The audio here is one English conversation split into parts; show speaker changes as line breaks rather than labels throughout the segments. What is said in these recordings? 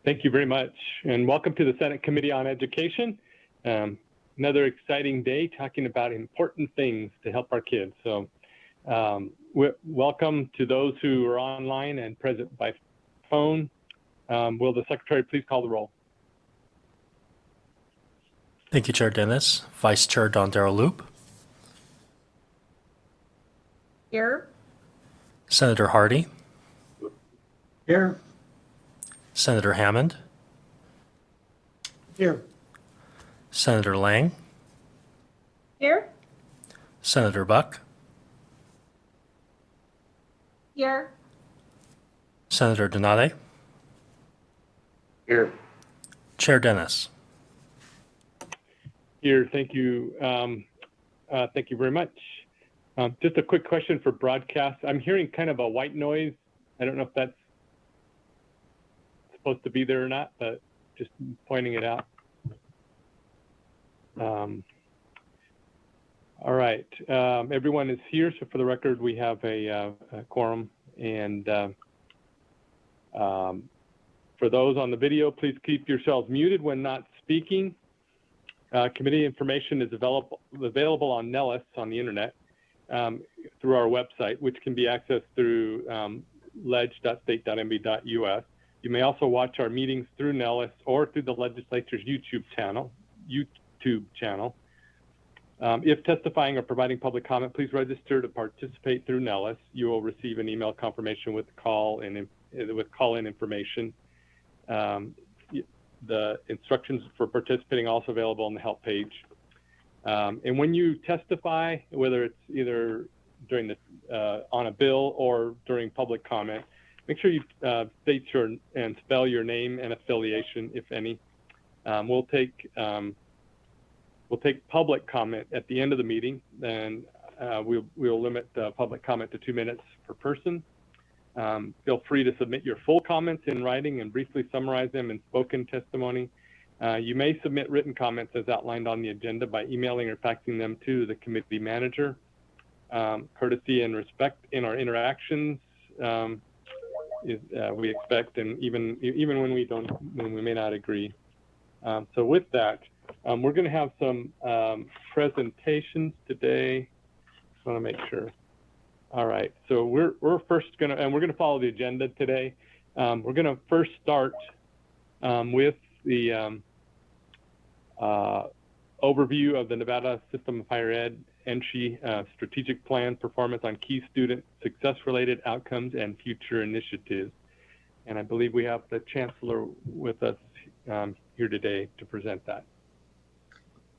Thank you very much, and welcome to the Senate Committee on Education. Another exciting day talking about important things to help our kids. So welcome to those who are online and present by phone. Will the Secretary please call the roll?
Thank you, Chair Dennis. Vice Chair Dondero-Loop.
Here.
Senator Hardy.
Here.
Senator Hammond.
Here.
Senator Lang.
Here.
Senator Buck.
Here.
Senator Donate.
Here.
Chair Dennis.
Here, thank you. Thank you very much. Just a quick question for broadcast. I'm hearing kind of a white noise. I don't know if that's supposed to be there or not, but just pointing it out. All right, everyone is here. So for the record, we have a quorum. And for those on the video, please keep yourselves muted when not speaking. Committee information is available on Nellis on the internet through our website, which can be accessed through ledge.state.mb.us. You may also watch our meetings through Nellis or through the legislature's YouTube channel. If testifying or providing public comment, please register to participate through Nellis. You will receive an email confirmation with call-in information. The instructions for participating also available on the help page. And when you testify, whether it's either during the on a bill or during public comment, make sure you state and spell your name and affiliation, if any. We'll take public comment at the end of the meeting, and we'll limit public comment to 2 minutes per person. Feel free to submit your full comments in writing and briefly summarize them in spoken testimony. You may submit written comments as outlined on the agenda by emailing or faxing them to the committee manager. Courtesy and respect in our interactions we expect, and even when we may not agree. So with that, we're going to have some presentations today. Just want to make sure. All right, so we're first going to, and we're going to follow the agenda today. We're going to first start with the overview of the Nevada System of Higher Ed NSHE Strategic Plan Performance on Key Student Success-Related Outcomes and Future Initiatives. And I believe we have the Chancellor with us here today to present that.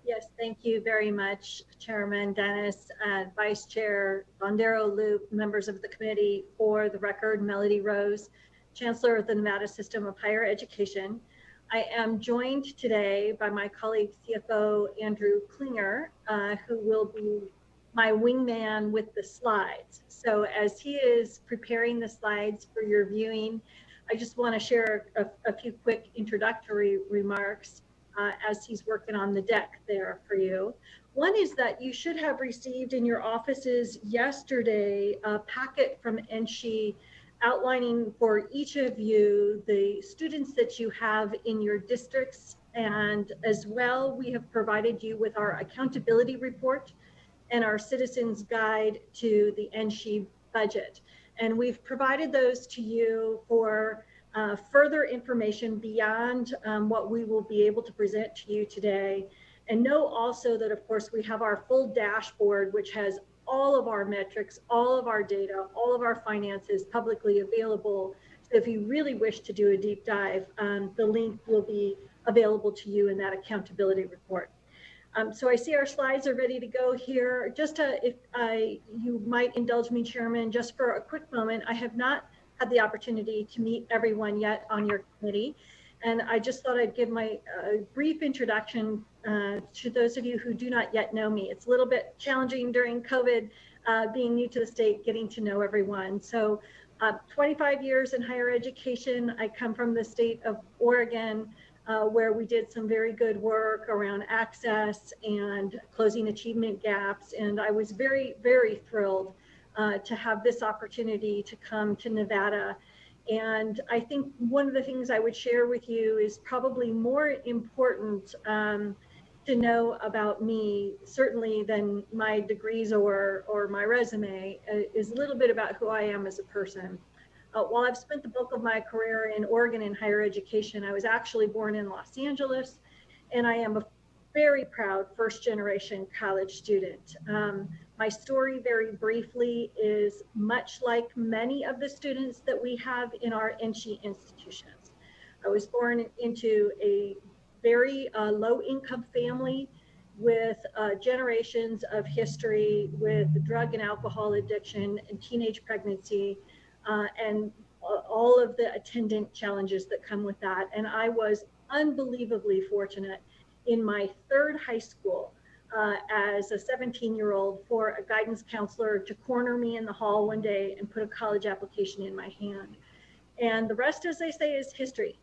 Yes, thank you very much, Chairman Dennis, Vice Chair Dondero-Loop, members of the committee. For the record, Melody Rose, Chancellor of the Nevada System of Higher Education. I am joined today by my colleague, CFO Andrew Klinger, who will be my wingman with the slides. So as he is preparing the slides for your viewing, I just want to share a few quick introductory remarks as he's working on the deck there for you. One is that you should have received in your offices yesterday a packet from NSHE outlining for each of you the students that you have in your districts, and as well we have provided you with our accountability report and our citizens guide to the NSHE budget. And we've provided those to you for further information beyond what we will be able to present to you today. And know also that, of course, we have our full dashboard, which has all of our metrics, all of our data, all of our finances publicly available. So if you really wish to do a deep dive, the link will be available to you in that accountability report. So I see our slides are ready to go here. Just if you might indulge me, Chairman, just for a quick moment, I have not had the opportunity to meet everyone yet on your committee. And I just thought I'd give my brief introduction to those of you who do not yet know me. It's a little bit challenging during COVID, being new to the state, getting to know everyone. So 25 years in higher education. I come from the state of Oregon, where we did some very good work around access and closing achievement gaps. And I was very, very thrilled to have this opportunity to come to Nevada And I think one of the things I would share with you is probably more important to know about me, certainly than my degrees or my resume, is a little bit about who I am as a person. While I've spent the bulk of my career in Oregon in higher education, I was actually born in Los Angeles, and I am a very proud first-generation college student. My story, very briefly, is much like many of the students that we have in our NCHE institutions. I was born into a very low-income family with generations of history with drug and alcohol addiction and teenage pregnancy, and all of the attendant challenges that come with that. And I was unbelievably fortunate in my third high school as a 17-year-old for a guidance counselor to corner me in the hall one day and put a college application in my hand. And the rest, as they say, is history.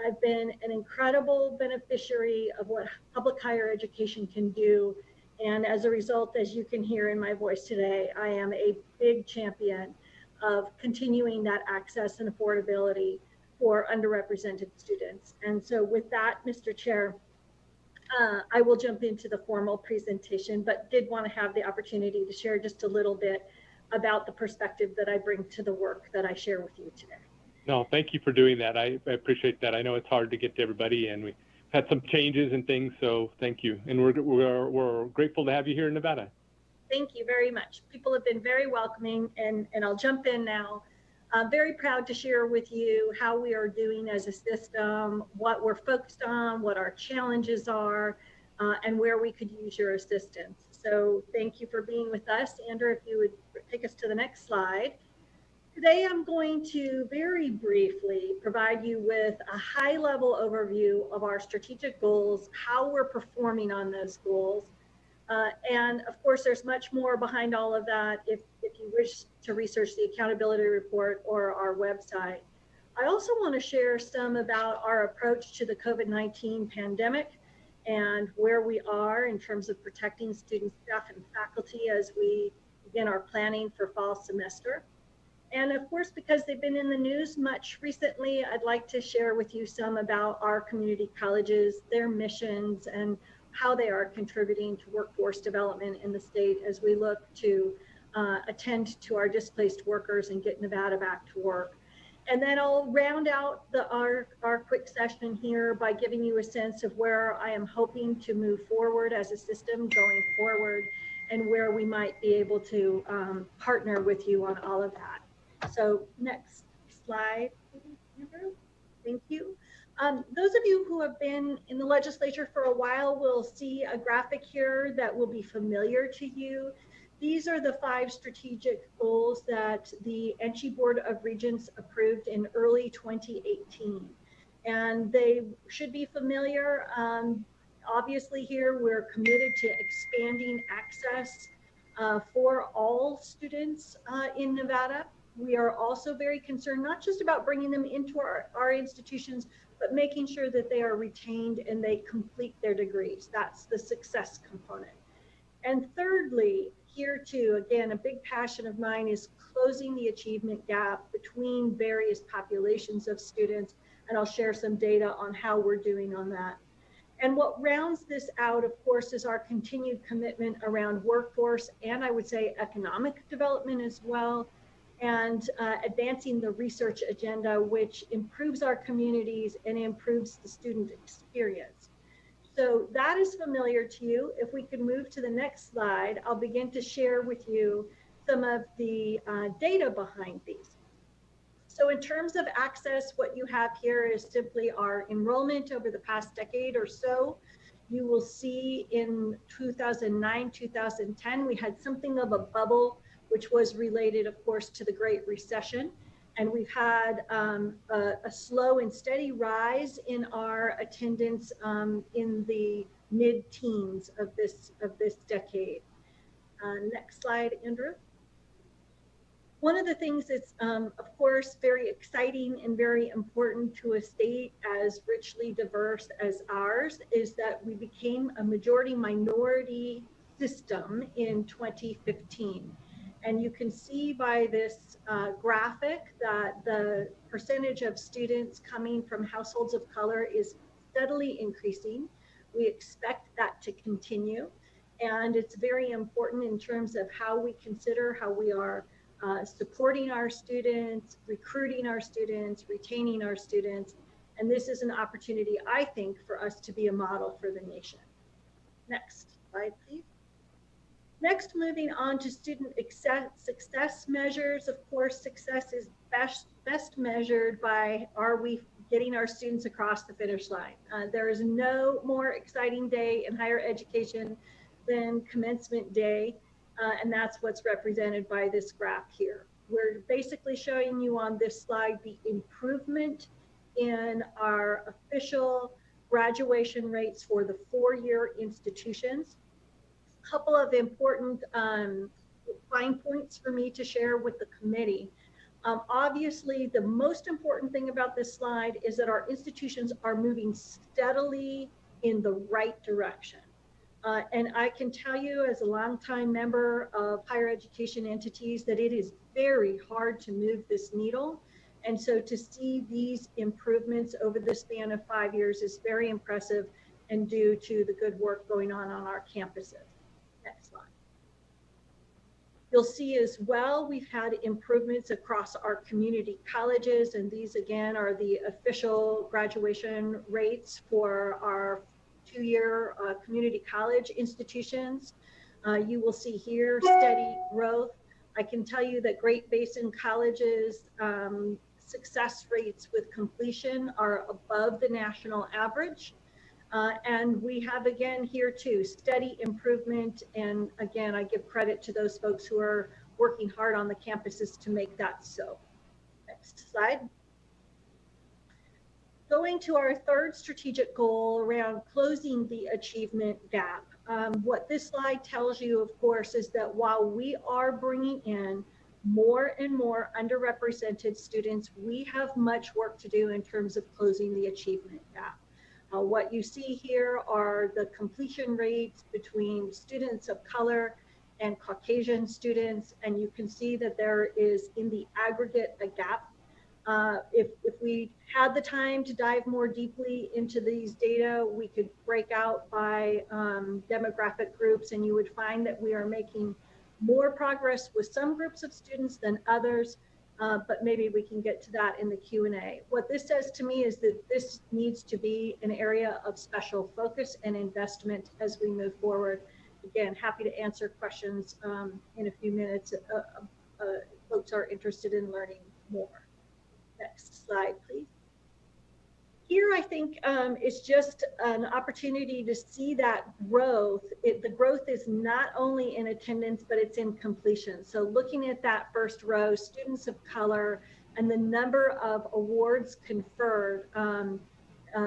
I've been an incredible beneficiary of what public higher education can do. And as a result, as you can hear in my voice today, I am a big champion of continuing that access and affordability for underrepresented students. And so with that, Mr. Chair, I will jump into the formal presentation, but did want to have the opportunity to share just a little bit about the perspective that I bring to the work that I share with you today.
No, thank you for doing that. I appreciate that. I know it's hard to get to everybody, and we had some changes and things, so thank you. And we're grateful to have you here in Nevada.
Thank you very much. People have been very welcoming, and I'll jump in now. I'm very proud to share with you how we are doing as a system, what we're focused on, what our challenges are, and where we could use your assistance. So thank you for being with us. Andrew, if you would take us to the next slide. Today, I'm going to very briefly provide you with a high-level overview of our strategic goals, how we're performing on those goals. And of course, there's much more behind all of that if you wish to research the accountability report or our website. I also want to share some about our approach to the COVID-19 pandemic and where we are in terms of protecting students, staff, and faculty as we begin our planning for fall semester. And of course, because they've been in the news much recently, I'd like to share with you some about our community colleges, their missions, and how they are contributing to workforce development in the state as we look to attend to our displaced workers and get Nevada back to work. And then I'll round out our quick session here by giving you a sense of where I am hoping to move forward as a system going forward and where we might be able to partner with you on all of that. So next slide, Andrew. Thank you. Those of you who have been in the legislature for a while will see a graphic here that will be familiar to you. These are the 5 strategic goals that the NCHE Board of Regents approved in early 2018. And they should be familiar. Obviously here, we're committed to expanding access for all students in Nevada. We are also very concerned, not just about bringing them into our institutions, but making sure that they are retained and they complete their degrees. That's the success component. And thirdly, here too, again, a big passion of mine is closing the achievement gap between various populations of students. And I'll share some data on how we're doing on that. And what rounds this out, of course, is our continued commitment around workforce and I would say economic development as well, and advancing the research agenda, which improves our communities and improves the student experience. So that is familiar to you. If we can move to the next slide, I'll begin to share with you some of the data behind these. So in terms of access, what you have here is simply our enrollment over the past decade or so. You will see in 2009, 2010, we had something of a bubble, which was related, of course, to the Great Recession. And we've had a slow and steady rise in our attendance in the mid-teens of this decade. Next slide, Andrew. One of the things that's, of course, very exciting and very important to a state as richly diverse as ours is that we became a majority-minority system in 2015. And you can see by this graphic that the percentage of students coming from households of color is steadily increasing. We expect that to continue. And it's very important in terms of how we consider how we are supporting our students, recruiting our students, retaining our students. And this is an opportunity, I think, for us to be a model for the nation. Next slide, please. Next, moving on to student success measures. Of course, success is best measured by, are we getting our students across the finish line? There is no more exciting day in higher education than commencement day, and that's what's represented by this graph here. We're basically showing you on this slide the improvement in our official graduation rates for the four-year institutions. A couple of important fine points for me to share with the committee. Obviously, the most important thing about this slide is that our institutions are moving steadily in the right direction. And I can tell you as a longtime member of higher education entities that it is very hard to move this needle. And so to see these improvements over the span of 5 years is very impressive and due to the good work going on our campuses. Next slide. You'll see as well, we've had improvements across our community colleges, and these again are the official graduation rates for our two-year community college institutions. You will see here steady growth. I can tell you that Great Basin College's success rates with completion are above the national average. And we have again here too, steady improvement. And again, I give credit to those folks who are working hard on the campuses to make that so. Next slide. Going to our third strategic goal around closing the achievement gap. What this slide tells you, of course, is that while we are bringing in more and more underrepresented students, we have much work to do in terms of closing the achievement gap. What you see here are the completion rates between students of color and Caucasian students, and you can see that there is in the aggregate a gap. If we had the time to dive more deeply into these data, we could break out by demographic groups, and you would find that we are making more progress with some groups of students than others, but maybe we can get to that in the Q&A. What this says to me is that this needs to be an area of special focus and investment as we move forward. Again, happy to answer questions in a few minutes. Folks are interested in learning more. Next slide, please. Here, I think it's just an opportunity to see that growth. The growth is not only in attendance, but it's in completion. So looking at that first row, students of color and the number of awards conferred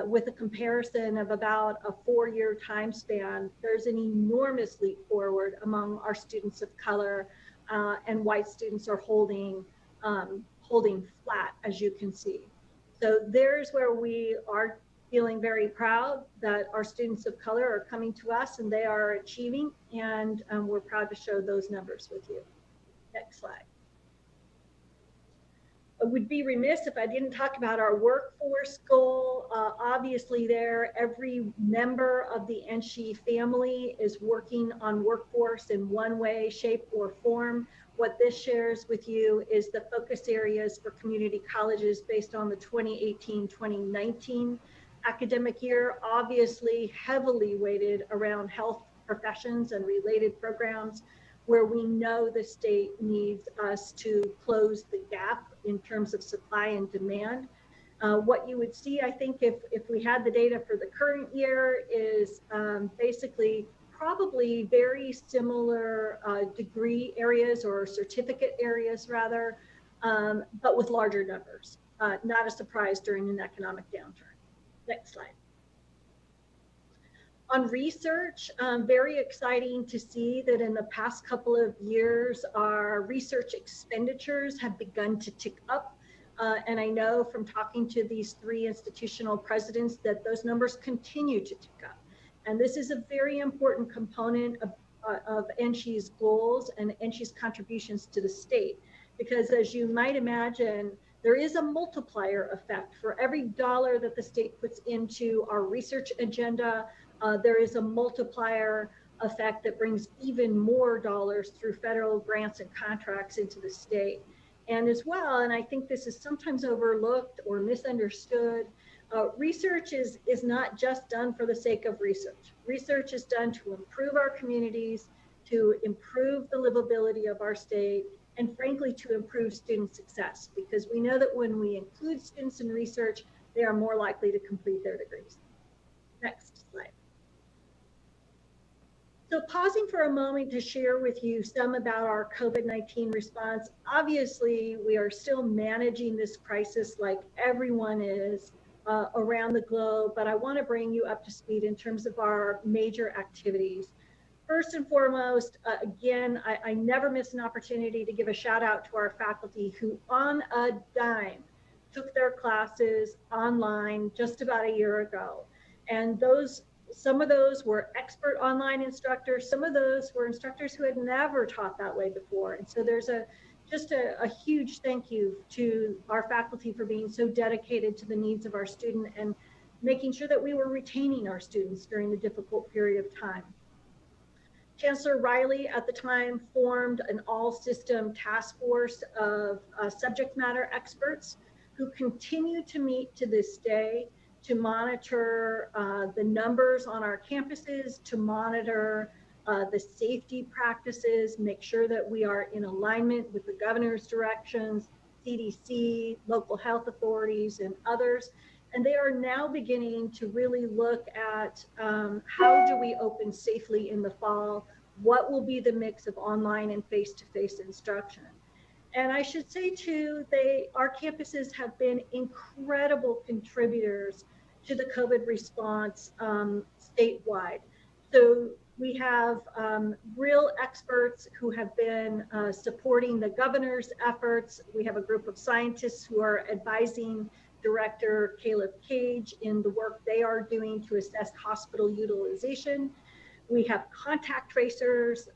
with a comparison of about a 4-year time span, there's an enormous leap forward among our students of color, and white students are holding flat, as you can see. So there's where we are feeling very proud that our students of color are coming to us and they are achieving, and we're proud to show those numbers with you. Next slide. I would be remiss if I didn't talk about our workforce goal. Obviously there, every member of the NSHE family is working on workforce in one way, shape, or form. What this shares with you is the focus areas for community colleges based on the 2018-2019 academic year, obviously heavily weighted around health professions and related programs, where we know the state needs us to close the gap in terms of supply and demand. What you would see, I think, if we had the data for the current year is basically probably very similar degree areas or certificate areas rather, but with larger numbers. Not a surprise during an economic downturn. Next slide. On research, very exciting to see that in the past couple of years, our research expenditures have begun to tick up. And I know from talking to these 3 institutional presidents that those numbers continue to tick up. And this is a very important component of NSHE's goals and NSHE's contributions to the state. Because as you might imagine, there is a multiplier effect. For every dollar that the state puts into our research agenda, there is a multiplier effect that brings even more dollars through federal grants and contracts into the state. And as well, and I think this is sometimes overlooked or misunderstood, research is not just done for the sake of research. Research is done to improve our communities, to improve the livability of our state, and frankly, to improve student success, because we know that when we include students in research, they are more likely to complete their degrees. Next slide. So pausing for a moment to share with you some about our COVID-19 response. Obviously, we are still managing this crisis like everyone is around the globe, but I want to bring you up to speed in terms of our major activities. First and foremost, again, I never miss an opportunity to give a shout out to our faculty who on a dime took their classes online just about a year ago. And some of those were expert online instructors. Some of those were instructors who had never taught that way before. And so there's just a huge thank you to our faculty for being so dedicated to the needs of our student and making sure that we were retaining our students during the difficult period of time. Chancellor Riley at the time formed an all-system task force of subject matter experts who continue to meet to this day to monitor the numbers on our campuses, to monitor the safety practices, make sure that we are in alignment with the governor's directions, CDC, local health authorities, and others. And they are now beginning to really look at how do we open safely in the fall? What will be the mix of online and face-to-face instruction? And I should say too, our campuses have been incredible contributors to the COVID response statewide. So we have real experts who have been supporting the governor's efforts. We have a group of scientists who are advising Director Caleb Cage in the work they are doing to assess hospital utilization. We have contact tracers,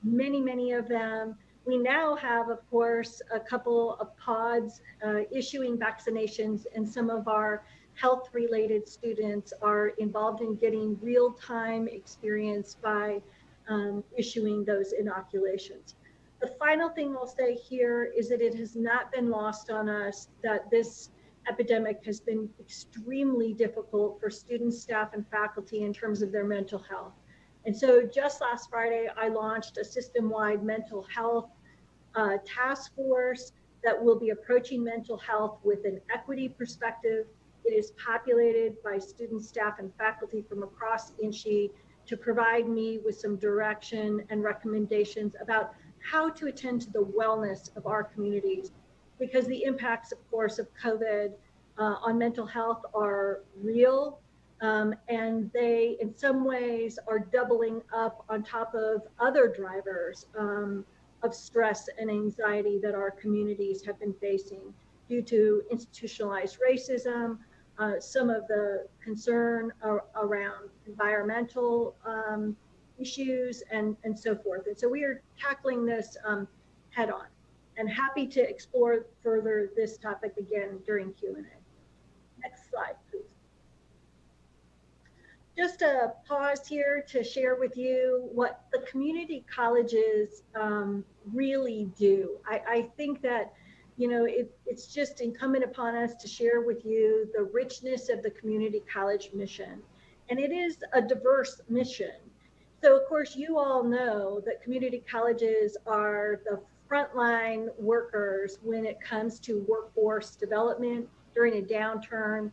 many of them. We now have, of course, a couple of pods issuing vaccinations, and some of our health-related students are involved in getting real-time experience by issuing those inoculations. The final thing I'll say here is that it has not been lost on us that this epidemic has been extremely difficult for students, staff, and faculty in terms of their mental health. And so just last Friday, I launched a system-wide mental health task force that will be approaching mental health with an equity perspective. It is populated by students, staff, and faculty from across NSHE to provide me with some direction and recommendations about how to attend to the wellness of our communities, because the impacts, of course, of COVID on mental health are real, and they, in some ways, are doubling up on top of other drivers of stress and anxiety that our communities have been facing due to institutionalized racism, some of the concern around environmental issues, and so forth. And so we are tackling this head on, and happy to explore further this topic again during Q&A. Next slide, please. Just a pause here to share with you what the community colleges really do. I think that, you know, it's just incumbent upon us to share with you the richness of the community college mission. And it is a diverse mission. So of course, you all know that community colleges are the frontline workers when it comes to workforce development during a downturn.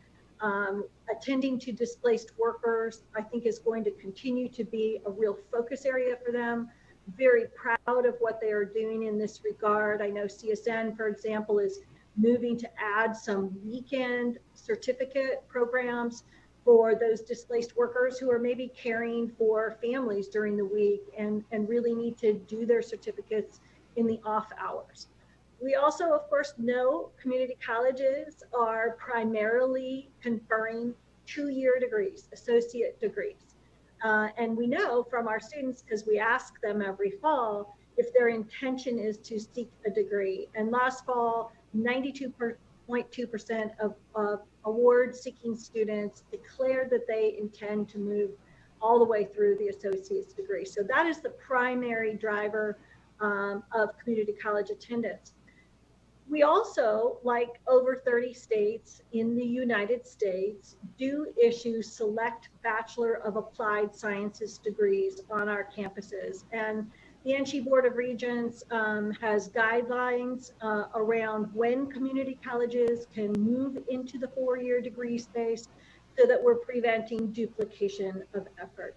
Attending to displaced workers, I think, is going to continue to be a real focus area for them. Very proud of what they are doing in this regard. I know CSN, for example, is moving to add some weekend certificate programs for those displaced workers who are maybe caring for families during the week and really need to do their certificates in the off hours. We also, of course, know community colleges are primarily conferring 2-year degrees, associate degrees. And we know from our students, because we ask them every fall, if their intention is to seek a degree. And last fall, 92.2% of award-seeking students declared that they intend to move all the way through the associate's degree. So that is the primary driver of community college attendance. We also, like over 30 states in the United States, do issue select Bachelor of Applied Sciences degrees on our campuses. And the NC Board of Regents has guidelines around when community colleges can move into the 4-year degree space so that we're preventing duplication of effort.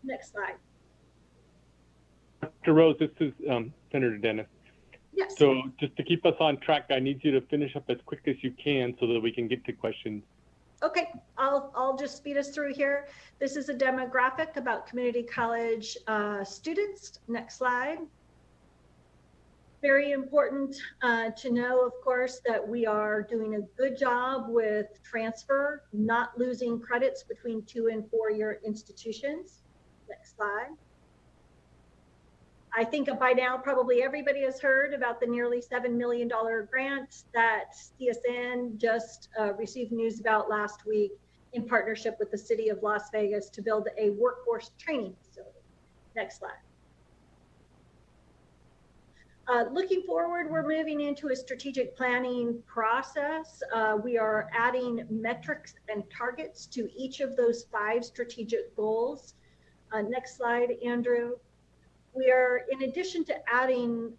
Next slide.
Dr. Rose, this is Senator Dennis.
Yes.
So just to keep us on track, I need you to finish up as quick as you can so that we can get to questions.
Okay, I'll just speed us through here. This is a demographic about community college students. Next slide. Very important to know, of course, that we are doing a good job with transfer, not losing credits between 2- and 4-year institutions. Next slide. I think by now probably everybody has heard about the nearly $7 million grant that CSN just received news about last week in partnership with the city of Las Vegas to build a workforce training facility. Next slide. Looking forward, we're moving into a strategic planning process. We are adding metrics and targets to each of those 5 strategic goals. Next slide, Andrew. We are, in addition to adding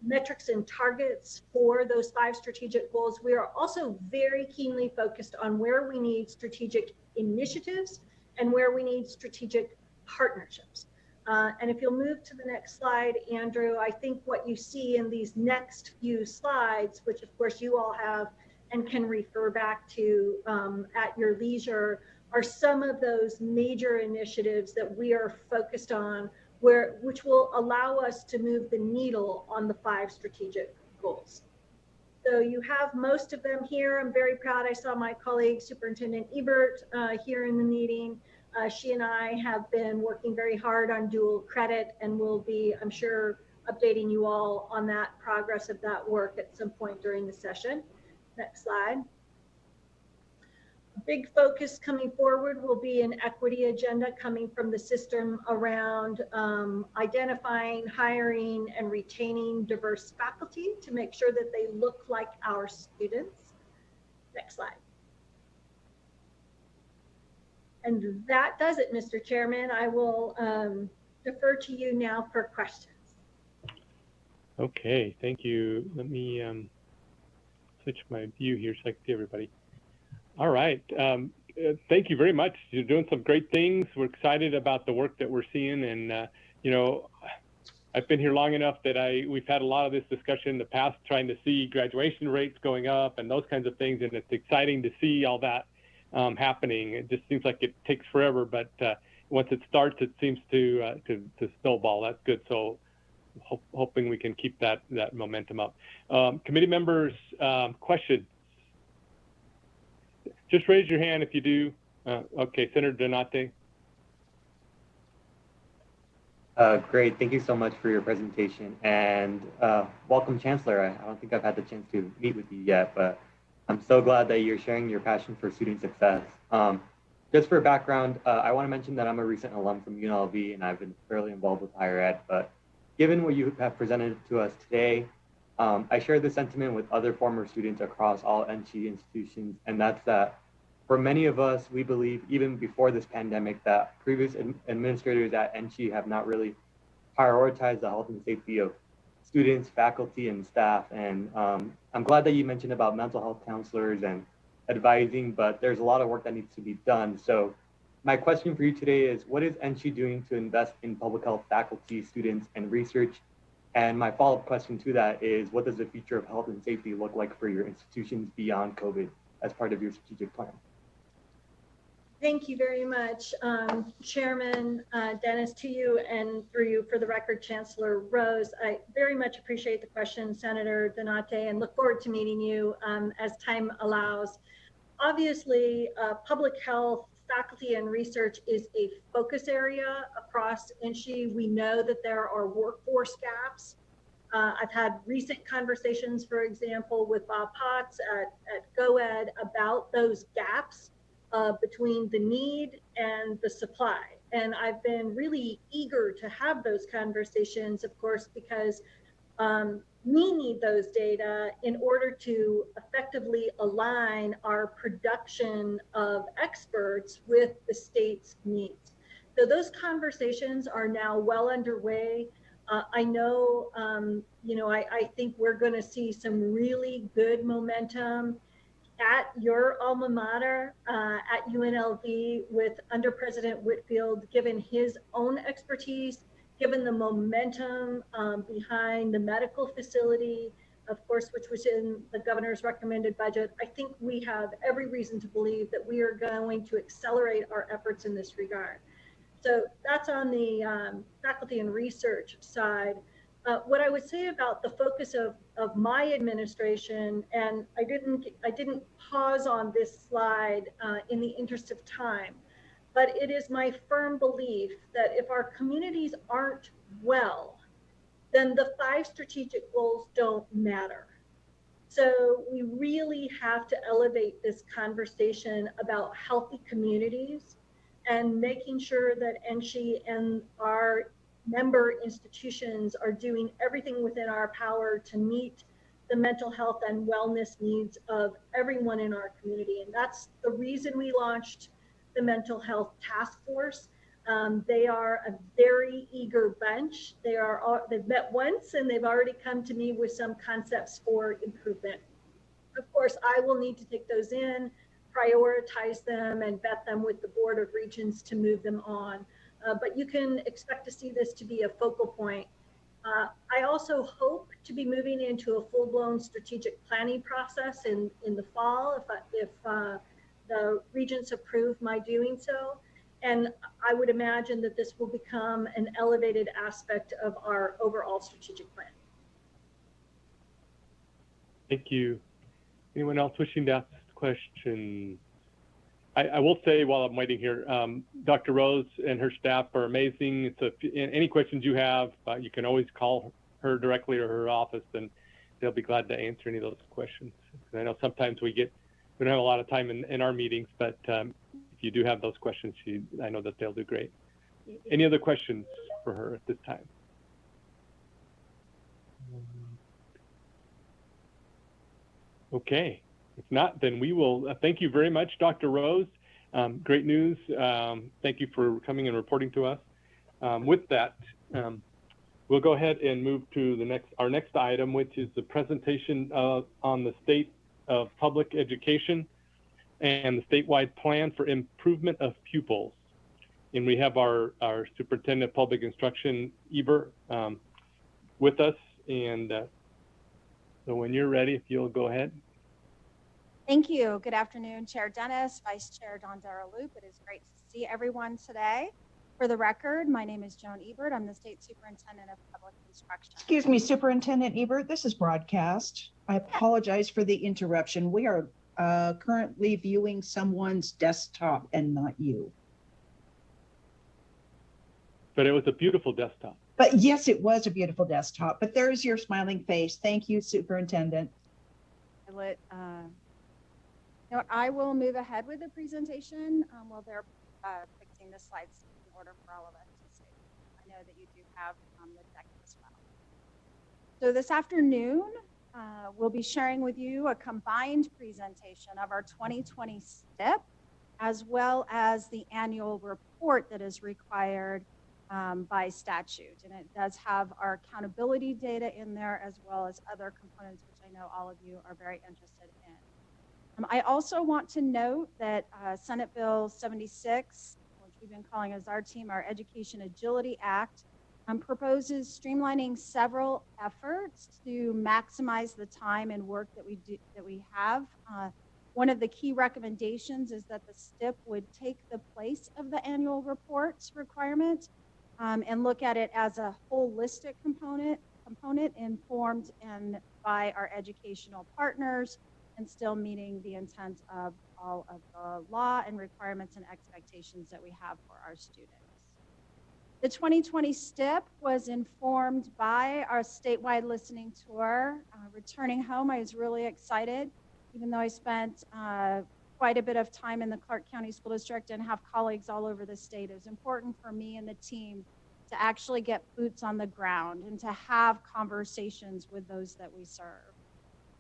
metrics and targets for those 5 strategic goals, we are also very keenly focused on where we need strategic initiatives and where we need strategic partnerships. And if you'll move to the next slide, Andrew, I think what you see in these next few slides, which of course you all have and can refer back to at your leisure, are some of those major initiatives that we are focused on, which will allow us to move the needle on the 5 strategic goals. So you have most of them here. I'm very proud. I saw my colleague, Superintendent Ebert, here in the meeting. She and I have been working very hard on dual credit, and we'll be, I'm sure, updating you all on that progress of that work at some point during the session. Next slide. A big focus coming forward will be an equity agenda coming from the system around identifying, hiring, and retaining diverse faculty to make sure that they look like our students. Next slide. And that does it, Mr. Chairman. I will defer to you now for questions.
Okay, thank you. Let me switch my view here so I can see everybody. All right, thank you very much. You're doing some great things. We're excited about the work that we're seeing, and you know, I've been here long enough that we've had a lot of this discussion in the past, trying to see graduation rates going up and those kinds of things, and it's exciting to see all that happening. It just seems like it takes forever, but once it starts, it seems to snowball. That's good. So hoping we can keep that momentum up. Committee members, questions? Just raise your hand if you do. Okay, Senator Donate.
Great, thank you so much for your presentation, and welcome, Chancellor. I don't think I've had the chance to meet with you yet, but I'm so glad that you're sharing your passion for student success. Just for background, I want to mention that I'm a recent alum from UNLV, and I've been fairly involved with higher ed, but given what you have presented to us today, I share this sentiment with other former students across all NC institutions, and that's that for many of us, we believe even before this pandemic that previous administrators at NC have not really prioritized the health and safety of students, faculty, and staff. And I'm glad that you mentioned about mental health counselors and advising, but there's a lot of work that needs to be done. So my question for you today is, what is NC doing to invest in public health faculty, students, and research? And my follow-up question to that is, what does the future of health and safety look like for your institutions beyond COVID as part of your strategic plan?
Thank you very much, Chairman Dennis, to you and through you, for the record, Chancellor Rose. I very much appreciate the question, Senator Donate, and look forward to meeting you as time allows. Obviously, public health faculty and research is a focus area across NSHE. We know that there are workforce gaps. I've had recent conversations, for example, with Bob Potts at GoEd about those gaps between the need and the supply. And I've been really eager to have those conversations, of course, because we need those data in order to effectively align our production of experts with the state's needs. So those conversations are now well underway. I know, I think we're going to see some really good momentum at your alma mater, at UNLV, with under President Whitfield, given his own expertise, given the momentum behind the medical facility, of course, which was in the governor's recommended budget. I think we have every reason to believe that we are going to accelerate our efforts in this regard. So that's on the faculty and research side. What I would say about the focus of my administration, and I didn't pause on this slide in the interest of time, but it is my firm belief that if our communities aren't well, then the 5 strategic goals don't matter. So we really have to elevate this conversation about healthy communities and making sure that NSHE and our member institutions are doing everything within our power to meet the mental health and wellness needs of everyone in our community. And that's the reason we launched the Mental Health Task Force. They are a very eager bunch. They've met once and they've already come to me with some concepts for improvement. Of course, I will need to take those in, prioritize them, and vet them with the Board of Regents to move them on. But you can expect to see this to be a focal point. I also hope to be moving into a full-blown strategic planning process in the fall if the regents approve my doing so. And I would imagine that this will become an elevated aspect of our overall strategic plan.
Thank you. Anyone else wishing to ask a question? I will say while I'm waiting here, Dr. Rose and her staff are amazing. Any questions you have, you can always call her directly or her office, and they'll be glad to answer any of those questions. I know sometimes we don't have a lot of time in our meetings, but if you do have those questions, I know that they'll do great. Any other questions for her at this time? Okay. If not, then we will thank you very much, Dr. Rose. Great news. Thank you for coming and reporting to us. With that, we'll go ahead and move to our next item, which is the presentation on the state of public education and the statewide plan for improvement of pupils. And we have our Superintendent of Public Instruction, Ebert, with us. And so when you're ready, if you'll go ahead.
Thank you. Good afternoon, Chair Dennis, Vice Chair Dondera-Loop. It is great to see everyone today. For the record, my name is Joan Ebert. I'm the State Superintendent of Public Instruction.
Excuse me, Superintendent Ebert, this is broadcast. I apologize for the interruption. We are currently viewing someone's desktop and not you.
But it was a beautiful desktop.
But yes, it was a beautiful desktop, but there's your smiling face. Thank you, Superintendent.
I will move ahead with the presentation while they're fixing the slides in order for all of us to see. I know that you do have the deck as well. So this afternoon, we'll be sharing with you a combined presentation of our 2020 STIP, as well as the annual report that is required by statute. And it does have our accountability data in there, as well as other components, which I know all of you are very interested in. I also want to note that Senate Bill 76, which we've been calling as our team, our Education Agility Act, proposes streamlining several efforts to maximize the time and work that we have. One of the key recommendations is that the STIP would take the place of the annual reports requirement and look at it as a holistic component informed by our educational partners, and still meeting the intent of all of the law and requirements and expectations that we have for our students. The 2020 STIP was informed by our statewide listening tour. Returning home, I was really excited, even though I spent quite a bit of time in the Clark County School District and have colleagues all over the state. It was important for me and the team to actually get boots on the ground and to have conversations with those that we serve.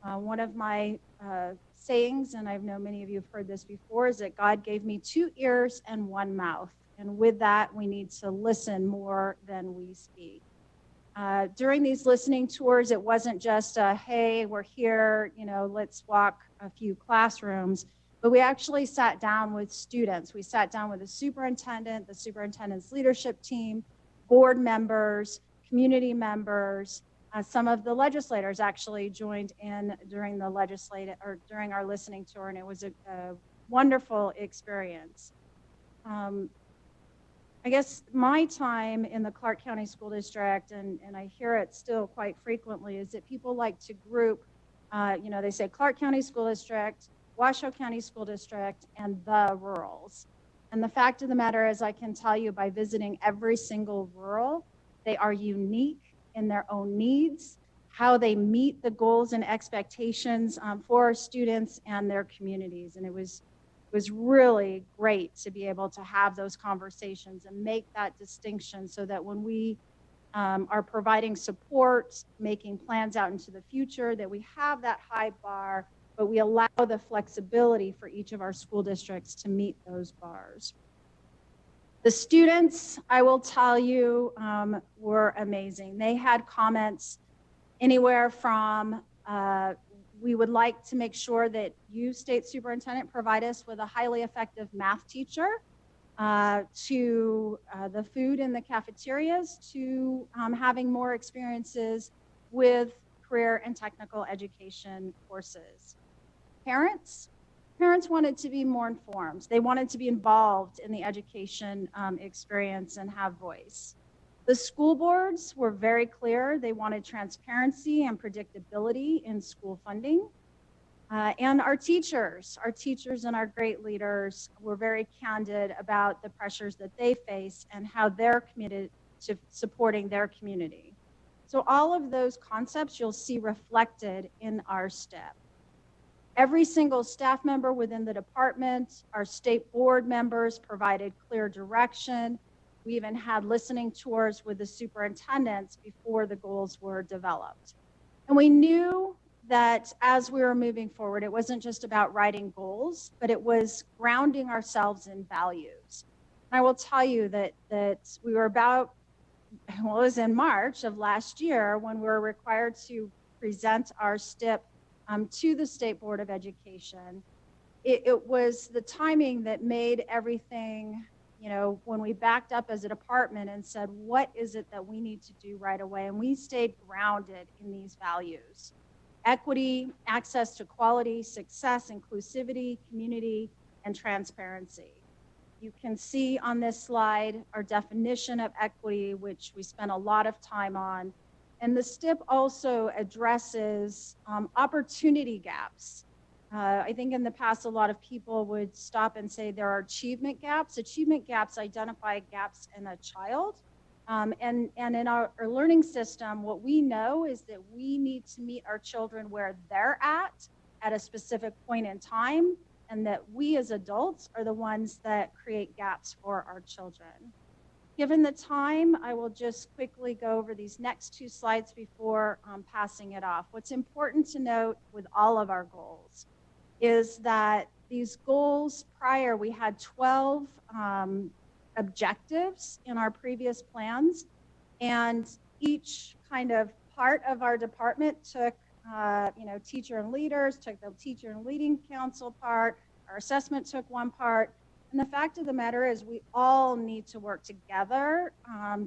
One of my sayings, and I know many of you have heard this before, is that God gave me 2 ears and 1 mouth. And with that, we need to listen more than we speak. During these listening tours, it wasn't just hey, we're here, let's walk a few classrooms, but we actually sat down with students. We sat down with the superintendent's leadership team, board members, community members. Some of the legislators actually joined in during our listening tour, and it was a wonderful experience. I guess my time in the Clark County School District, and I hear it still quite frequently, is that people like to group, they say Clark County School District, Washoe County School District, and the rurals. And the fact of the matter is, I can tell you by visiting every single rural, they are unique in their own needs, how they meet the goals and expectations for our students and their communities. And it was really great to be able to have those conversations and make that distinction so that when we are providing support, making plans out into the future, that we have that high bar, but we allow the flexibility for each of our school districts to meet those bars. The students, I will tell you, were amazing. They had comments anywhere from, we would like to make sure that you, State Superintendent, provide us with a highly effective math teacher, to the food in the cafeterias, to having more experiences with career and technical education courses. Parents wanted to be more informed. They wanted to be involved in the education experience and have voice. The school boards were very clear. They wanted transparency and predictability in school funding. And our teachers and our great leaders were very candid about the pressures that they face and how they're committed to supporting their community. So all of those concepts you'll see reflected in our STEP. Every single staff member within the department, our state board members provided clear direction. We even had listening tours with the superintendents before the goals were developed. And we knew that as we were moving forward, it wasn't just about writing goals, but it was grounding ourselves in values. And I will tell you that we were it was in March of last year when we were required to present our STIP to the State Board of Education. It was the timing that made everything, when we backed up as a department and said, what is it that we need to do right away? And we stayed grounded in these values: equity, access to quality, success, inclusivity, community, and transparency. You can see on this slide our definition of equity, which we spent a lot of time on. And the STIP also addresses opportunity gaps. I think in the past, a lot of people would stop and say there are achievement gaps. Achievement gaps identify gaps in a child. And in our learning system, what we know is that we need to meet our children where they're at a specific point in time, and that we as adults are the ones that create gaps for our children. Given the time, I will just quickly go over these next 2 slides before passing it off. What's important to note with all of our goals is that these goals prior, we had 12 objectives in our previous plans, and each kind of part of our department took, teacher and leaders took the teacher and leading council part, our assessment took one part. And the fact of the matter is we all need to work together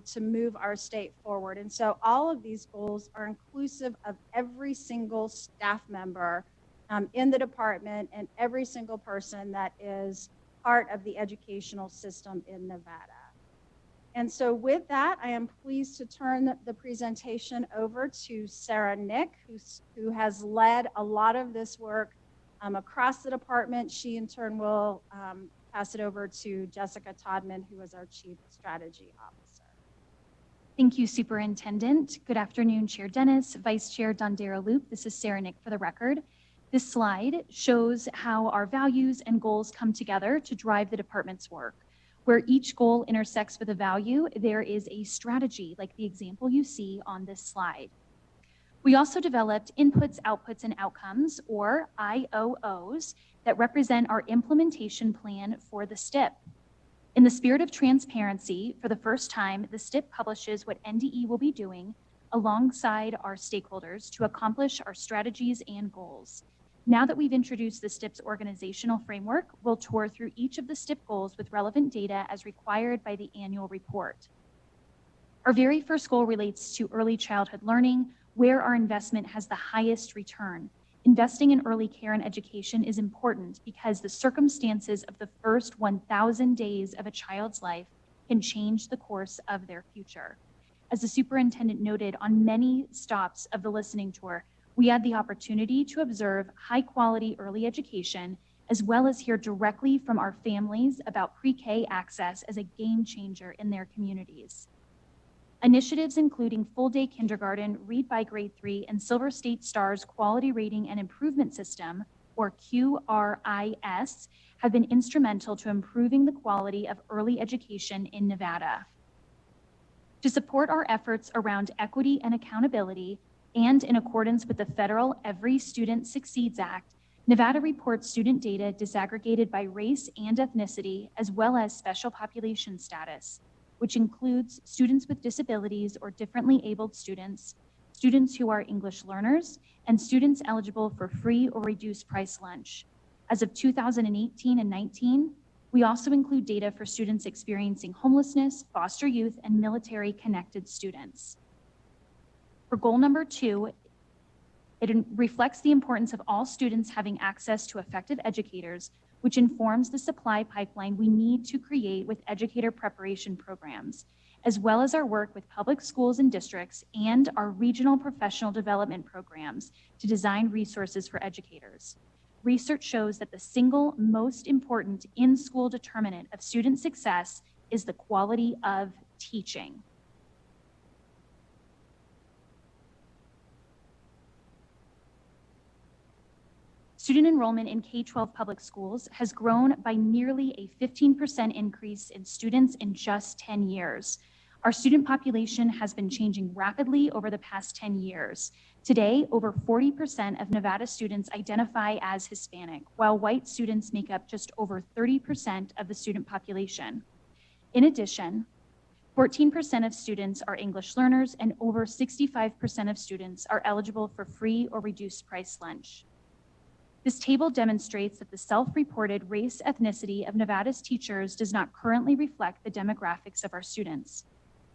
to move our state forward. And so all of these goals are inclusive of every single staff member in the department and every single person that is part of the educational system in Nevada. And so with that, I am pleased to turn the presentation over to Sarah Nick, who has led a lot of this work across the department. She in turn will pass it over to Jessica Todman, who is our Chief Strategy Officer.
Thank you, Superintendent. Good afternoon, Chair Dennis, Vice Chair Dondero Loop. This is Sarah Nick for the record. This slide shows how our values and goals come together to drive the department's work. Where each goal intersects with a value, there is a strategy, like the example you see on this slide. We also developed inputs, outputs, and outcomes, or IOOs, that represent our implementation plan for the STIP. In the spirit of transparency, for the first time, the STIP publishes what NDE will be doing alongside our stakeholders to accomplish our strategies and goals. Now that we've introduced the STIP's organizational framework, we'll tour through each of the STIP goals with relevant data as required by the annual report. Our very first goal relates to early childhood learning, where our investment has the highest return. Investing in early care and education is important because the circumstances of the first 1,000 days of a child's life can change the course of their future. As the superintendent noted, on many stops of the listening tour, we had the opportunity to observe high-quality early education, as well as hear directly from our families about pre-K access as a game changer in their communities. Initiatives including full-day kindergarten, Read by Grade 3, and Silver State Star's Quality Rating and Improvement System, or QRIS, have been instrumental to improving the quality of early education in Nevada. To support our efforts around equity and accountability, and in accordance with the federal Every Student Succeeds Act, Nevada reports student data disaggregated by race and ethnicity, as well as special population status, which includes students with disabilities or differently abled students, students who are English learners, and students eligible for free or reduced price lunch. As of 2018 and 19, we also include data for students experiencing homelessness, foster youth, and military-connected students. For goal number 2, it reflects the importance of all students having access to effective educators, which informs the supply pipeline we need to create with educator preparation programs, as well as our work with public schools and districts and our regional professional development programs to design resources for educators. Research shows that the single most important in-school determinant of student success is the quality of teaching. Student enrollment in K-12 public schools has grown by nearly a 15% increase in students in just 10 years. Our student population has been changing rapidly over the past 10 years. Today, over 40% of Nevada students identify as Hispanic, while white students make up just over 30% of the student population. In addition, 14% of students are English learners, and over 65% of students are eligible for free or reduced price lunch. This table demonstrates that the self-reported race ethnicity of Nevada's teachers does not currently reflect the demographics of our students.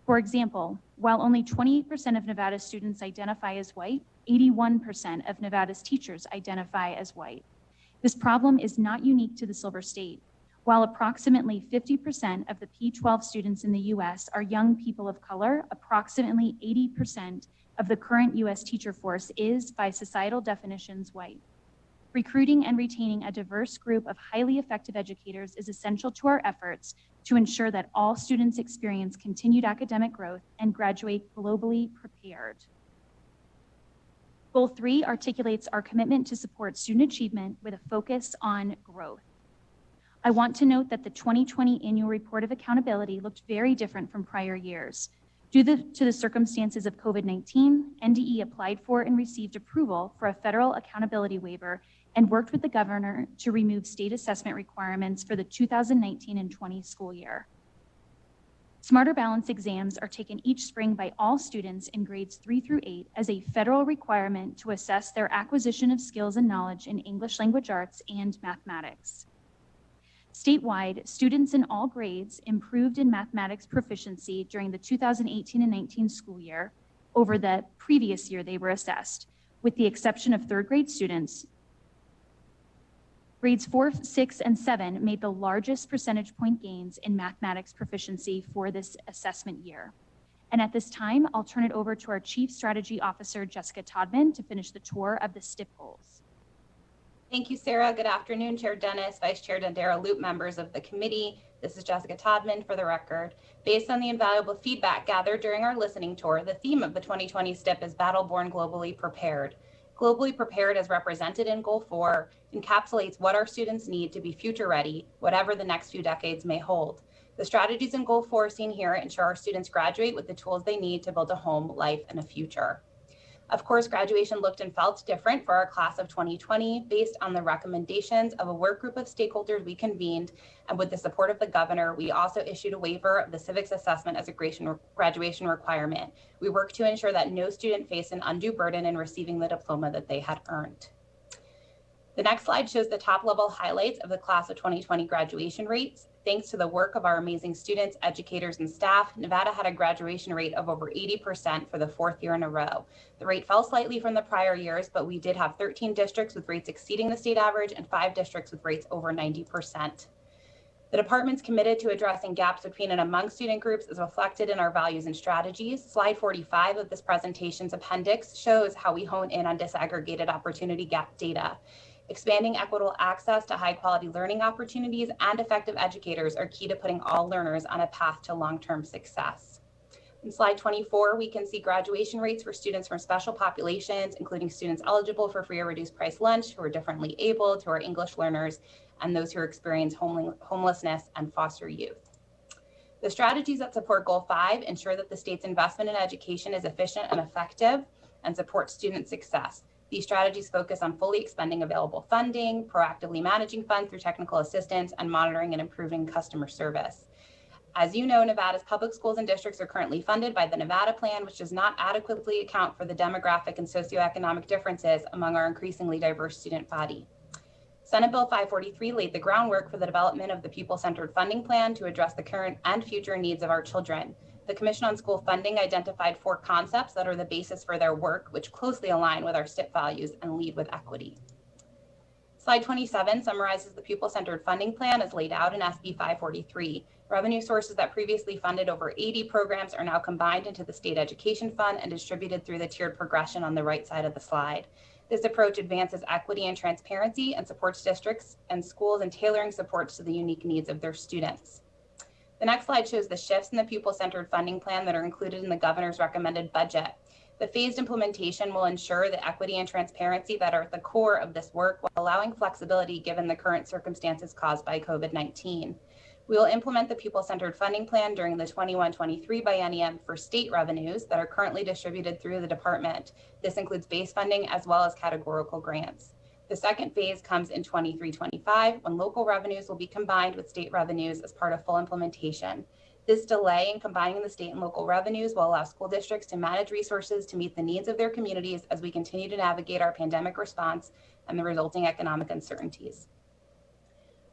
For example, while only 28% of Nevada's students identify as white, 81% of Nevada's teachers identify as white. This problem is not unique to the Silver State. While approximately 50% of the P-12 students in the US are young people of color, approximately 80% of the current US teacher force is, by societal definitions, white. Recruiting and retaining a diverse group of highly effective educators is essential to our efforts to ensure that all students experience continued academic growth and graduate globally prepared. Goal 3 articulates our commitment to support student achievement with a focus on growth. I want to note that the 2020 Annual Report of Accountability looked very different from prior years. Due to the circumstances of COVID-19, NDE applied for and received approval for a federal accountability waiver and worked with the governor to remove state assessment requirements for the 2019 and 20 school year. Smarter Balance exams are taken each spring by all students in grades 3 through 8 as a federal requirement to assess their acquisition of skills and knowledge in English language arts and mathematics. Statewide, students in all grades improved in mathematics proficiency during the 2018 and 19 school year over the previous year they were assessed, with the exception of third grade students. Grades 4, 6, and 7 made the largest percentage point gains in mathematics proficiency for this assessment year. And at this time, I'll turn it over to our Chief Strategy Officer, Jessica Todman, to finish the tour of the STIP goals.
Thank you, Sarah. Good afternoon, Chair Dennis, Vice Chair Dondero Loop, members of the committee. This is Jessica Todman for the record. Based on the invaluable feedback gathered during our listening tour, the theme of the 2020 STIP is Battle-Born Globally Prepared. Globally Prepared, as represented in Goal 4, encapsulates what our students need to be future ready, whatever the next few decades may hold. The strategies in Goal 4 seen here ensure our students graduate with the tools they need to build a home, life, and a future. Of course, graduation looked and felt different for our class of 2020 based on the recommendations of a work group of stakeholders we convened, and with the support of the governor, we also issued a waiver of the civics assessment as a graduation requirement. We worked to ensure that no student faced an undue burden in receiving the diploma that they had earned. The next slide shows the top level highlights of the class of 2020 graduation rates. Thanks to the work of our amazing students, educators, and staff, Nevada had a graduation rate of over 80% for the 4th year in a row. The rate fell slightly from the prior years, but we did have 13 districts with rates exceeding the state average and 5 districts with rates over 90%. The department's committed to addressing gaps between and among student groups is reflected in our values and strategies. Slide 45 of this presentation's appendix shows how we hone in on disaggregated opportunity gap data. Expanding equitable access to high quality learning opportunities and effective educators are key to putting all learners on a path to long-term success. In slide 24, we can see graduation rates for students from special populations, including students eligible for free or reduced price lunch, who are differently abled, who are English learners, and those who experience homelessness and foster youth. The strategies that support Goal 5 ensure that the state's investment in education is efficient and effective and supports student success. These strategies focus on fully expending available funding, proactively managing funds through technical assistance, and monitoring and improving customer service. As you know, Nevada's public schools and districts are currently funded by the Nevada Plan, which does not adequately account for the demographic and socioeconomic differences among our increasingly diverse student body. Senate Bill 543 laid the groundwork for the development of the pupil-centered funding plan to address the current and future needs of our children. The Commission on School Funding identified 4 concepts that are the basis for their work, which closely align with our STIP values and lead with equity. Slide 27 summarizes the pupil-centered funding plan as laid out in SB 543. Revenue sources that previously funded over 80 programs are now combined into the State Education Fund and distributed through the tiered progression on the right side of the slide. This approach advances equity and transparency and supports districts and schools in tailoring supports to the unique needs of their students. The next slide shows the shifts in the pupil-centered funding plan that are included in the governor's recommended budget. The phased implementation will ensure the equity and transparency that are at the core of this work while allowing flexibility given the current circumstances caused by COVID-19. We will implement the pupil-centered funding plan during the 21-23 biennium for state revenues that are currently distributed through the department. This includes base funding as well as categorical grants. The second phase comes in 23-25 when local revenues will be combined with state revenues as part of full implementation. This delay in combining the state and local revenues will allow school districts to manage resources to meet the needs of their communities as we continue to navigate our pandemic response and the resulting economic uncertainties.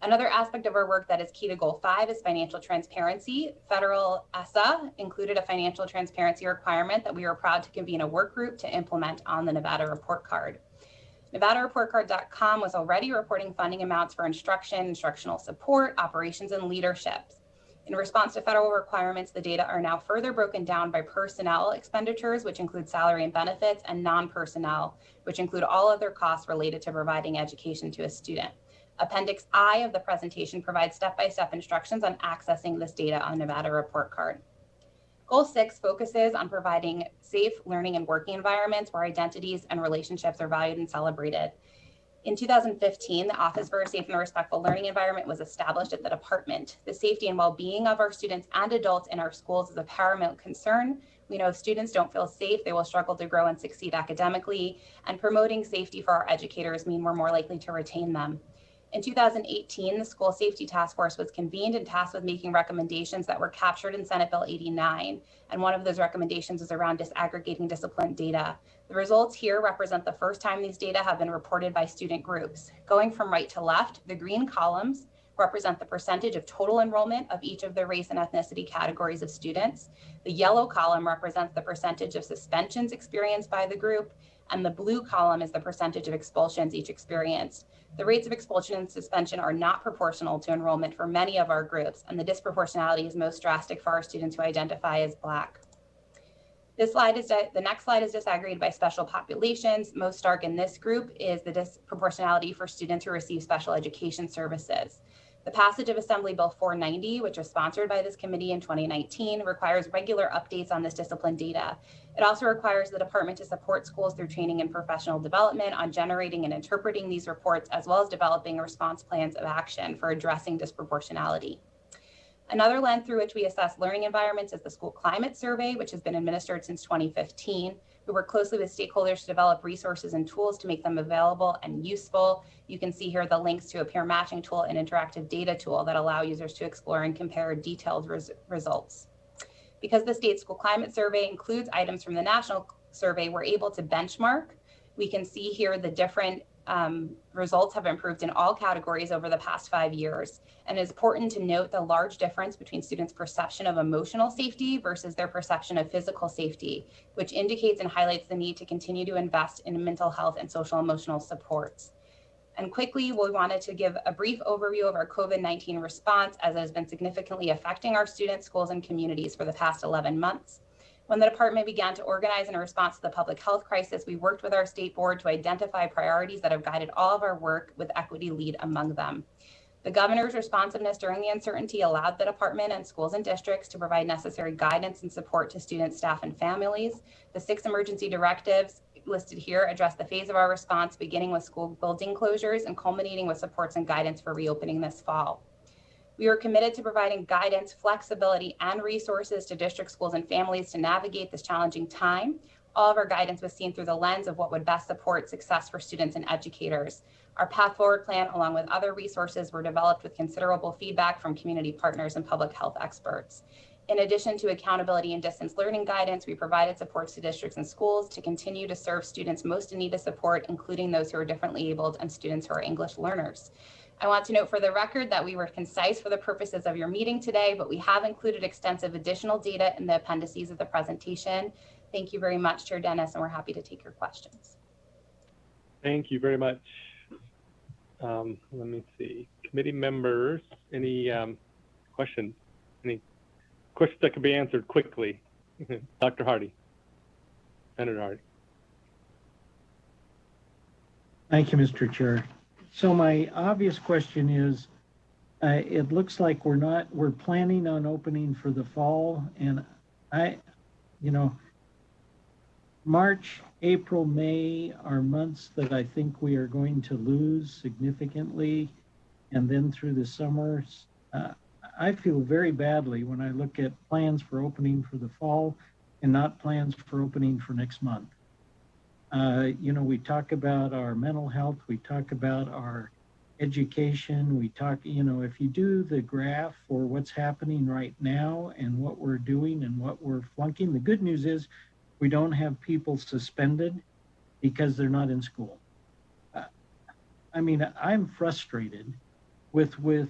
Another aspect of our work that is key to Goal 5 is financial transparency. Federal ESSA included a financial transparency requirement that we are proud to convene a work group to implement on the Nevada Report Card. NevadaReportCard.com was already reporting funding amounts for instruction, instructional support, operations, and leadership. In response to federal requirements, the data are now further broken down by personnel expenditures, which include salary and benefits, and non-personnel, which include all other costs related to providing education to a student. Appendix I of the presentation provides step-by-step instructions on accessing this data on Nevada Report Card. Goal 6 focuses on providing safe learning and working environments where identities and relationships are valued and celebrated. In 2015, the Office for a Safe and Respectful Learning Environment was established at the department. The safety and well-being of our students and adults in our schools is a paramount concern. We know if students don't feel safe, they will struggle to grow and succeed academically, and promoting safety for our educators mean we're more likely to retain them. In 2018, the School Safety Task Force was convened and tasked with making recommendations that were captured in Senate Bill 89. And one of those recommendations is around disaggregating discipline data. The results here represent the first time these data have been reported by student groups. Going from right to left, the green columns represent the percentage of total enrollment of each of the race and ethnicity categories of students. The yellow column represents the percentage of suspensions experienced by the group, and the blue column is the percentage of expulsions each experienced. The rates of expulsion and suspension are not proportional to enrollment for many of our groups, and the disproportionality is most drastic for our students who identify as Black. The next slide is disaggregated by special populations. Most stark in this group is the disproportionality for students who receive special education services. The passage of Assembly Bill 490, which was sponsored by this committee in 2019, requires regular updates on this discipline data. It also requires the department to support schools through training and professional development on generating and interpreting these reports, as well as developing response plans of action for addressing disproportionality. Another lens through which we assess learning environments is the School Climate Survey, which has been administered since 2015. We work closely with stakeholders to develop resources and tools to make them available and useful. You can see here the links to a peer matching tool and interactive data tool that allow users to explore and compare detailed results. Because the state school climate survey includes items from the national survey, we're able to benchmark. We can see here the different results have improved in all categories over the past 5 years. And it's important to note the large difference between students' perception of emotional safety versus their perception of physical safety, which indicates and highlights the need to continue to invest in mental health and social emotional supports. And quickly, we wanted to give a brief overview of our COVID-19 response, as it has been significantly affecting our students, schools, and communities for the past 11 months. When the department began to organize in response to the public health crisis, we worked with our state board to identify priorities that have guided all of our work, with equity lead among them. The governor's responsiveness during the uncertainty allowed the department and schools and districts to provide necessary guidance and support to students, staff, and families. The 6 emergency directives listed here address the phase of our response, beginning with school building closures and culminating with supports and guidance for reopening this fall. We are committed to providing guidance, flexibility, and resources to district schools and families to navigate this challenging time. All of our guidance was seen through the lens of what would best support success for students and educators. Our path forward plan, along with other resources, were developed with considerable feedback from community partners and public health experts. In addition to accountability and distance learning guidance, we provided supports to districts and schools to continue to serve students most in need of support, including those who are differently abled and students who are English learners. I want to note for the record that we were concise for the purposes of your meeting today, but we have included extensive additional data in the appendices of the presentation. Thank you very much, Chair Dennis, and we're happy to take your questions.
Thank you very much. Let me see. Committee members, any questions? Any questions that could be answered quickly? Dr. Hardy, Senator Hardy.
Thank you, Mr. Chair. So my obvious question is, it looks like we're planning on opening for the fall, and March, April, May are months that I think we are going to lose significantly, and then through the summers. I feel very badly when I look at plans for opening for the fall and not plans for opening for next month. We talk about our mental health, we talk about our education, we talk, if you do the graph for what's happening right now and what we're doing and what we're flunking, the good news is we don't have people suspended because they're not in school. I'm frustrated with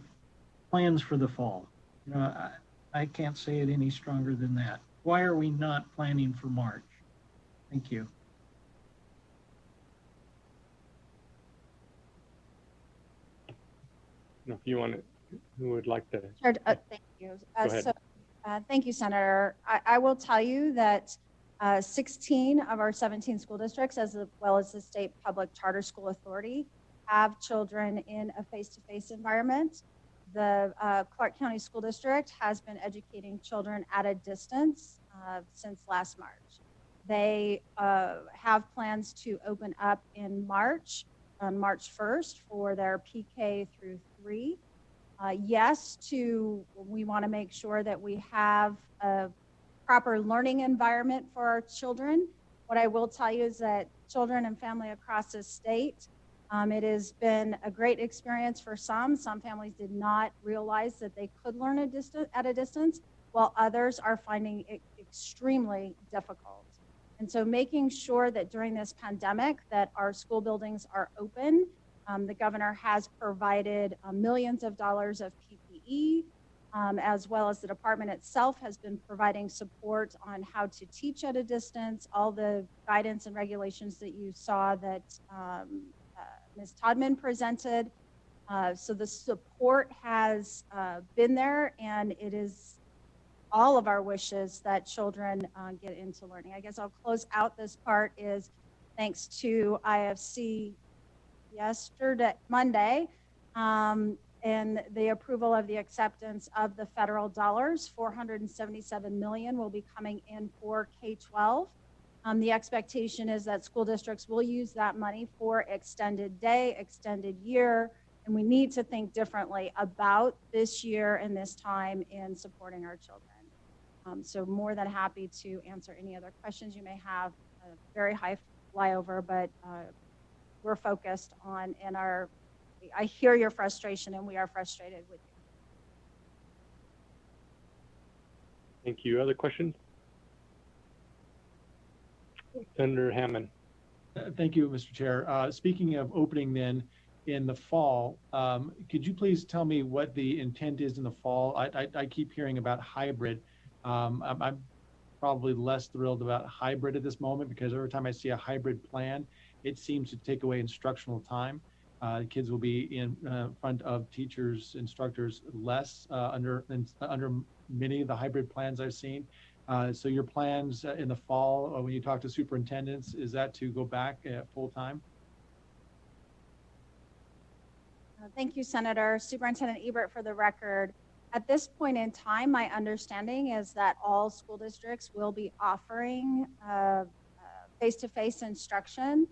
plans for the fall. I can't say it any stronger than that. Why are we not planning for March? Thank you.
If you want to, who would like to?
Sure, thank you.
Go ahead.
Thank you, Senator. I will tell you that 16 of our 17 school districts, as well as the State Public Charter School Authority, have children in a face-to-face environment. The Clark County School District has been educating children at a distance since last March. They have plans to open up in March, on March 1st, for their PK through 3. We want to make sure that we have a proper learning environment for our children. What I will tell you is that children and family across the state, it has been a great experience for some. Some families did not realize that they could learn at a distance, while others are finding it extremely difficult. And so making sure that during this pandemic that our school buildings are open, the governor has provided millions of dollars of PPE, as well as the department itself has been providing support on how to teach at a distance, all the guidance and regulations that you saw that Ms. Todman presented. So the support has been there, and it is all of our wishes that children get into learning. I guess I'll close out this part is thanks to IFC Monday, and the approval of the acceptance of the federal dollars. 477 million will be coming in for K-12. The expectation is that school districts will use that money for extended day, extended year, and we need to think differently about this year and this time in supporting our children. So more than happy to answer any other questions you may have. A very high flyover, but we're focused on I hear your frustration and we are frustrated with you.
Thank you. Other questions? Senator Hammond.
Thank you, Mr. Chair. Speaking of opening then in the fall, could you please tell me what the intent is in the fall? I keep hearing about hybrid. I'm probably less thrilled about hybrid at this moment because every time I see a hybrid plan, it seems to take away instructional time. Kids will be in front of teachers, instructors less under many of the hybrid plans I've seen. So your plans in the fall, when you talk to superintendents, is that to go back full time?
Thank you, Senator. Superintendent Ebert, for the record, at this point in time, my understanding is that all school districts will be offering face-to-face instruction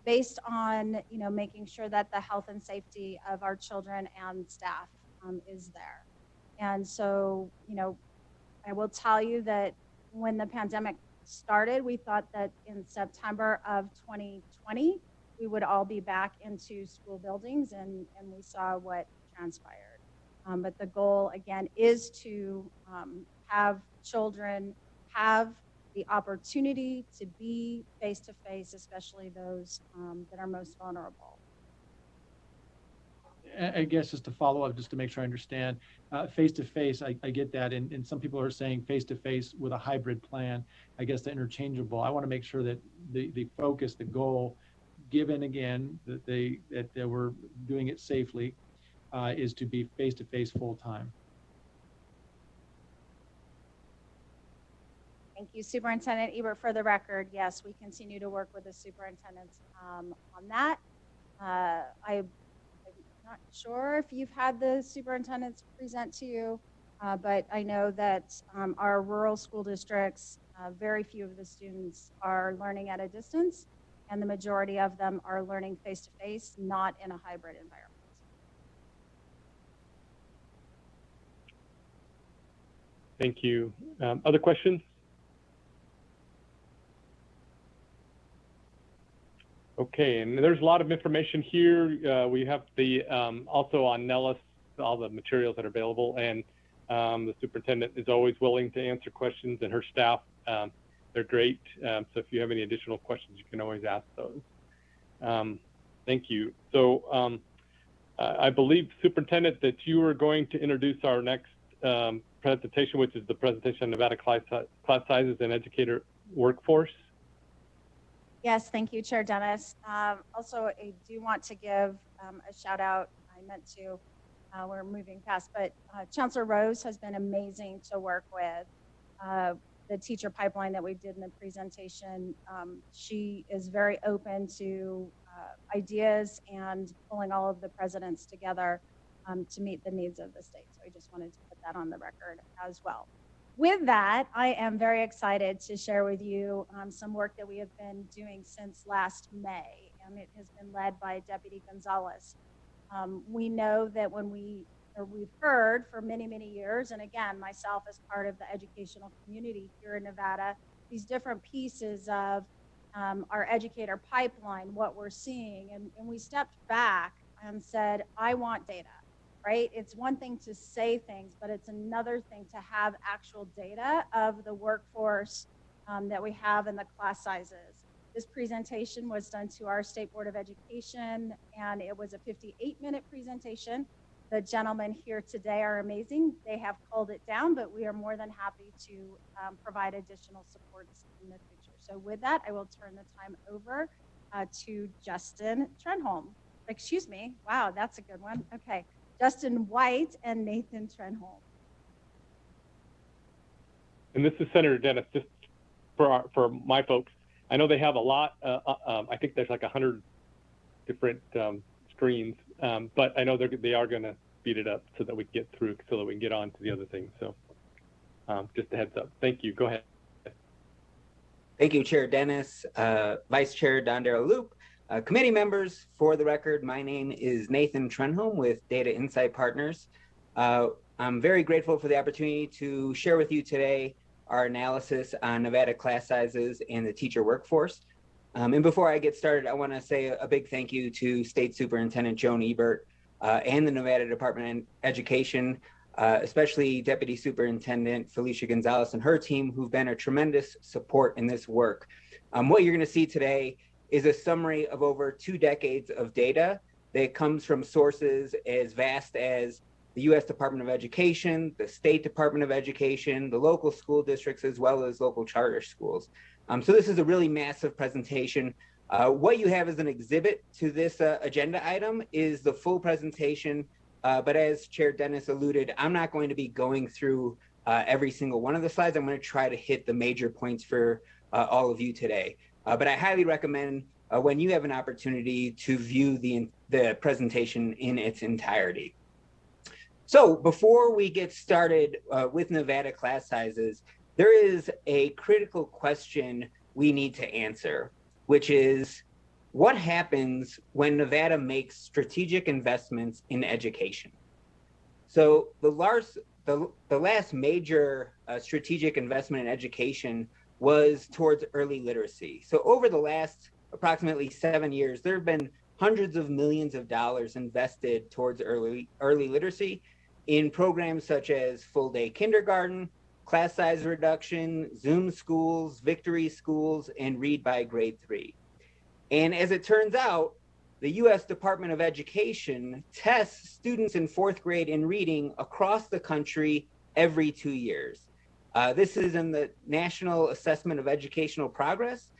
based on, making sure that the health and safety of our children and staff is there. And so, I will tell you that when the pandemic started, we thought that in September of 2020, we would all be back into school buildings, and we saw what transpired. But the goal, again, is to have children have the opportunity to be face-to-face, especially those that are most vulnerable.
I guess just to follow up, just to make sure I understand, face-to-face, I get that. And some people are saying face-to-face with a hybrid plan. I guess they're interchangeable. I want to make sure that the focus, the goal, given again, that they were doing it safely, is to be face-to-face full-time.
Thank you, Superintendent Ebert. For the record, yes, we continue to work with the superintendents on that. I'm not sure if you've had the superintendents present to you, but I know that our rural school districts, very few of the students are learning at a distance, and the majority of them are learning face-to-face, not in a hybrid environment.
Thank you. Other questions? Okay, and there's a lot of information here. We have the also on Nellis, all the materials that are available, and the superintendent is always willing to answer questions, and her staff, they're great. So if you have any additional questions, you can always ask those. Thank you. So I believe, Superintendent, that you are going to introduce our next presentation, which is the presentation on Nevada class sizes and educator workforce.
Yes, thank you, Chair Dennis. Also, I do want to give a shout out. I meant to, we're moving fast, but Chancellor Rose has been amazing to work with. The teacher pipeline that we did in the presentation, she is very open to ideas and pulling all of the presidents together to meet the needs of the state. So I just wanted to put that on the record as well. With that, I am very excited to share with you some work that we have been doing since last May, and it has been led by Deputy Gonzalez. We know that we've heard for many, many years, and again, myself as part of the educational community here in Nevada, these different pieces of our educator pipeline, what we're seeing, and we stepped back and said, I want data. Right? It's one thing to say things, but it's another thing to have actual data of the workforce that we have in the class sizes. This presentation was done to our State Board of Education, and it was a 58-minute presentation. The gentlemen here today are amazing. They have culled it down, but we are more than happy to provide additional supports in the future. So with that, I will turn the time over to Justin Trenholm. Excuse me. Wow, that's a good one. Okay. Justin White and Nathan Trenholm.
And this is Senator Dennis, just for my folks. I know they have a lot, I think there's like 100 different screens, but I know they are going to speed it up so that we get through, so that we can get on to the other things. So just a heads up. Thank you. Go ahead.
Thank you, Chair Dennis, Vice Chair Dondero Loop, committee members. For the record, my name is Nathan Trenholm with Data Insight Partners. I'm very grateful for the opportunity to share with you today our analysis on Nevada class sizes and the teacher workforce. And before I get started, I want to say a big thank you to State Superintendent Joan Ebert and the Nevada Department of Education, especially Deputy Superintendent Felicia Gonzalez and her team, who've been a tremendous support in this work. What you're going to see today is a summary of over 2 decades of data that comes from sources as vast as the U.S. Department of Education, the State Department of Education, the local school districts, as well as local charter schools. So this is a really massive presentation. What you have as an exhibit to this agenda item is the full presentation, but as Chair Dennis alluded, I'm not going to be going through every single one of the slides. I'm going to try to hit the major points for all of you today. But I highly recommend when you have an opportunity to view the presentation in its entirety. So before we get started with Nevada class sizes, there is a critical question we need to answer, which is what happens when Nevada makes strategic investments in education? So the last major strategic investment in education was towards early literacy. So over the last approximately 7 years, there have been hundreds of millions of dollars invested towards early literacy in programs such as full day kindergarten, class size reduction, Zoom schools, Victory schools, and Read by Grade 3. And as it turns out, the U.S. Department of Education tests students in 4th grade in reading across the country every 2 years. This is in the National Assessment of Educational Progress.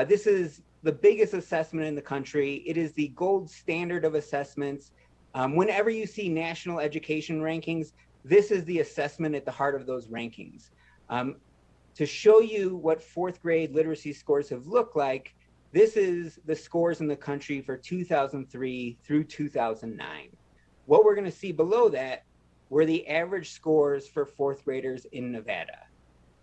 This is the biggest assessment in the country. It is the gold standard of assessments. Whenever you see national education rankings, this is the assessment at the heart of those rankings. To show you what 4th grade literacy scores have looked like, this is the scores in the country for 2003 through 2009. What we're going to see below that were the average scores for 4th graders in Nevada.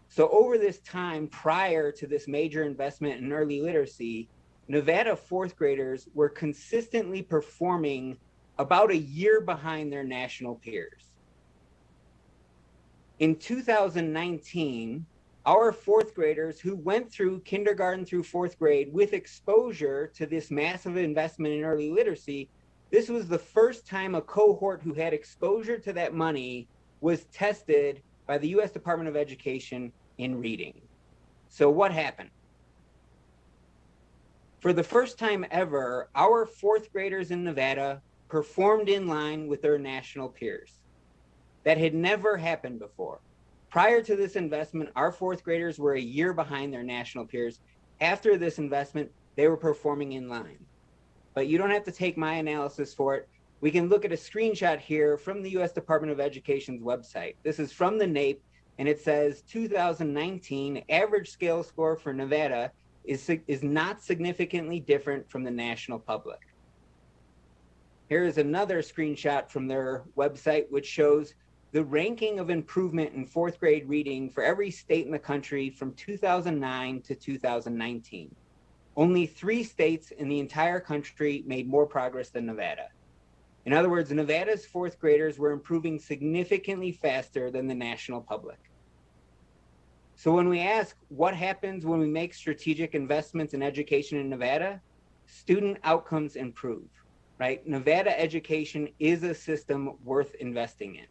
So over this time prior to this major investment in early literacy, Nevada 4th graders were consistently performing about a year behind their national peers. In 2019, our 4th graders who went through kindergarten through 4th grade with exposure to this massive investment in early literacy, this was the first time a cohort who had exposure to that money was tested by the U.S. Department of Education in reading. So what happened? For the first time ever, our 4th graders in Nevada performed in line with their national peers. That had never happened before. Prior to this investment, our 4th graders were a year behind their national peers. After this investment, they were performing in line. But you don't have to take my analysis for it. We can look at a screenshot here from the U.S. Department of Education's website. This is from the NAEP, and it says 2019 average scale score for Nevada is not significantly different from the national public. Here is another screenshot from their website, which shows the ranking of improvement in 4th grade reading for every state in the country from 2009 to 2019. Only 3 states in the entire country made more progress than Nevada. In other words, Nevada's 4th graders were improving significantly faster than the national public. So when we ask what happens when we make strategic investments in education in Nevada, student outcomes improve, right? Nevada education is a system worth investing in.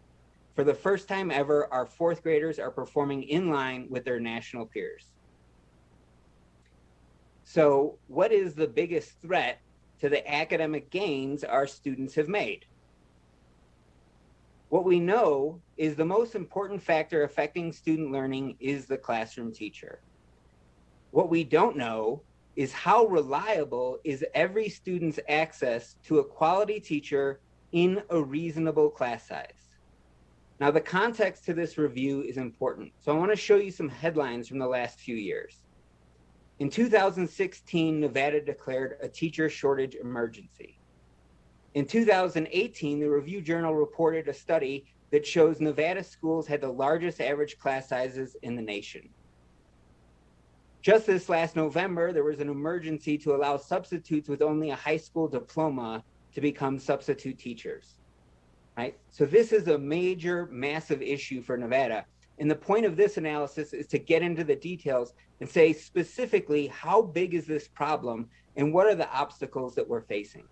For the first time ever, our 4th graders are performing in line with their national peers. So what is the biggest threat to the academic gains our students have made? What we know is the most important factor affecting student learning is the classroom teacher. What we don't know is how reliable is every student's access to a quality teacher in a reasonable class size. Now, the context to this review is important. So I want to show you some headlines from the last few years. In 2016, Nevada declared a teacher shortage emergency. In 2018, the Review Journal reported a study that shows Nevada schools had the largest average class sizes in the nation. Just this last November, there was an emergency to allow substitutes with only a high school diploma to become substitute teachers, right? So this is a major, massive issue for Nevada. And the point of this analysis is to get into the details and say specifically, how big is this problem and what are the obstacles that we're facing?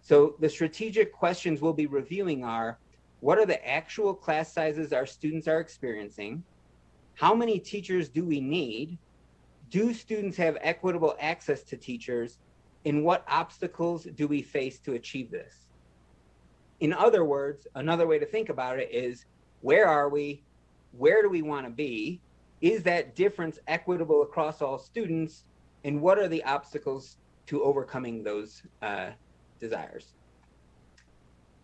So the strategic questions we'll be reviewing are, what are the actual class sizes our students are experiencing? How many teachers do we need? Do students have equitable access to teachers? And what obstacles do we face to achieve this? In other words, another way to think about it is, where are we? Where do we want to be? Is that difference equitable across all students? And what are the obstacles to overcoming those desires?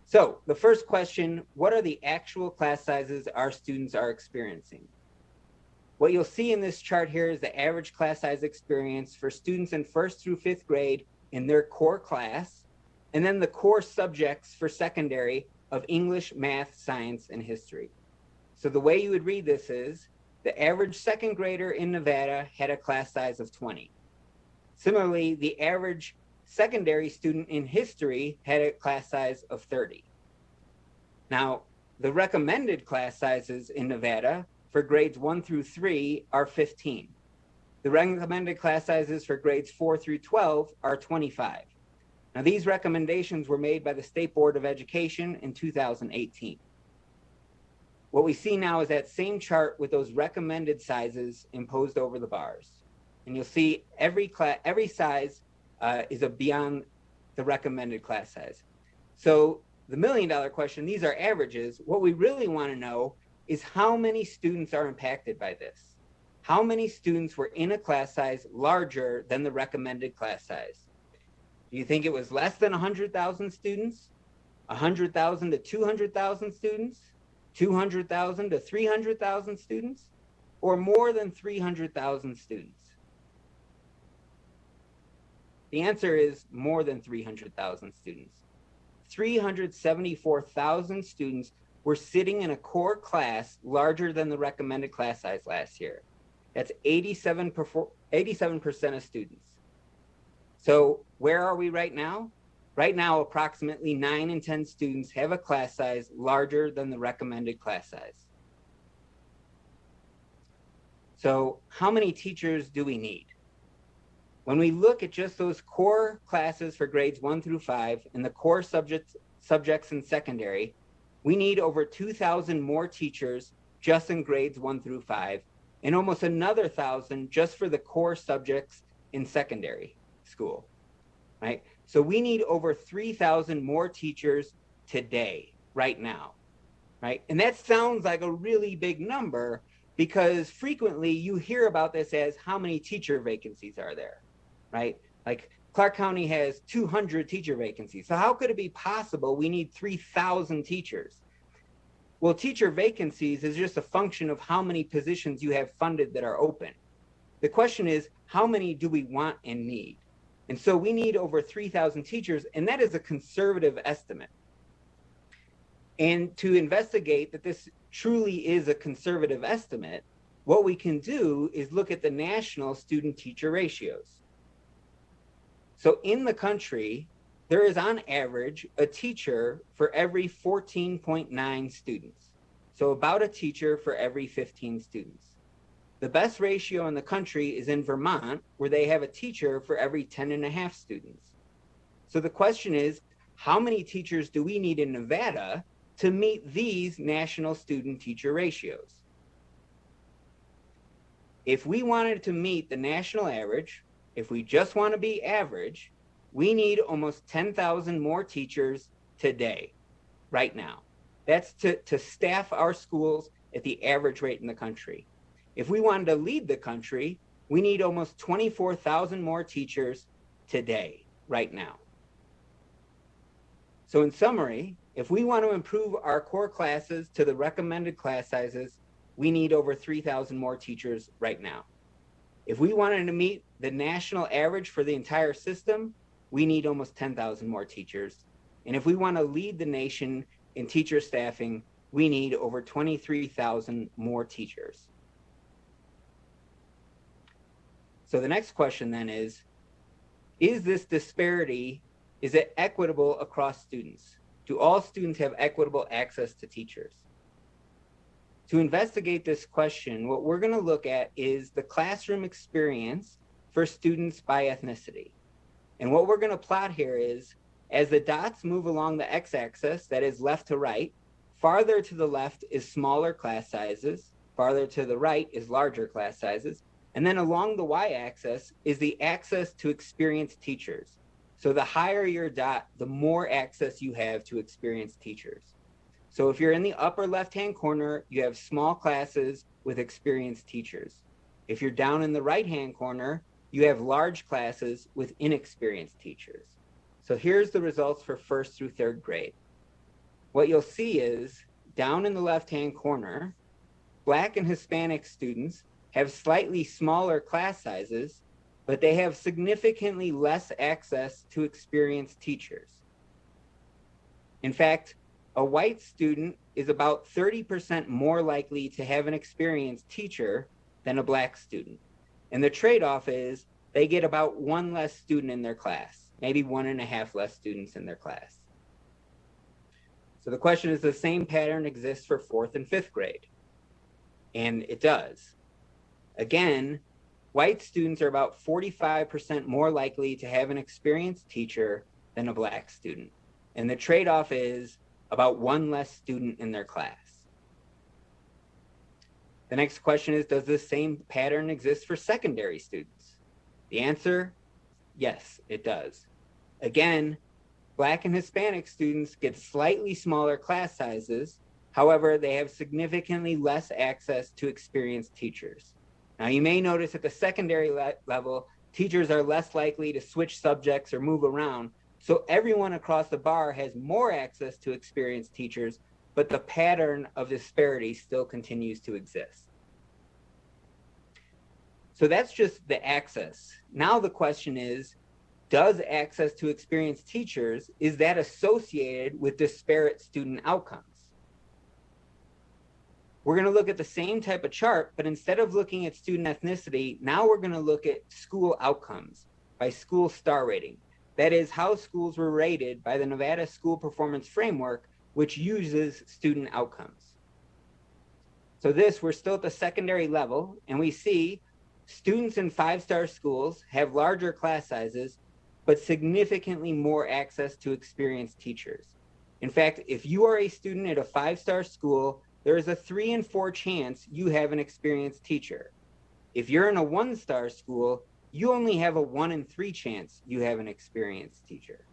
So the first question, what are the actual class sizes our students are experiencing? What you'll see in this chart here is the average class size experience for students in 1st through 5th grade in their core class, and then the core subjects for secondary of English, math, science, and history. So the way you would read this is, the average 2nd grader in Nevada had a class size of 20. Similarly, the average secondary student in history had a class size of 30. Now, the recommended class sizes in Nevada for grades 1 through 3 are 15. The recommended class sizes for grades 4 through 12 are 25. Now, these recommendations were made by the State Board of Education in 2018. What we see now is that same chart with those recommended sizes imposed over the bars. And you'll see every size is beyond the recommended class size. So the $1 million question, these are averages. What we really want to know is how many students are impacted by this. How many students were in a class size larger than the recommended class size? Do you think it was less than 100,000 students? 100,000 to 200,000 students? 200,000 to 300,000 students? Or more than 300,000 students? The answer is more than 300,000 students. 374,000 students were sitting in a core class larger than the recommended class size last year. That's 87% of students. So where are we right now? Right now, approximately 9 in 10 students have a class size larger than the recommended class size. So how many teachers do we need? When we look at just those core classes for grades 1 through 5 and the core subjects in secondary, we need over 2,000 more teachers just in grades 1 through 5, and almost another 1,000 just for the core subjects in secondary school, right? So we need over 3,000 more teachers today, right now, right? And that sounds like a really big number because frequently you hear about this as how many teacher vacancies are there, right? Like Clark County has 200 teacher vacancies. So how could it be possible we need 3,000 teachers? Well, teacher vacancies is just a function of how many positions you have funded that are open. The question is, how many do we want and need? And so we need over 3,000 teachers, and that is a conservative estimate. And to investigate that this truly is a conservative estimate, what we can do is look at the national student-teacher ratios. So in the country, there is on average a teacher for every 14.9 students. So about a teacher for every 15 students. The best ratio in the country is in Vermont, where they have a teacher for every 10.5 students. So the question is, how many teachers do we need in Nevada to meet these national student-teacher ratios? If we wanted to meet the national average, if we just want to be average, we need almost 10,000 more teachers today, right now. That's to staff our schools at the average rate in the country. If we wanted to lead the country, we need almost 24,000 more teachers today, right now. So in summary, If we want to improve our core classes to the recommended class sizes, we need over 3,000 more teachers right now. If we wanted to meet the national average for the entire system, we need almost 10,000 more teachers. And if we want to lead the nation in teacher staffing, we need over 23,000 more teachers. So the next question then is this disparity, is it equitable across students? Do all students have equitable access to teachers? To investigate this question, what we're going to look at is the classroom experience for students by ethnicity. And what we're going to plot here is, as the dots move along the x-axis, that is left to right, farther to the left is smaller class sizes, farther to the right is larger class sizes, and then along the y-axis is the access to experienced teachers. So the higher your dot, the more access you have to experienced teachers. So if you're in the upper left-hand corner, you have small classes with experienced teachers. If you're down in the right-hand corner, you have large classes with inexperienced teachers. So here's the results for 1st through 3rd grade. What you'll see is, down in the left-hand corner, Black and Hispanic students have slightly smaller class sizes, but they have significantly less access to experienced teachers. In fact, a white student is about 30% more likely to have an experienced teacher than a Black student. And the trade-off is they get about 1 less student in their class, maybe 1.5 less students in their class. So the question is, the same pattern exists for 4th and 5th grade? And it does. Again, white students are about 45% more likely to have an experienced teacher than a Black student. And the trade-off is about 1 less student in their class. The next question is, does this same pattern exist for secondary students? The answer, yes, it does. Again, Black and Hispanic students get slightly smaller class sizes. However, they have significantly less access to experienced teachers. Now, you may notice at the secondary level, teachers are less likely to switch subjects or move around. So everyone across the bar has more access to experienced teachers, but the pattern of disparity still continues to exist. So that's just the access. Now the question is, does access to experienced teachers, is that associated with disparate student outcomes? We're going to look at the same type of chart, but instead of looking at student ethnicity, now we're going to look at school outcomes by school star rating. That is how schools were rated by the Nevada School Performance Framework, which uses student outcomes. So we're still at the secondary level, and we see students in 5-star schools have larger class sizes, but significantly more access to experienced teachers. In fact, if you are a student at a 5-star school, there is a 3 in 4 chance you have an experienced teacher. If you're in a 1-star school, you only have a 1 in 3 chance you have an experienced teacher.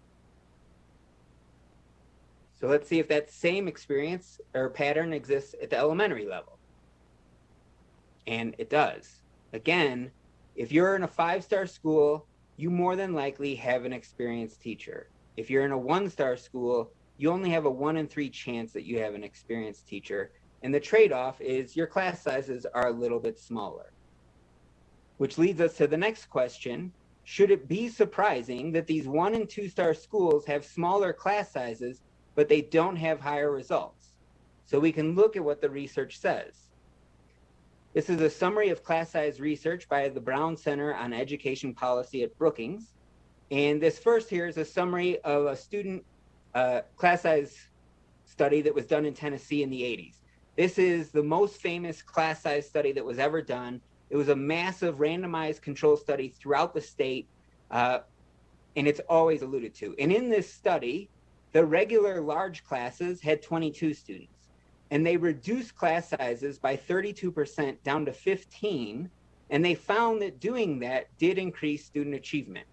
So let's see if that same experience or pattern exists at the elementary level. And it does. Again, if you're in a 5-star school, you more than likely have an experienced teacher. If you're in a 1-star school, you only have a 1 in 3 chance that you have an experienced teacher. And the trade-off is your class sizes are a little bit smaller. Which leads us to the next question. Should it be surprising that these 1 and 2-star schools have smaller class sizes, but they don't have higher results? So we can look at what the research says. This is a summary of class size research by the Brown Center on Education Policy at Brookings. And this first here is a summary of a student class size study that was done in Tennessee in the 80s. This is the most famous class size study that was ever done. It was a massive randomized control study throughout the state, and it's always alluded to. And in this study, the regular large classes had 22 students, and they reduced class sizes by 32% down to 15, and they found that doing that did increase student achievement.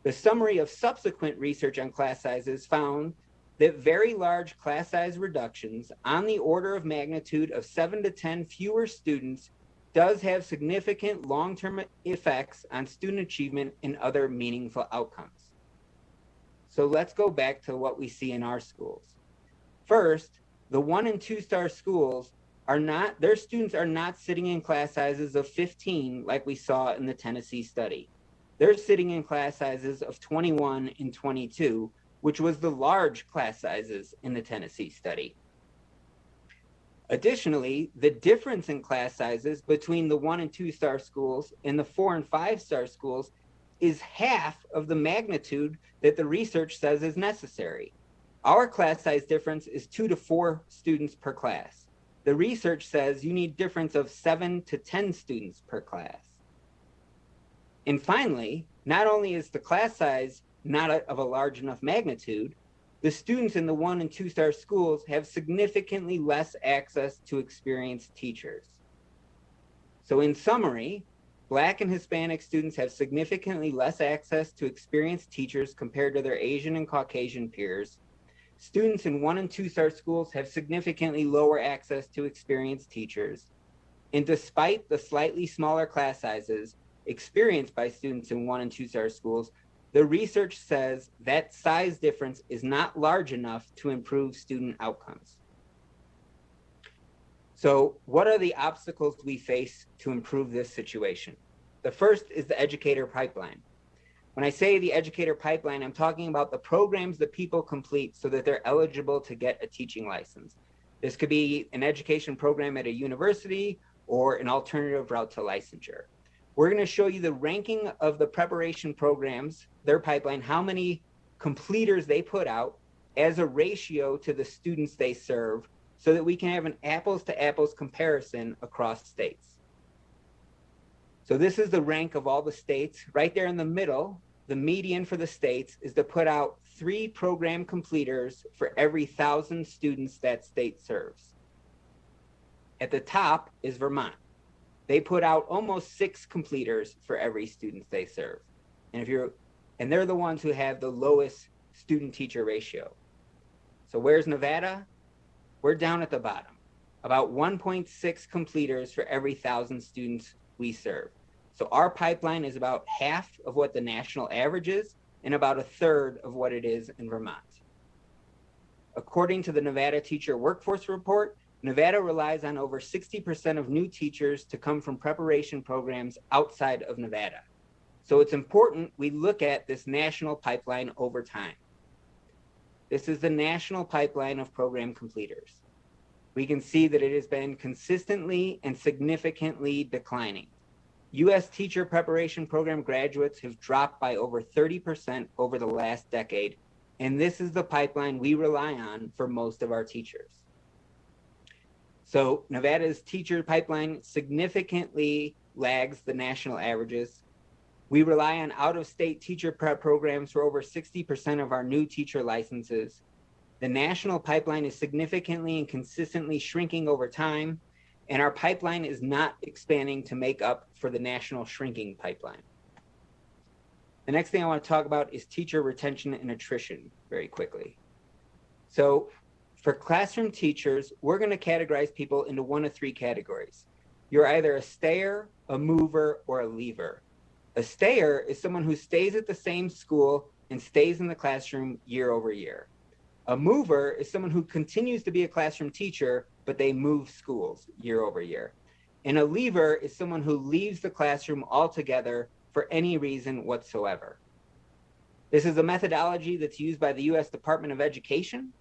The summary of subsequent research on class sizes found that very large class size reductions on the order of magnitude of 7 to 10 fewer students does have significant long-term effects on student achievement and other meaningful outcomes. So let's go back to what we see in our schools. First, the 1 and 2 star schools their students are not sitting in class sizes of 15 like we saw in the Tennessee study. They're sitting in class sizes of 21 and 22, which was the large class sizes in the Tennessee study. Additionally, the difference in class sizes between the 1 and 2 star schools and the 4 and 5 star schools is half of the magnitude that the research says is necessary. Our class size difference is 2 to 4 students per class. The research says you need difference of 7 to 10 students per class. And finally, not only is the class size not of a large enough magnitude, the students in the 1 and 2 star schools have significantly less access to experienced teachers. So in summary, Black and Hispanic students have significantly less access to experienced teachers compared to their Asian and Caucasian peers. Students in 1 and 2 star schools have significantly lower access to experienced teachers. And despite the slightly smaller class sizes experienced by students in 1 and 2 star schools, the research says that size difference is not large enough to improve student outcomes. So what are the obstacles we face to improve this situation? The first is the educator pipeline. When I say the educator pipeline, I'm talking about the programs that people complete so that they're eligible to get a teaching license. This could be an education program at a university or an alternative route to licensure. We're going to show you the ranking of the preparation programs, their pipeline, how many completers they put out as a ratio to the students they serve, so that we can have an apples to apples comparison across states. So this is the rank of all the states. Right there in the middle, the median for the states is to put out 3 program completers for every 1,000 students that state serves. At the top is Vermont. They put out almost 6 completers for every student they serve. And they're the ones who have the lowest student teacher ratio. So where's Nevada? We're down at the bottom, about 1.6 completers for every 1,000 students we serve. So our pipeline is about half of what the national average is and about a third of what it is in Vermont. According to the Nevada Teacher Workforce Report, Nevada relies on over 60% of new teachers to come from preparation programs outside of Nevada. So it's important we look at this national pipeline over time. This is the national pipeline of program completers. We can see that it has been consistently and significantly declining. U.S. teacher preparation program graduates have dropped by over 30% over the last decade, and this is the pipeline we rely on for most of our teachers. So Nevada's teacher pipeline significantly lags the national averages. We rely on out-of-state teacher prep programs for over 60% of our new teacher licenses. The national pipeline is significantly and consistently shrinking over time, and our pipeline is not expanding to make up for the national shrinking pipeline. The next thing I want to talk about is teacher retention and attrition very quickly. So for classroom teachers, we're going to categorize people into 1 of 3 categories. You're either a stayer, a mover, or a leaver. A stayer is someone who stays at the same school and stays in the classroom year over year. A mover is someone who continues to be a classroom teacher, but they move schools year over year. And a leaver is someone who leaves the classroom altogether for any reason whatsoever. This is a methodology that's used by the U.S. Department of Education.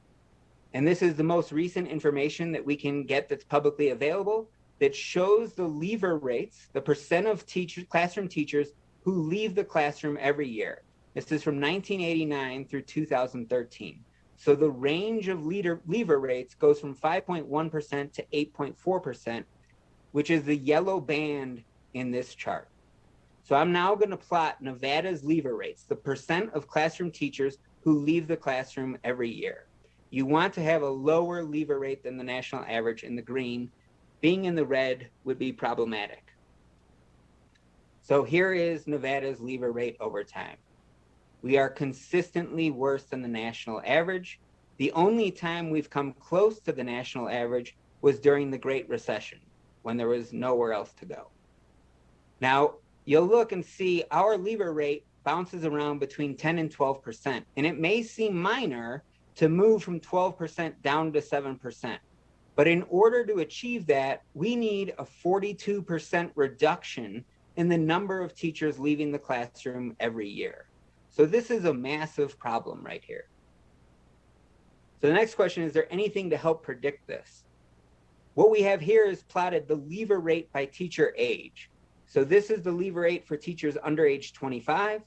And this is the most recent information that we can get that's publicly available that shows the leaver rates, the percent of classroom teachers who leave the classroom every year. This is from 1989 through 2013. So the range of leaver rates goes from 5.1% to 8.4%, which is the yellow band in this chart. So I'm now going to plot Nevada's leaver rates, the percent of classroom teachers who leave the classroom every year. You want to have a lower leaver rate than the national average in the green. Being in the red would be problematic. So here is Nevada's leaver rate over time. We are consistently worse than the national average. The only time we've come close to the national average was during the Great Recession, when there was nowhere else to go. Now, you'll look and see our leaver rate bounces around between 10 and 12%. And it may seem minor to move from 12% down to 7%. But in order to achieve that, we need a 42% reduction in the number of teachers leaving the classroom every year. So this is a massive problem right here. So the next question, is there anything to help predict this? What we have here is plotted the leaver rate by teacher age. So this is the leaver rate for teachers under age 25,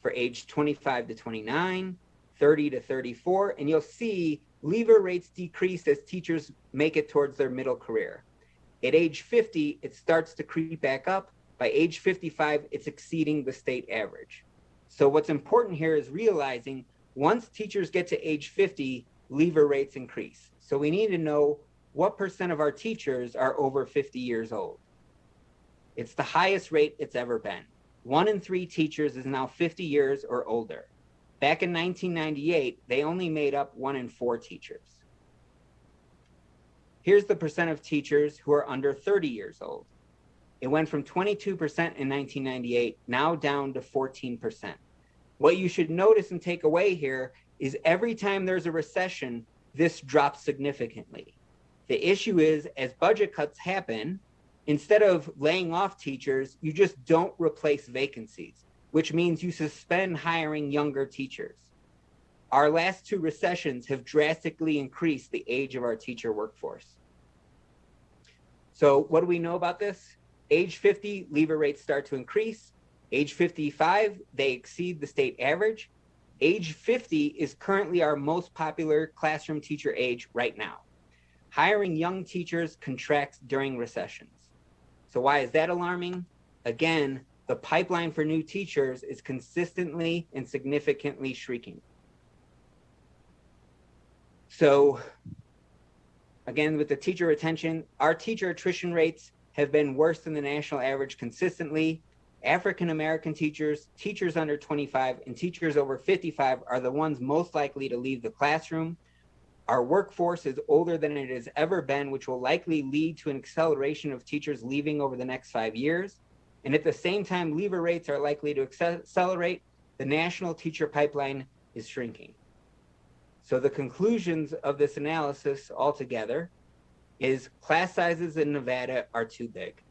for age 25 to 29, 30 to 34, and you'll see leaver rates decrease as teachers make it towards their middle career. At age 50, it starts to creep back up. By age 55, it's exceeding the state average. So what's important here is realizing once teachers get to age 50, leaver rates increase. So we need to know what percent of our teachers are over 50 years old. It's the highest rate it's ever been. 1 in 3 teachers is now 50 years or older. Back in 1998, they only made up 1 in 4 teachers. Here's the percent of teachers who are under 30 years old. It went from 22% in 1998, now down to 14%. What you should notice and take away here is every time there's a recession, this drops significantly. The issue is, as budget cuts happen, instead of laying off teachers, you just don't replace vacancies, which means you suspend hiring younger teachers. Our last 2 recessions have drastically increased the age of our teacher workforce. So what do we know about this? Age 50, leaver rates start to increase. Age 55, they exceed the state average. Age 50 is currently our most popular classroom teacher age right now. Hiring young teachers contracts during recessions. So why is that alarming? Again, the pipeline for new teachers is consistently and significantly shrinking. So again, with the teacher retention, our teacher attrition rates have been worse than the national average consistently. African-American teachers, teachers under 25, and teachers over 55 are the ones most likely to leave the classroom. Our workforce is older than it has ever been, which will likely lead to an acceleration of teachers leaving over the next 5 years. And at the same time, leaver rates are likely to accelerate. The national teacher pipeline is shrinking. So the conclusions of this analysis altogether is class sizes in Nevada are too big.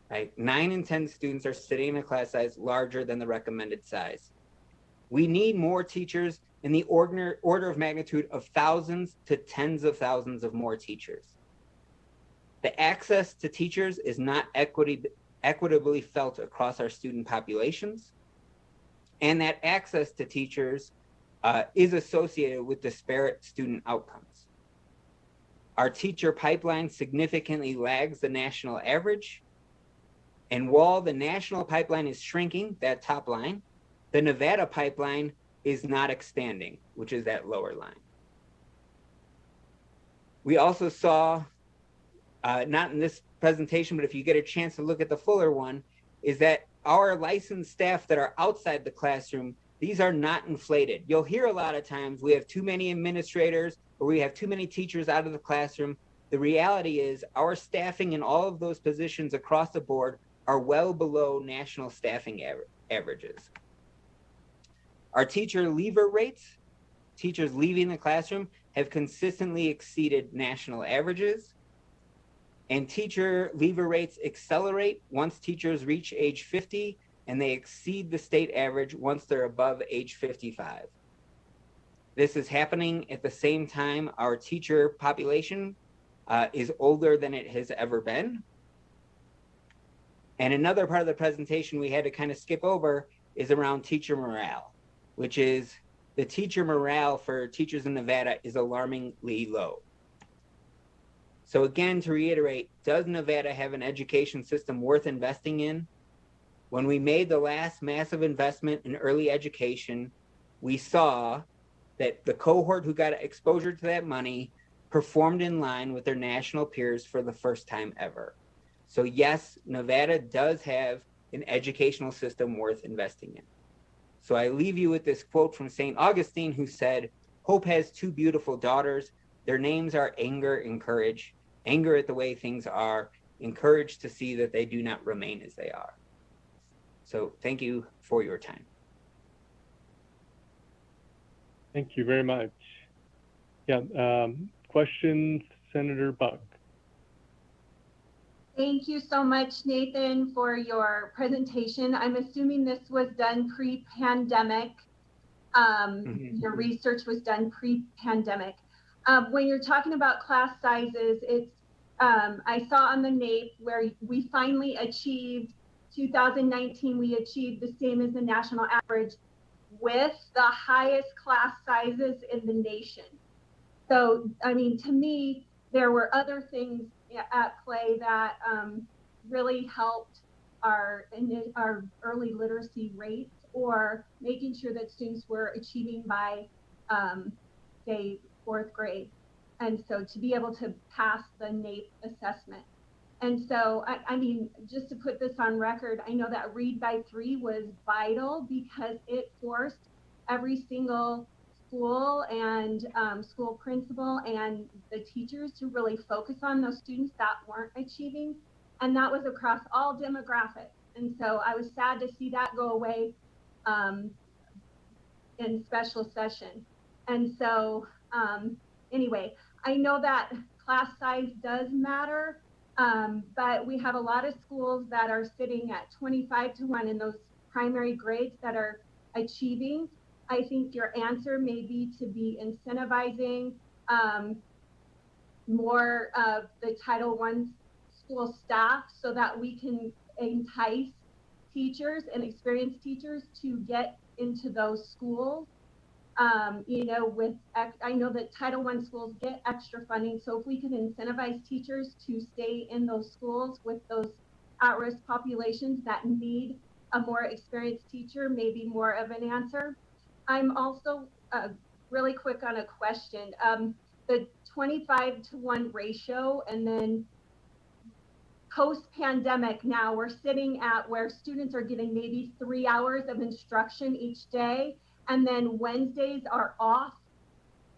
Right? 9 in 10 students are sitting in a class size larger than the recommended size. We need more teachers in the order of magnitude of thousands to tens of thousands of more teachers. The access to teachers is not equitably felt across our student populations, and that access to teachers is associated with disparate student outcomes. Our teacher pipeline significantly lags the national average, and while the national pipeline is shrinking, that top line, the Nevada pipeline is not expanding, which is that lower line. We also saw, not in this presentation, but if you get a chance to look at the fuller one, is that our licensed staff that are outside the classroom, these are not inflated. You'll hear a lot of times we have too many administrators or we have too many teachers out of the classroom. The reality is our staffing in all of those positions across the board are well below national staffing averages. Our teacher leaver rates, teachers leaving the classroom, have consistently exceeded national averages. And teacher leaver rates accelerate once teachers reach age 50, and they exceed the state average once they're above age 55. This is happening at the same time our teacher population is older than it has ever been. And another part of the presentation we had to kind of skip over is around teacher morale, which is the teacher morale for teachers in Nevada is alarmingly low. So again, to reiterate, does Nevada have an education system worth investing in? When we made the last massive investment in early education, we saw that the cohort who got exposure to that money performed in line with their national peers for the first time ever. So yes, Nevada does have an educational system worth investing in. So I leave you with this quote from St. Augustine, who said, "Hope has 2 beautiful daughters. Their names are anger and courage. Anger at the way things are, and courage to see that they do not remain as they are." So thank you for your time.
Thank you very much. Yeah, questions, Senator Buck.
Thank you so much, Nathan, for your presentation. I'm assuming this was done pre-pandemic. Your research was done pre-pandemic. When you're talking about class sizes, it's I saw on the NAEP where we finally achieved 2019. We achieved the same as the national average with the highest class sizes in the nation. So, I mean, to me, there were other things at play that really helped our early literacy rates, or making sure that students were achieving by, say, 4th grade. And so to be able to pass the NAEP assessment. And so, I mean, just to put this on record, I know that Read by 3 was vital because it forced every single school and school principal and the teachers to really focus on those students that weren't achieving. And that was across all demographics. And so I was sad to see that go away in special session. And so anyway, I know that class size does matter, but we have a lot of schools that are sitting at 25-1 in those primary grades that are achieving. I think your answer may be to be incentivizing more of the Title I school staff so that we can entice teachers and experienced teachers to get into those schools. You know, I know that Title I schools get extra funding, so if we can incentivize teachers to stay in those schools with those at-risk populations that need a more experienced teacher, maybe more of an answer. I'm also really quick on a question. The 25-1 ratio, and then post-pandemic now we're sitting at where students are getting maybe 3 hours of instruction each day, and then Wednesdays are off,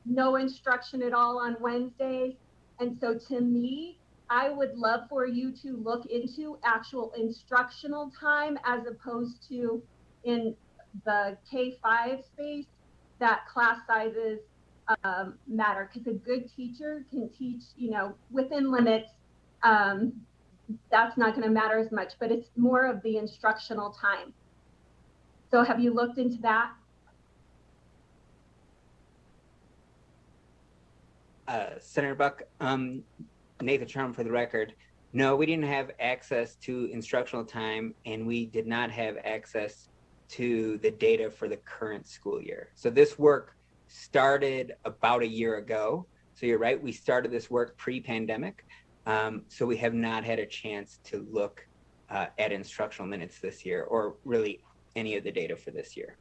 no instruction at all on Wednesdays. And so to me, I would love for you to look into actual instructional time as opposed to in the K-5 space, that class sizes matter, because a good teacher can teach, you know, within limits. That's not going to matter as much, but it's more of the instructional time. So have you looked into that?
Senator Buck, Nathan Trump for the record. No, we didn't have access to instructional time, and we did not have access to the data for the current school year. So this work started about a year ago. So you're right, we started this work pre-pandemic. So we have not had a chance to look at instructional minutes this year, or really any of the data for this year.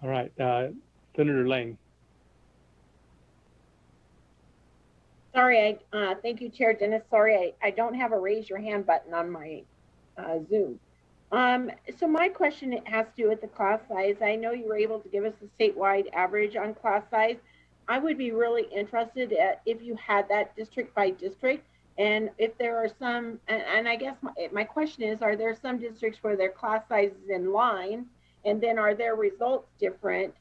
All right, Senator Lang.
Sorry, thank you, Chair Dennis. Sorry, I don't have a raise your hand button on my Zoom. So my question has to do with the class size. I know you were able to give us a statewide average on class size. I would be really interested if you had that district by district, and if there are some, and I guess my question is, are there some districts where their class size is in line, and then are their results different?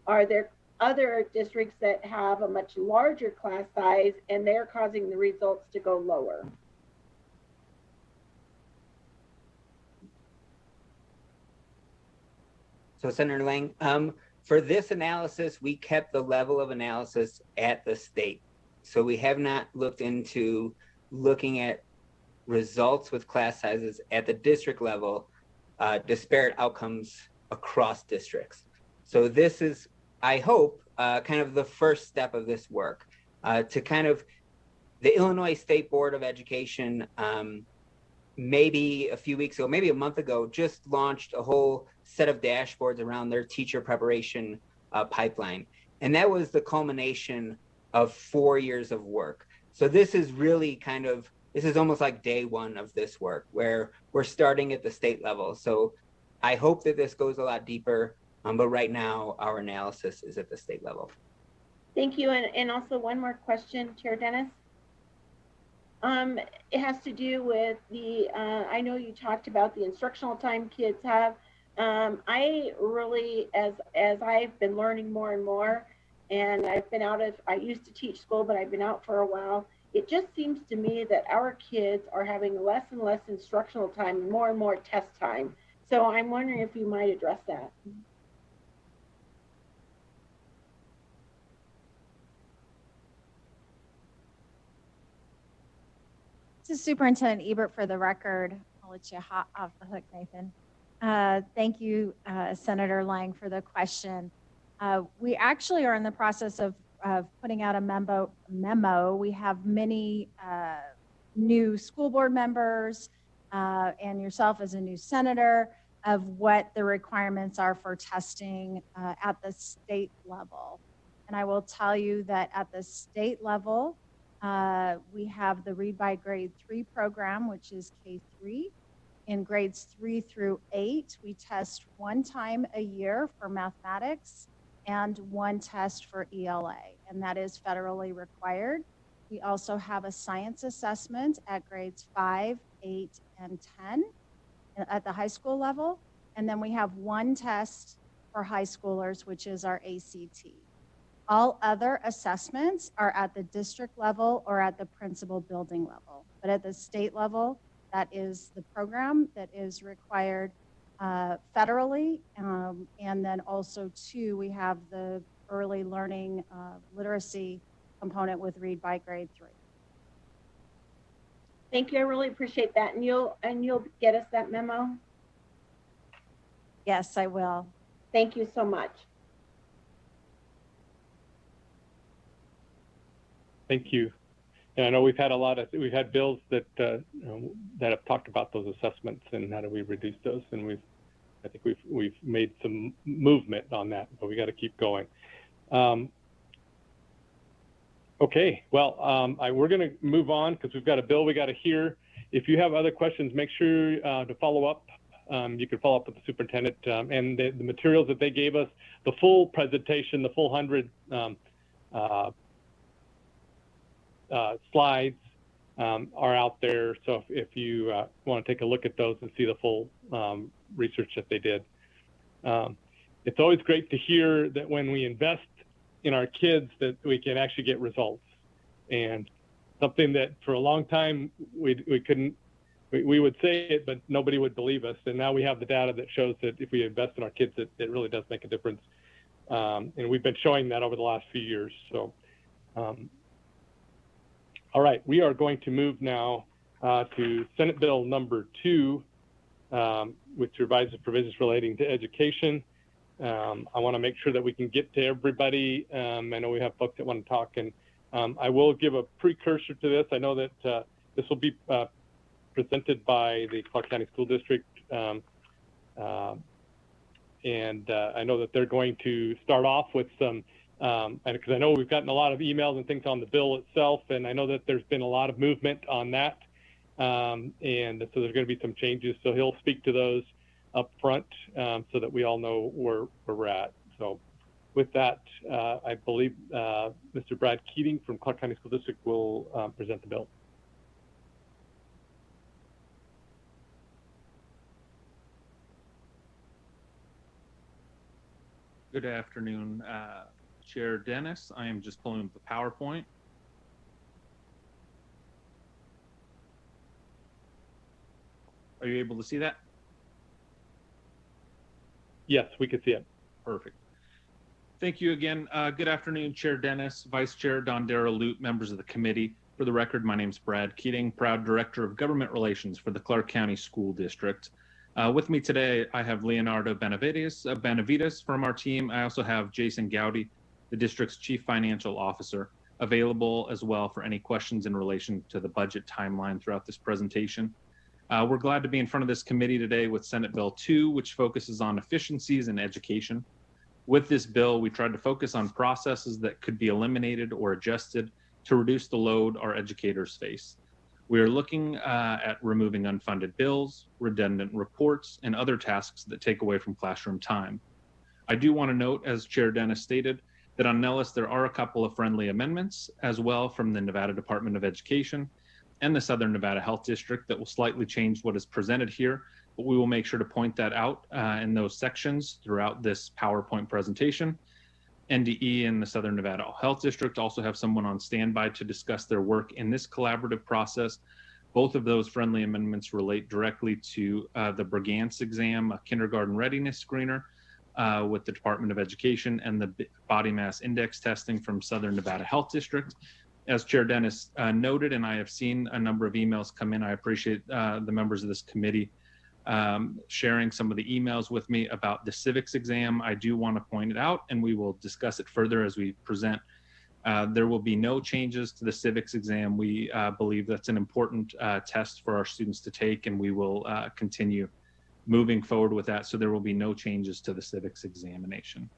Are there other districts that have a much larger class size and they're causing the results to go lower?
So Senator Lang, for this analysis, we kept the level of analysis at the state. So we have not looked into looking at results with class sizes at the district level, disparate outcomes across districts. So this is, I hope, kind of the first step of this work to kind of, the Illinois State Board of Education, maybe a few weeks ago, maybe a month ago, just launched a whole set of dashboards around their teacher preparation pipeline. And that was the culmination of 4 years of work. So this is really kind of, this is almost like day one of this work, where we're starting at the state level. So I hope that this goes a lot deeper, but right now our analysis is at the state level.
Thank you. And also one more question, Chair Dennis. It has to do with the, I know you talked about the instructional time kids have. I really, as I've been learning more and more, and I've been out of, I used to teach school, but I've been out for a while. It just seems to me that our kids are having less and less instructional time, and more test time. So I'm wondering if you might address that.
This is Superintendent Ebert for the record. I'll let you hop off the hook, Nathan. Thank you, Senator Lang, for the question. We actually are in the process of putting out a memo. We have many new school board members and yourself as a new senator of what the requirements are for testing at the state level. And I will tell you that at the state level, we have the Read by Grade 3 program, which is K3. In grades 3 through 8, we test one time a year for mathematics and one test for ELA, and that is federally required. We also have a science assessment at grades 5, 8, and 10 at the high school level. And then we have one test for high schoolers, which is our ACT. All other assessments are at the district level or at the principal building level. But at the state level, that is the program that is required federally. And then also too, we have the early learning literacy component with Read by Grade 3.
Thank you. I really appreciate that. And you'll get us that memo?
Yes, I will.
Thank you so much.
Thank you. And I know we've had bills that that have talked about those assessments and how do we reduce those, and I think we've made some movement on that, but we got to keep going. Okay, well, we're going to move on because we've got a bill we got to hear. If you have other questions, make sure to follow up. You can follow up with the superintendent and the materials that they gave us, the full presentation, the full 100 slides are out there. So if you want to take a look at those and see the full research that they did. It's always great to hear that when we invest in our kids that we can actually get results. And something that for a long time we would say it, but nobody would believe us. And now we have the data that shows that if we invest in our kids, it really does make a difference. And we've been showing that over the last few years. So, all right, we are going to move now to Senate Bill number 2, which revises provisions relating to education. I want to make sure that we can get to everybody. I know we have folks that want to talk, and I will give a precursor to this. I know that this will be presented by the Clark County School District, and I know that they're going to start off with some, because I know we've gotten a lot of emails and things on the bill itself, and I know that there's been a lot of movement on that, and so there's going to be some changes. So he'll speak to those up front so that we all know where we're at. So with that, I believe Mr. Brad Keating from Clark County School District will present the bill.
Good afternoon, Chair Dennis. I am just pulling up the PowerPoint. Are you able to see that?
Yes, we can see it.
Perfect. Thank you again. Good afternoon, Chair Dennis, Vice Chair Dondera Loop, members of the committee. For the record, my name is Brad Keating, proud Director of Government Relations for the Clark County School District. With me today, I have Leonardo Benavides from our team. I also have Jason Gowdy, the district's Chief Financial Officer, available as well for any questions in relation to the budget timeline throughout this presentation. We're glad to be in front of this committee today with Senate Bill 2, which focuses on efficiencies in education. With this bill, we tried to focus on processes that could be eliminated or adjusted to reduce the load our educators face. We are looking at removing unfunded bills, redundant reports, and other tasks that take away from classroom time. I do want to note, as Chair Dennis stated, that on Nellis there are a couple of friendly amendments as well from the Nevada Department of Education. and the Southern Nevada Health District that will slightly change what is presented here, but we will make sure to point that out in those sections throughout this PowerPoint presentation. NDE and the Southern Nevada Health District also have someone on standby to discuss their work in this collaborative process. Both of those friendly amendments relate directly to the Brigance exam, a kindergarten readiness screener with the Department of Education, and the body mass index testing from Southern Nevada Health District. As Chair Dennis noted, and I have seen a number of emails come in, I appreciate the members of this committee sharing some of the emails with me about the civics exam. I do want to point it out, and we will discuss it further as we present. There will be no changes to the civics exam. We believe that's an important test for our students to take, and we will continue moving forward with that. So there will be no changes to the civics examination.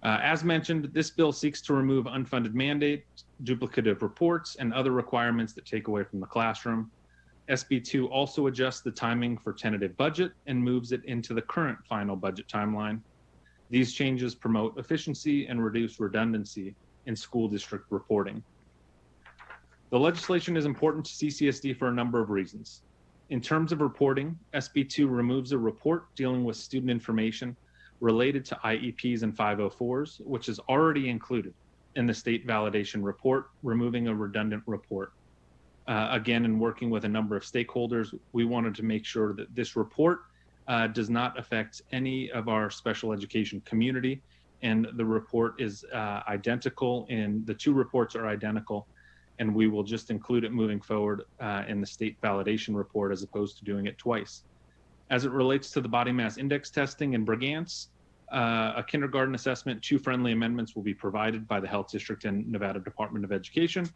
As mentioned, this bill seeks to remove unfunded mandates, duplicative reports, and other requirements that take away from the classroom. SB 2 also adjusts the timing for tentative budget and moves it into the current final budget timeline. These changes promote efficiency and reduce redundancy in school district reporting. The legislation is important to CCSD for a number of reasons. In terms of reporting, SB 2 removes a report dealing with student information related to IEPs and 504s, which is already included in the state validation report, removing a redundant report. Again, in working with a number of stakeholders, we wanted to make sure that this report does not affect any of our special education community, and the report is identical, and the two reports are identical, and we will just include it moving forward in the state validation report as opposed to doing it twice. As it relates to the body mass index testing and Brigance, a kindergarten assessment, 2 friendly amendments will be provided by the Health District and Nevada Department of Education.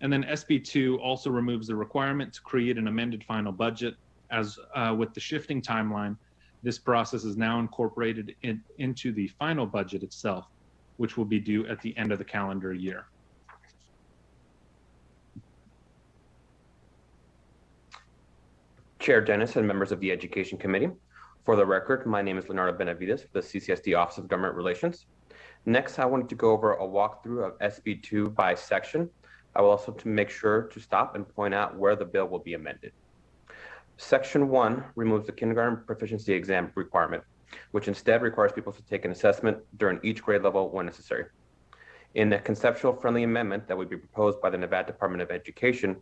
And then SB 2 also removes the requirement to create an amended final budget. As with the shifting timeline, this process is now incorporated into the final budget itself, which will be due at the end of the calendar year.
Chair Dennis and members of the Education Committee. For the record, my name is Leonardo Benavides for the CCSD Office of Government Relations. Next, I wanted to go over a walkthrough of SB 2 by section. I will also make sure to stop and point out where the bill will be amended. Section 1 removes the kindergarten proficiency exam requirement, which instead requires people to take an assessment during each grade level when necessary. In the conceptual friendly amendment that would be proposed by the Nevada Department of Education,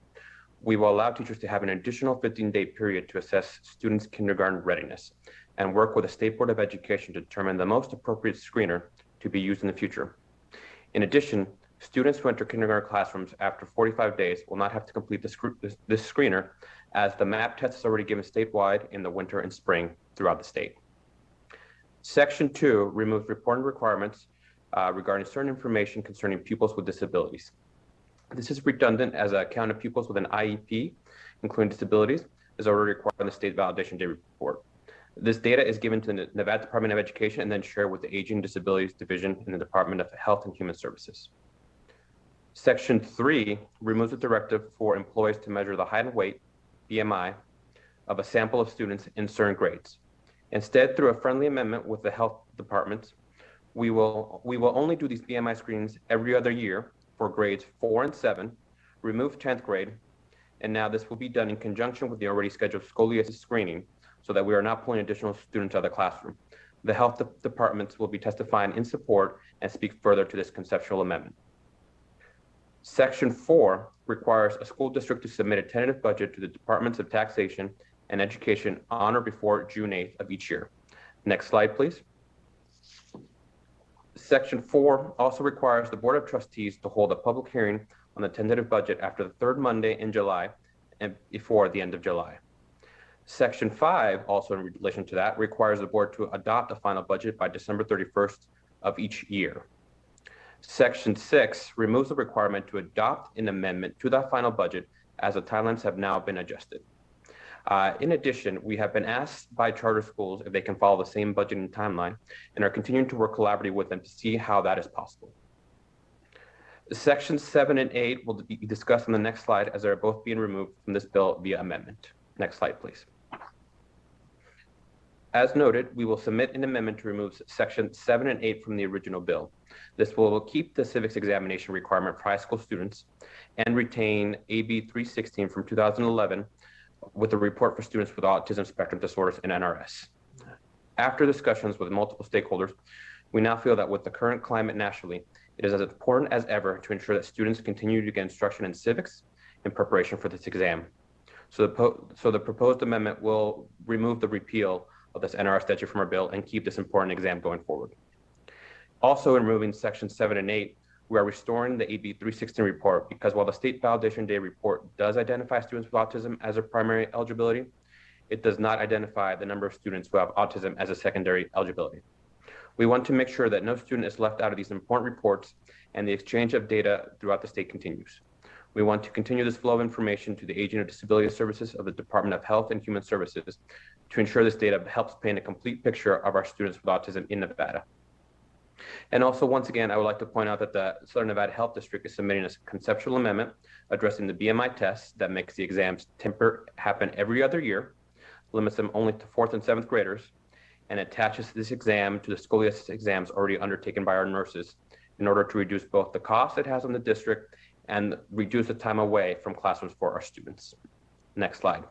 we will allow teachers to have an additional 15-day period to assess students' kindergarten readiness and work with the State Board of Education to determine the most appropriate screener to be used in the future. In addition, students who enter kindergarten classrooms after 45 days will not have to complete this screener, as the MAP test is already given statewide in the winter and spring throughout the state. Section 2 removes reporting requirements regarding certain information concerning pupils with disabilities. This is redundant, as a count of pupils with an IEP, including disabilities, is already required in the state validation day report. This data is given to the Nevada Department of Education and then shared with the Aging Disabilities Division in the Department of Health and Human Services. Section 3 removes a directive for employees to measure the height and weight, BMI, of a sample of students in certain grades. Instead, through a friendly amendment with the health departments, we will only do these BMI screenings every other year for grades 4 and 7, remove 10th grade, and now this will be done in conjunction with the already scheduled scoliosis screening so that we are not pulling additional students out of the classroom. The health departments will be testifying in support and speak further to this conceptual amendment. Section 4 requires a school district to submit a tentative budget to the Departments of Taxation and Education on or before June 8th of each year. Next slide, please. Section 4 also requires the Board of Trustees to hold a public hearing on the tentative budget after the 3rd Monday in July and before the end of July. Section 5, also in relation to that, requires the board to adopt a final budget by December 31st of each year. Section 6 removes the requirement to adopt an amendment to that final budget, as the timelines have now been adjusted. In addition, we have been asked by charter schools if they can follow the same budgeting timeline and are continuing to work collaboratively with them to see how that is possible. Sections 7 and 8 will be discussed on the next slide, as they are both being removed from this bill via amendment. Next slide, please. As noted, we will submit an amendment to remove section 7 and 8 from the original bill. This will keep the civics examination requirement for high school students and retain AB316 from 2011 with a report for students with autism spectrum disorders and NRS. After discussions with multiple stakeholders, we now feel that with the current climate nationally, it is as important as ever to ensure that students continue to get instruction in civics in preparation for this exam. So the proposed amendment will remove the repeal of this NRS statute from our bill and keep this important exam going forward. Also, in removing section 7 and 8, we are restoring the AB 316 report because while the State Validation Day report does identify students with autism as a primary eligibility, it does not identify the number of students who have autism as a secondary eligibility. We want to make sure that no student is left out of these important reports and the exchange of data throughout the state continues. We want to continue this flow of information to the Aging of Disability Services of the Department of Health and Human Services to ensure this data helps paint a complete picture of our students with autism in Nevada. And also, once again, I would like to point out that the Southern Nevada Health District is submitting a conceptual amendment addressing the BMI test that makes the exams happen every other year, limits them only to 4th and 7th graders, and attaches this exam to the scoliosis exams already undertaken by our nurses in order to reduce both the cost it has on the district and reduce the time away from classrooms for our students. Next slide.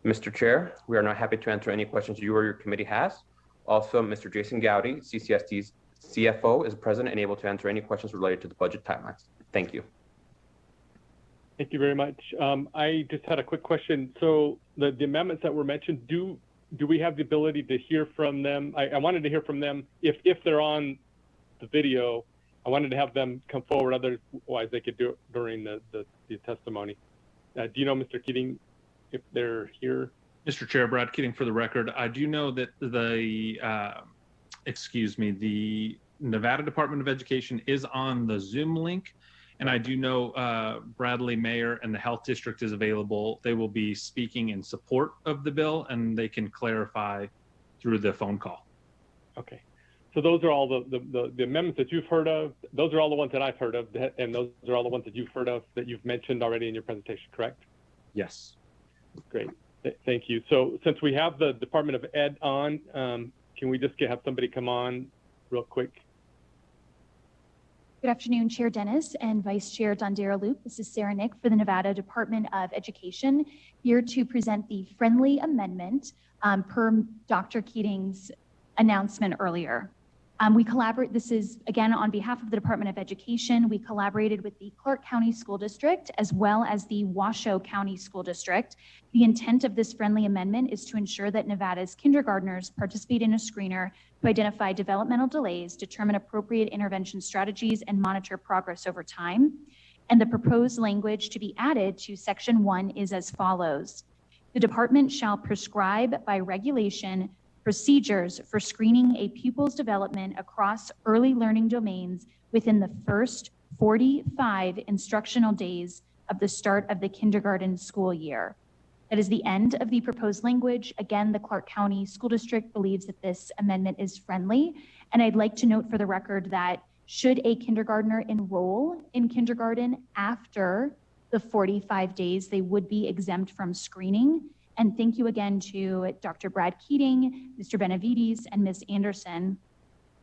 Mr. Chair, we are now happy to answer any questions you or your committee has. Also, Mr. Jason Gowdy, CCSD's CFO, is present and able to answer any questions related to the budget timelines. Thank you.
Thank you very much. I just had a quick question. So the amendments that were mentioned, do we have the ability to hear from them? I wanted to hear from them if they're on the video. I wanted to have them come forward, otherwise they could do it during the testimony. Do you know, Mr. Keating, if they're here?
Mr. Chair, Brad Keating for the record. I do know that the Nevada Department of Education is on the Zoom link. And I do know Bradley Mayer and the Health District is available. They will be speaking in support of the bill and they can clarify through the phone call.
Okay. So those are all the amendments that you've heard of. Those are all the ones that I've heard of, and those are all the ones that you've heard of that you've mentioned already in your presentation, correct?
Yes.
Great. Thank you. So since we have the Department of Ed on, can we just have somebody come on real quick?
Good afternoon, Chair Dennis and Vice Chair Dondera Loop. This is Sarah Nick for the Nevada Department of Education, here to present the friendly amendment per Dr. Keating's announcement earlier. This is again on behalf of the Department of Education. We collaborated with the Clark County School District as well as the Washoe County School District. The intent of this friendly amendment is to ensure that Nevada's kindergartners participate in a screener to identify developmental delays, determine appropriate intervention strategies, and monitor progress over time. And the proposed language to be added to Section 1 is as follows. The department shall prescribe by regulation procedures for screening a pupil's development across early learning domains within the first 45 instructional days of the start of the kindergarten school year. That is the end of the proposed language. Again, the Clark County School District believes that this amendment is friendly. And I'd like to note for the record that should a kindergartner enroll in kindergarten after the 45 days, they would be exempt from screening. And thank you again to Dr. Brad Keating, Mr. Benavides, and Ms. Anderson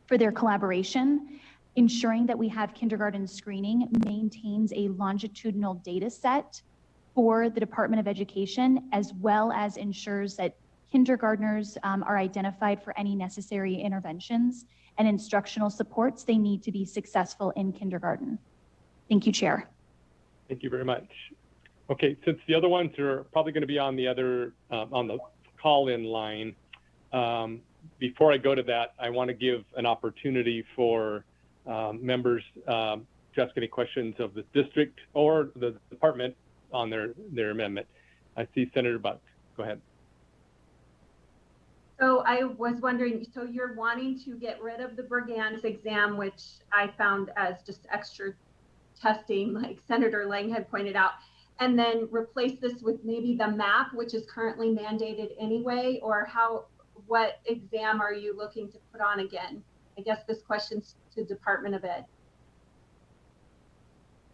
for their collaboration. Ensuring that we have kindergarten screening maintains a longitudinal data set for the Department of Education, as well as ensures that kindergartners are identified for any necessary interventions and instructional supports they need to be successful in kindergarten. Thank you, Chair.
Thank you very much. Okay, since the other ones are probably going to be on the other on the call-in line, before I go to that, I want to give an opportunity for members to ask any questions of the district or the department on their amendment. I see Senator Buck. Go ahead.
So I was wondering, so you're wanting to get rid of the Bergans exam, which I found as just extra testing, like Senator Lang had pointed out, and then replace this with maybe the MAP, which is currently mandated anyway, or what exam are you looking to put on again? I guess this question's to Department of Ed.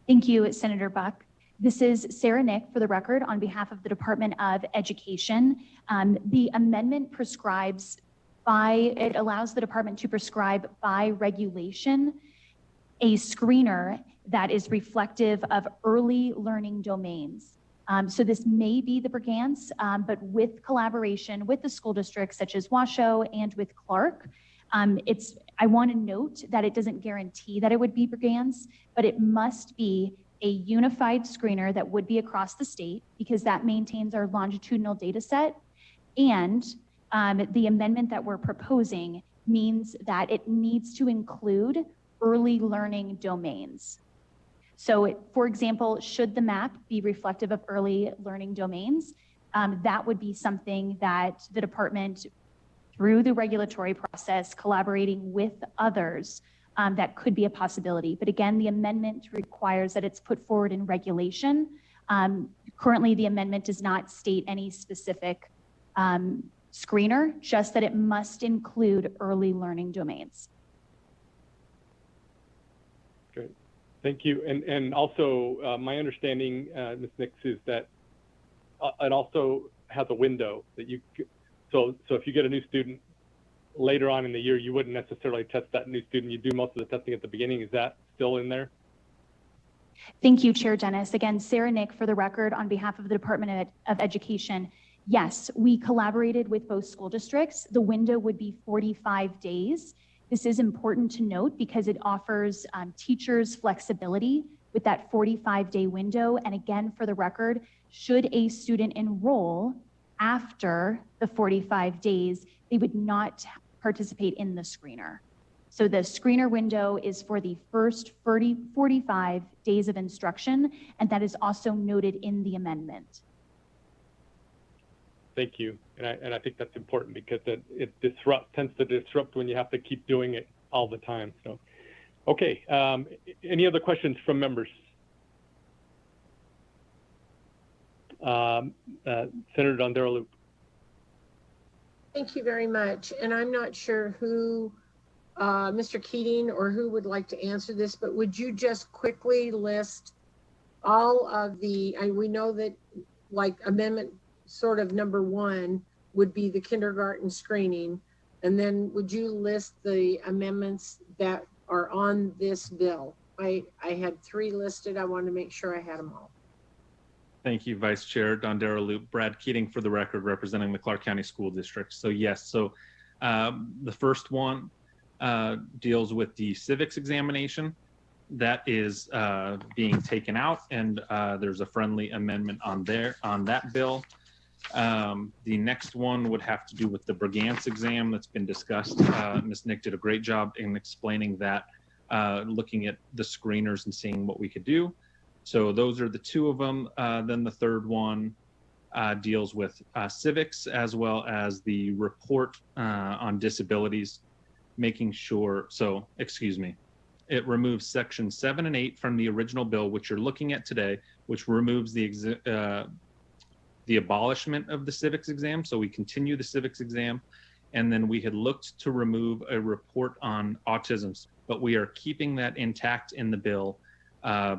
Thank you, Senator Buck. This is Sarah Nick, for the record, on behalf of the Department of Education. The amendment it allows the department to prescribe by regulation a screener that is reflective of early learning domains. So this may be the Brigance, but with collaboration with the school districts such as Washoe and with Clark. I want to note that it doesn't guarantee that it would be Brigance, but it must be a unified screener that would be across the state, because that maintains our longitudinal data set. And the amendment that we're proposing means that it needs to include early learning domains. So for example, should the map be reflective of early learning domains, that would be something that the department, through the regulatory process, collaborating with others, that could be a possibility. But again, the amendment requires that it's put forward in regulation. Currently, the amendment does not state any specific screener, just that it must include early learning domains.
Great, thank you. And also, my understanding, Ms. Nix, is that it also has a window that you. So if you get a new student later on in the year, you wouldn't necessarily test that new student. You do most of the testing at the beginning. Is that still in there?
Thank you, Chair Dennis. Again, Sarah Nick, for the record, on behalf of the Department of Education. Yes, we collaborated with both school districts. The window would be 45 days. This is important to note because it offers teachers flexibility with that 45-day window. And again, for the record, should a student enroll after the 45 days, they would not participate in the screener. So the screener window is for the first 45 days of instruction, and that is also noted in the amendment.
Thank you. And I think that's important because it tends to disrupt when you have to keep doing it all the time. So, okay. Any other questions from members? Senator Dondero-Lupe.
Thank you very much. And I'm not sure who, Mr. Keating, or who would like to answer this, but would you just quickly list all of we know that like amendment sort of number 1 would be the kindergarten screening. And then would you list the amendments that are on this bill? I had 3 listed. I wanted to make sure I had them all.
Thank you, Vice Chair Dondero-Lupe. Brad Keating, for the record, representing the Clark County School District. So yes, so the first one deals with the civics examination. That is being taken out, and there's a friendly amendment on that bill. The next one would have to do with the Brigance exam that's been discussed. Ms. Nick did a great job in explaining that, looking at the screeners and seeing what we could do. So those are the 2 of them. Then the third one deals with civics, as well as the report on disabilities, making sure, it removes section 7 and 8 from the original bill, which you're looking at today, which removes the abolishment of the civics exam. So we continue the civics exam. And then we had looked to remove a report on autism, but we are keeping that intact in the bill.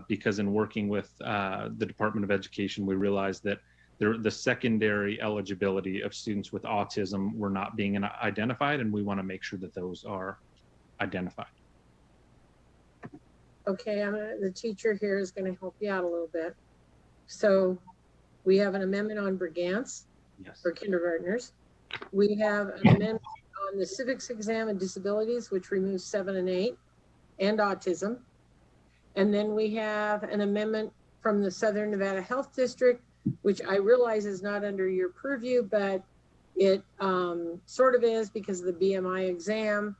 Because in working with the Department of Education, we realized that the secondary eligibility of students with autism were not being identified, and we want to make sure that those are identified.
Okay, the teacher here is going to help you out a little bit. So we have an amendment on Brigance for kindergartners. We have an amendment on the civics exam and disabilities, which removes 7 and 8, and autism. And then we have an amendment from the Southern Nevada Health District, which I realize is not under your purview, but it sort of is because of the BMI exam.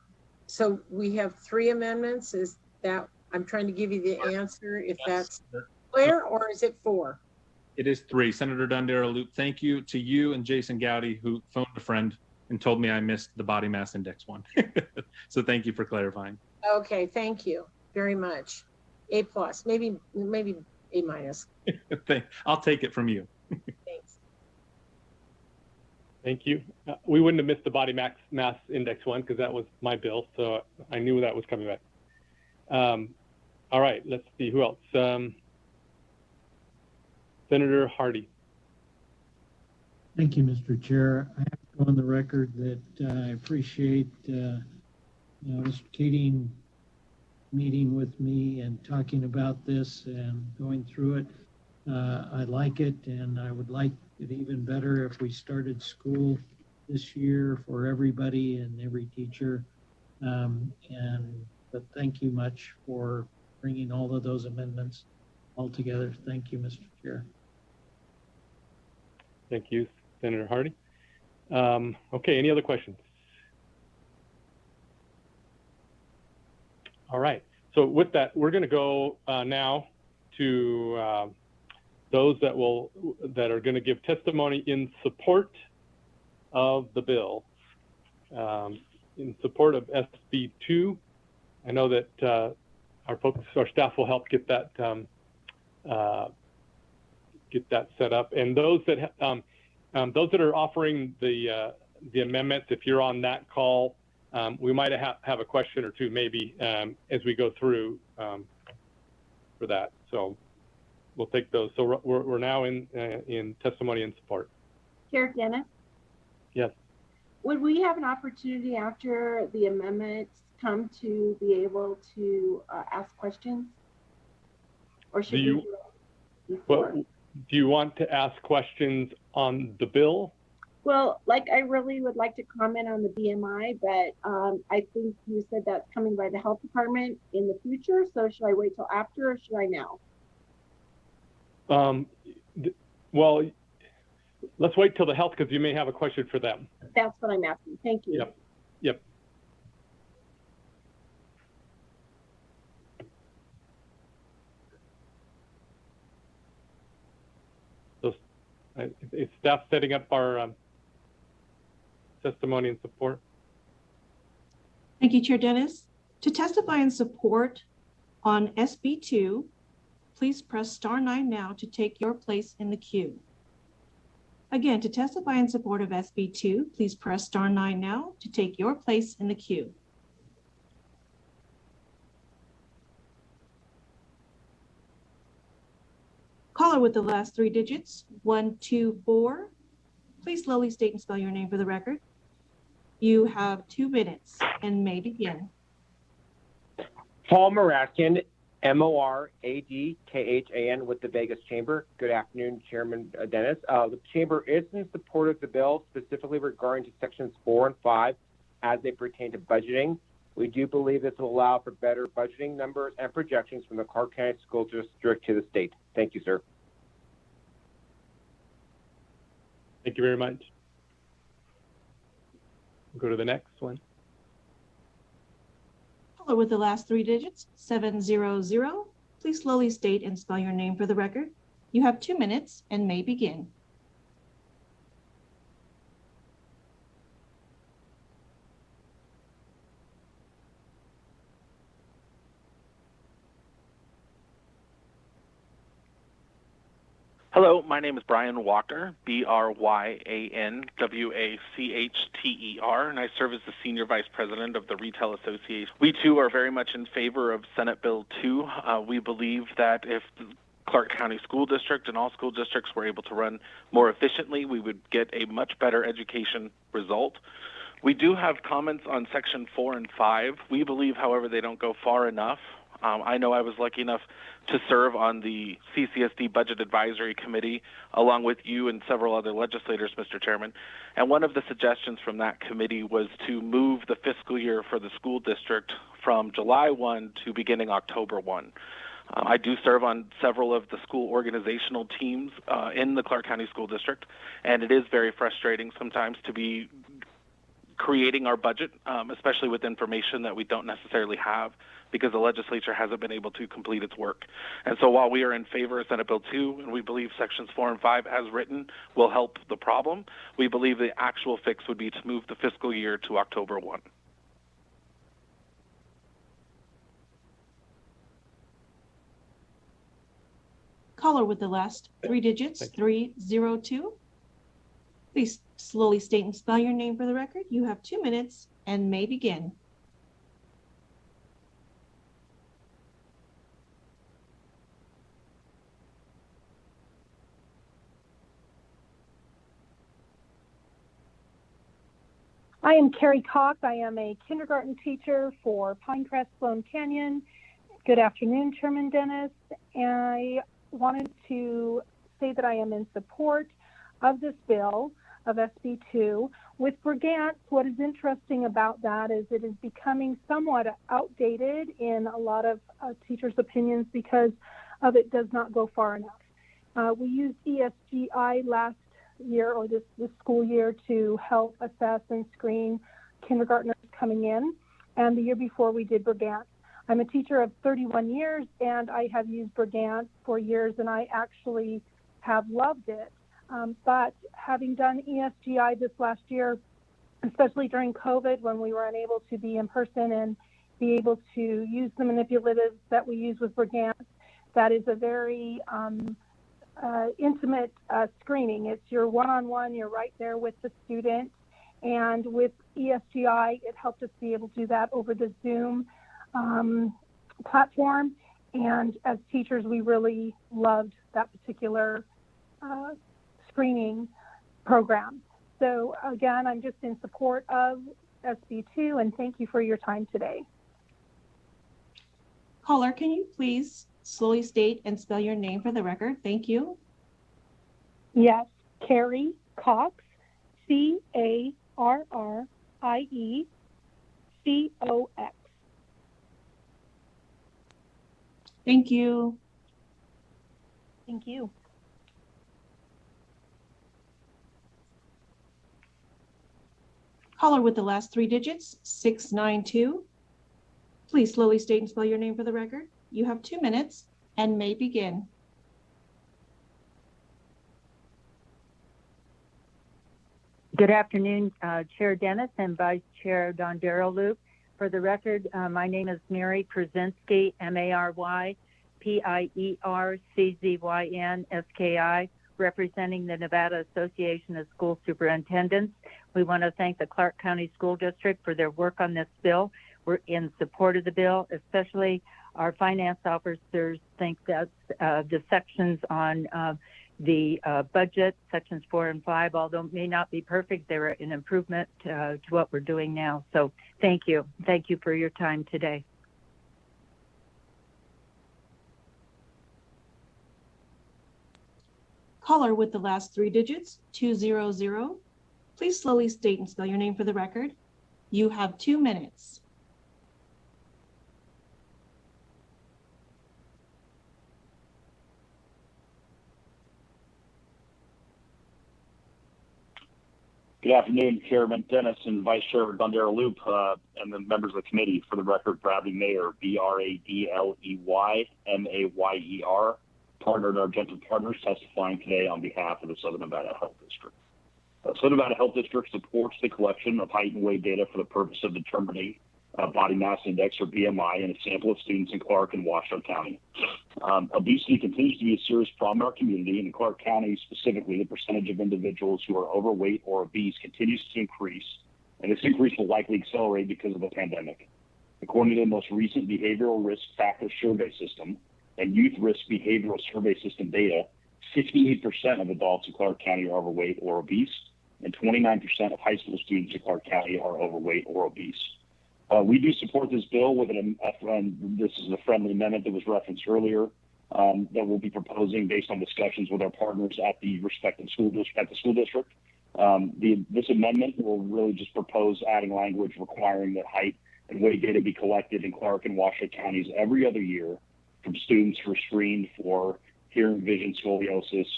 So we have 3 amendments. Is that, I'm trying to give you the answer, if that's clear, or is it 4?
It is 3. Senator Dondero-Lupe, thank you to you and Jason Gowdy, who phoned a friend and told me I missed the body mass index one. So thank you for clarifying.
Okay, thank you very much. A+, maybe A-.
I'll take it from you.
Thanks.
Thank you. We wouldn't have missed the body mass index one because that was my bill, so I knew that was coming back. All right, let's see who else. Senator Hardy.
Thank you, Mr. Chair. I have to go on the record that I appreciate Mr. Keating meeting with me and talking about this and going through it. I like it, and I would like it even better if we started school this year for everybody and every teacher. But thank you much for bringing all of those amendments all together. Thank you, Mr. Chair.
Thank you, Senator Hardy. Okay, any other questions? All right, so with that, we're going to go now to those that are going to give testimony in support of the bill, in support of SB 2. I know that our staff will help get that set up, and those that are offering the amendments, if you're on that call, we might have a question or two maybe as we go through for that. So we'll take those. So we're now in testimony and support.
Chair Dennis?
Yes.
Would we have an opportunity after the amendments come to be able to ask questions? Or should we do it before?
Do you want to ask questions on the bill?
Well, like I really would like to comment on the BMI, but I think you said that's coming by the health department in the future. So should I wait till after or should I now?
Well, let's wait till the health because you may have a question for them.
That's what I'm asking. Thank you.
Yep. So is staff setting up our testimony and support?
Thank you, Chair Dennis. To testify in support on SB 2, please press *9 now to take your place in the queue. Again, to testify in support of SB 2, please press *9 now to take your place in the queue. Caller with the last 3 digits, 124. Please slowly state and spell your name for the record. You have 2 minutes and may begin.
Paul Moradkan, Moradkhan with the Vegas Chamber. Good afternoon, Chairman Dennis. The Chamber is in support of the bill, specifically regarding to sections 4 and 5 as they pertain to budgeting. We do believe this will allow for better budgeting numbers and projections from the Clark County School District to the state. Thank you, sir.
Thank you very much. We'll go to the next one.
Caller with the last 3 digits, 700. Please slowly state and spell your name for the record. You have 2 minutes and may begin.
Hello, my name is Brian Walker, BryanWachter, and I serve as the Senior Vice President of the Retail Association. We too are very much in favor of Senate Bill 2. We believe that if the Clark County School District and all school districts were able to run more efficiently, we would get a much better education result. We do have comments on Section 4 and 5. We believe, however, they don't go far enough. I know I was lucky enough to serve on the CCSD Budget Advisory Committee along with you and several other legislators, Mr. Chairman. And one of the suggestions from that committee was to move the fiscal year for the school district from July 1 to beginning October 1. I do serve on several of the school organizational teams in the Clark County School District, and it is very frustrating sometimes to be creating our budget, especially with information that we don't necessarily have because the legislature hasn't been able to complete its work. And so while we are in favor of Senate Bill 2, and we believe sections 4 and 5 as written will help the problem, we believe the actual fix would be to move the fiscal year to October 1.
Caller with the last 3 digits, 302. Please slowly state and spell your name for the record. You have 2 minutes and may begin.
I am Carrie Cox. I am a kindergarten teacher for Pinecrest, Sloan Canyon. Good afternoon, Chairman Dennis. I wanted to say that I am in support of this bill of SB2. With Brigance, what is interesting about that is it is becoming somewhat outdated in a lot of teachers' opinions because of it does not go far enough. We used ESGI last year or this school year to help assess and screen kindergartners coming in, and the year before we did Brigance. I'm a teacher of 31 years and I have used Brigance for years and I actually have loved it. But having done ESGI this last year, especially during COVID when we were unable to be in person and be able to use the manipulatives that we use with Brigance, that is a very intimate screening. It's your one-on-one, you're right there with the student. And with ESGI, it helped us be able to do that over the Zoom platform. And as teachers, we really loved that particular screening program. So again, I'm just in support of SB2 and thank you for your time today.
Caller, can you please slowly state and spell your name for the record? Thank you.
Yes, Carrie Cox, CarrieCox.
Thank you.
Thank you.
Caller with the last three digits, 692. Please slowly state and spell your name for the record. You have 2 minutes and may begin.
Good afternoon, Chair Dennis and Vice Chair Dondero Loop. For the record, my name is Mary Przinski, MaryPierczynski, representing the Nevada Association of School Superintendents. We want to thank the Clark County School District for their work on this bill. We're in support of the bill, especially our finance officers think that the sections on the budget, sections 4 and 5, although may not be perfect, they're an improvement to what we're doing now. So thank you. Thank you for your time today.
Caller with the last three digits, 200. Please slowly state and spell your name for the record. You have 2 minutes.
Good afternoon, Chairman Dennis and Vice Chair Dondero Loop, and the members of the committee. For the record, Bradley Mayer, BradleyMayer, partner to Argento Partners, testifying today on behalf of the Southern Nevada Health District. Southern Nevada Health District supports the collection of height and weight data for the purpose of determining body mass index, or BMI, in a sample of students in Clark and Washoe County. Obesity continues to be a serious problem in our community, and in Clark County specifically, the percentage of individuals who are overweight or obese continues to increase, and this increase will likely accelerate because of the pandemic. According to the most recent Behavioral Risk Factor Survey System and Youth Risk Behavioral Survey System data, 68% of adults in Clark County are overweight or obese, and 29% of high school students in Clark County are overweight or obese. We do support this bill with this is a friendly amendment that was referenced earlier that we'll be proposing based on discussions with our partners at the respective school district. This amendment will really just propose adding language requiring that height and weight data be collected in Clark and Washoe counties every other year from students who are screened for hearing, vision, scoliosis,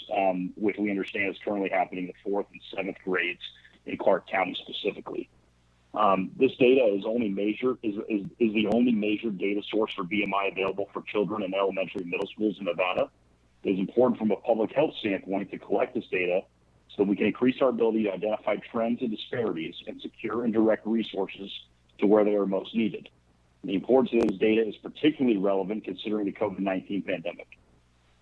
which we understand is currently happening in the 4th and 7th grades in Clark County specifically. This data is the only major data source for BMI available for children in elementary and middle schools in Nevada. It is important from a public health standpoint to collect this data so we can increase our ability to identify trends and disparities and secure and direct resources to where they are most needed. The importance of this data is particularly relevant considering the COVID-19 pandemic.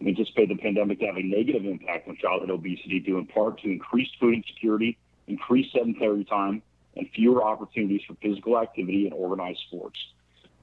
We anticipate the pandemic to have a negative impact on childhood obesity due in part to increased food insecurity, increased sedentary time, and fewer opportunities for physical activity and organized sports.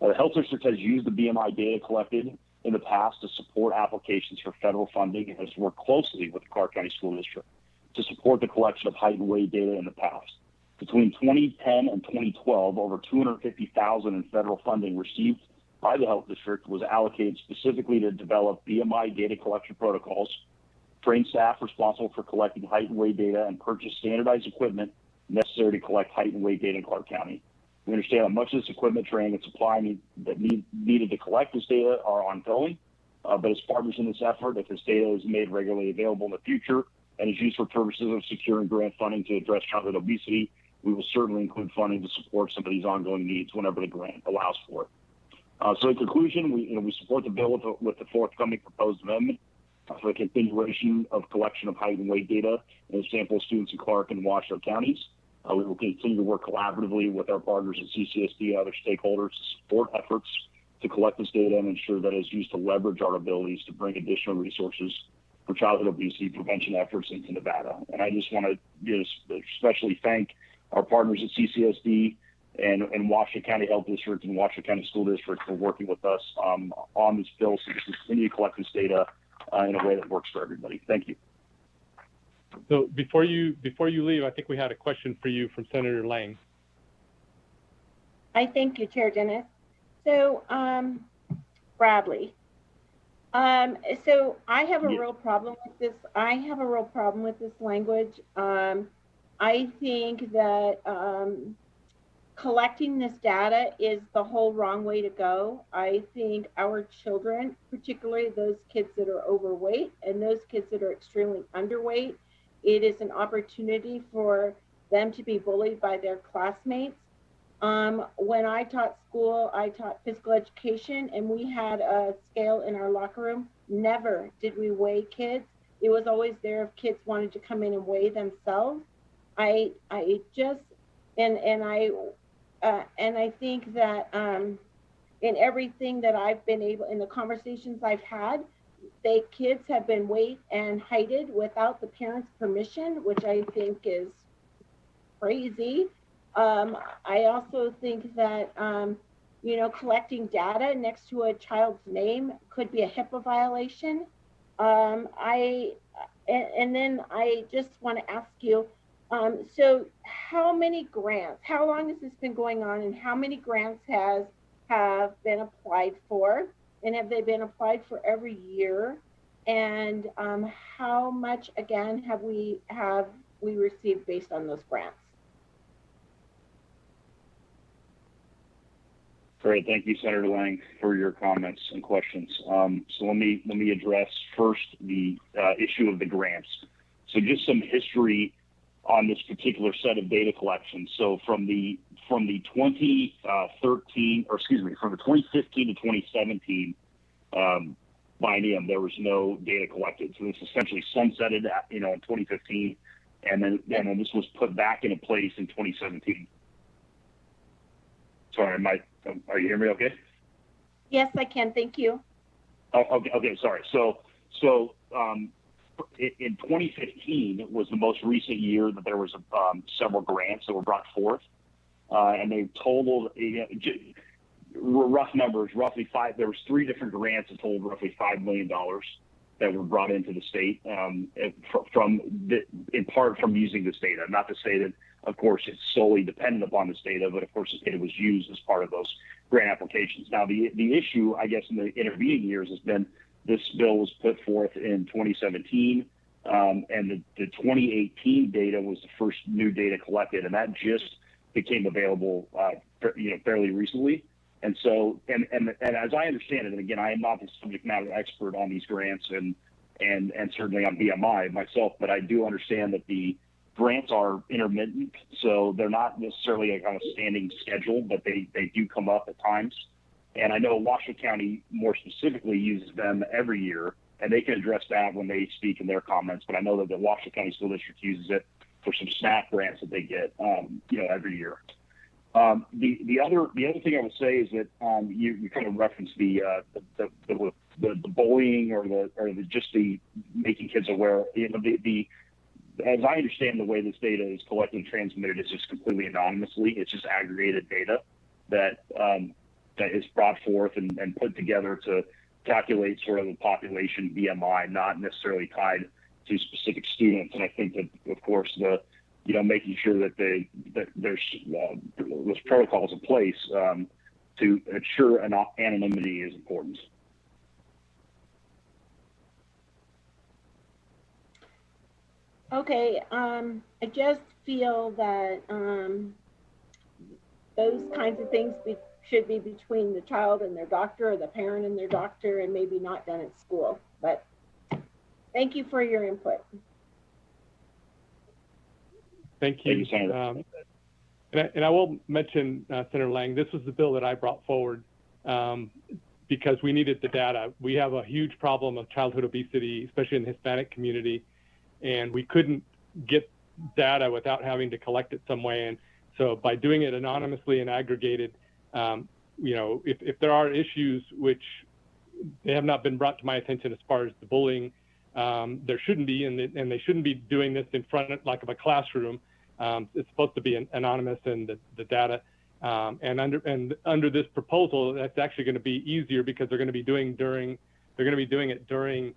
The health district has used the BMI data collected in the past to support applications for federal funding and has worked closely with the Clark County School District to support the collection of height and weight data in the past. Between 2010 and 2012, over $250,000 in federal funding received by the health district was allocated specifically to develop BMI data collection protocols, train staff responsible for collecting height and weight data, and purchase standardized equipment necessary to collect height and weight data in Clark County. We understand that much of this equipment, training, and supply needed to collect this data are ongoing, but as partners in this effort, if this data is made regularly available in the future and is used for purposes of securing grant funding to address childhood obesity, we will certainly include funding to support some of these ongoing needs whenever the grant allows for it. So in conclusion, we support the bill with the forthcoming proposed amendment for the continuation of collection of height and weight data in a sample of students in Clark and Washoe counties. We will continue to work collaboratively with our partners at CCSD and other stakeholders to support efforts to collect this data and ensure that it is used to leverage our abilities to bring additional resources for childhood obesity prevention efforts into Nevada. And I just want to especially thank our partners at CCSD and Washoe County Health District and Washoe County School District for working with us on this bill so we can continue to collect this data in a way that works for everybody. Thank you.
So before you leave, I think we had a question for you from Senator Lang.
I thank you, Chair Dennis. So, Bradley, so I have a real problem with this. I have a real problem with this language. I think that collecting this data is the whole wrong way to go. I think our children, particularly those kids that are overweight and those kids that are extremely underweight, it is an opportunity for them to be bullied by their classmates. When I taught school, I taught physical education, and we had a scale in our locker room. Never did we weigh kids. It was always there if kids wanted to come in and weigh themselves. I think that in everything that I've been able, in the conversations I've had, kids have been weighed and heighted without the parents' permission, which I think is crazy. I also think that, collecting data next to a child's name could be a HIPAA violation. And then I just want to ask you, so how many grants, how long has this been going on, and how many grants have been applied for? And have they been applied for every year? And how much, again, have we received based on those grants?
Great, thank you, Senator Lang, for your comments and questions. So let me address first the issue of the grants. So just some history on this particular set of data collections. So from the 2015 to 2017 biennium, there was no data collected. So this essentially sunsetted, in 2015, and then this was put back into place in 2017. Sorry, are you hearing me okay?
Yes, I can. Thank you.
Oh, okay, sorry. So in 2015 was the most recent year that there was several grants that were brought forth, and they totaled, rough numbers, roughly there was 3 different grants that totaled roughly $5 million that were brought into the state in part from using this data. Not to say that, of course, it's solely dependent upon this data, but of course this data was used as part of those grant applications. Now the issue, I guess, in the intervening years has been this bill was put forth in 2017, and the 2018 data was the first new data collected, and that just became available, fairly recently. And so, and as I understand it, and again, I am not the subject matter expert on these grants and certainly on BMI myself, but I do understand that the grants are intermittent, so they're not necessarily a kind of standing schedule, but they do come up at times. And I know Washoe County more specifically uses them every year, and they can address that when they speak in their comments. But I know that the Washoe County School District uses it for some SNAP grants that they get, every year. The other thing I would say is that you kind of referenced the bullying or the making kids aware. As I understand the way this data is collected and transmitted, it's just completely anonymously. It's just aggregated data that is brought forth and put together to calculate sort of the population BMI, not necessarily tied to specific students. And I think that, of course, the making sure that there's those protocols in place to ensure anonymity is important.
Okay, I just feel that those kinds of things should be between the child and their doctor, or the parent and their doctor, and maybe not done at school. But thank you for your input.
Thank you.
Thank you, Senator.
And I will mention, Senator Lang, this was the bill that I brought forward because we needed the data. We have a huge problem of childhood obesity, especially in the Hispanic community, and we couldn't get data without having to collect it some way. And so by doing it anonymously and aggregated, if there are issues which they have not been brought to my attention as far as the bullying, there shouldn't be, and they shouldn't be doing this in front of like of a classroom. It's supposed to be anonymous in the data, and under this proposal, that's actually going to be easier because they're going to be doing it during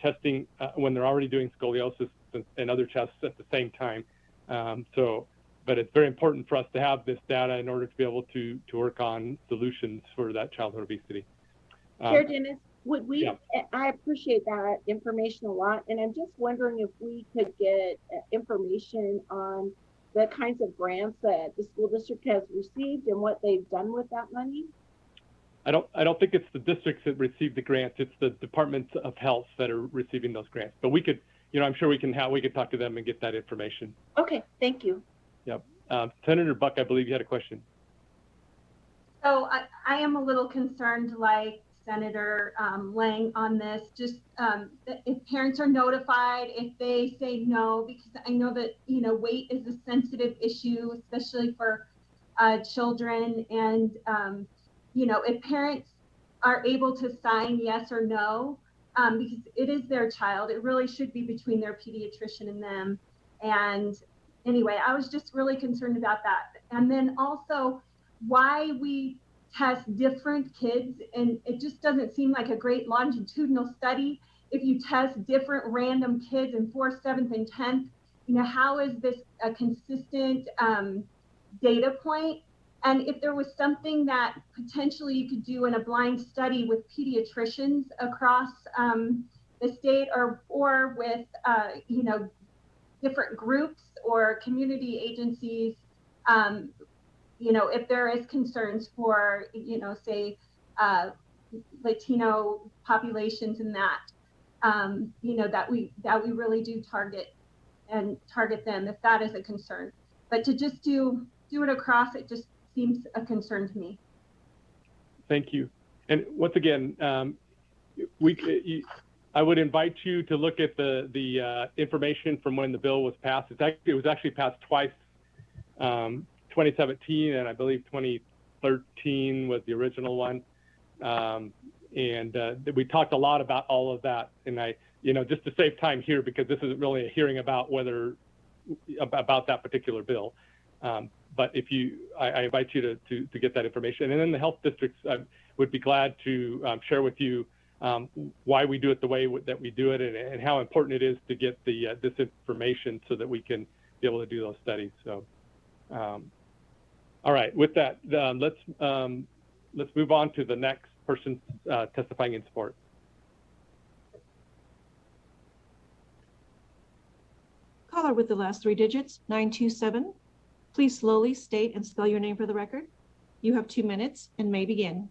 testing when they're already doing scoliosis and other tests at the same time. But it's very important for us to have this data in order to be able to work on solutions for that childhood obesity.
Chair Dennis, would we,
yeah.
I appreciate that information a lot, and I'm just wondering if we could get information on the kinds of grants that the school district has received and what they've done with that money?
I don't think it's the districts that receive the grants. It's the departments of health that are receiving those grants. But we could, I'm sure we could talk to them and get that information.
Okay, thank you.
Yep. Senator Buck, I believe you had a question.
So I am a little concerned, like Senator Lang, on this. Just if parents are notified, if they say no, because I know that weight is a sensitive issue, especially for children, and if parents are able to sign yes or no, because it is their child, it really should be between their pediatrician and them. And anyway, I was just really concerned about that. And then also why we test different kids, and it just doesn't seem like a great longitudinal study. If you test different random kids in 4th, 7th, and 10th, how is this a consistent data point? And if there was something that potentially you could do in a blind study with pediatricians across the state, or with different groups or community agencies, if there is concerns for, say, Latino populations and that, that we really do target them if that is a concern. But to just do it across, it just seems a concern to me. Thank you.
And once again, I would invite you to look at the information from when the bill was passed. It was actually passed twice, 2017 and I believe 2013 was the original one. We talked a lot about all of that. And just to save time here, because this isn't really a hearing about about that particular bill. But I invite you to get that information. And then the health districts would be glad to share with you why we do it the way that we do it, and how important it is to get this information so that we can be able to do those studies. So, all right, with that, let's move on to the next person testifying in support.
Caller with the last 3 digits, 927. Please slowly state and spell your name for the record. You have 2 minutes and may begin.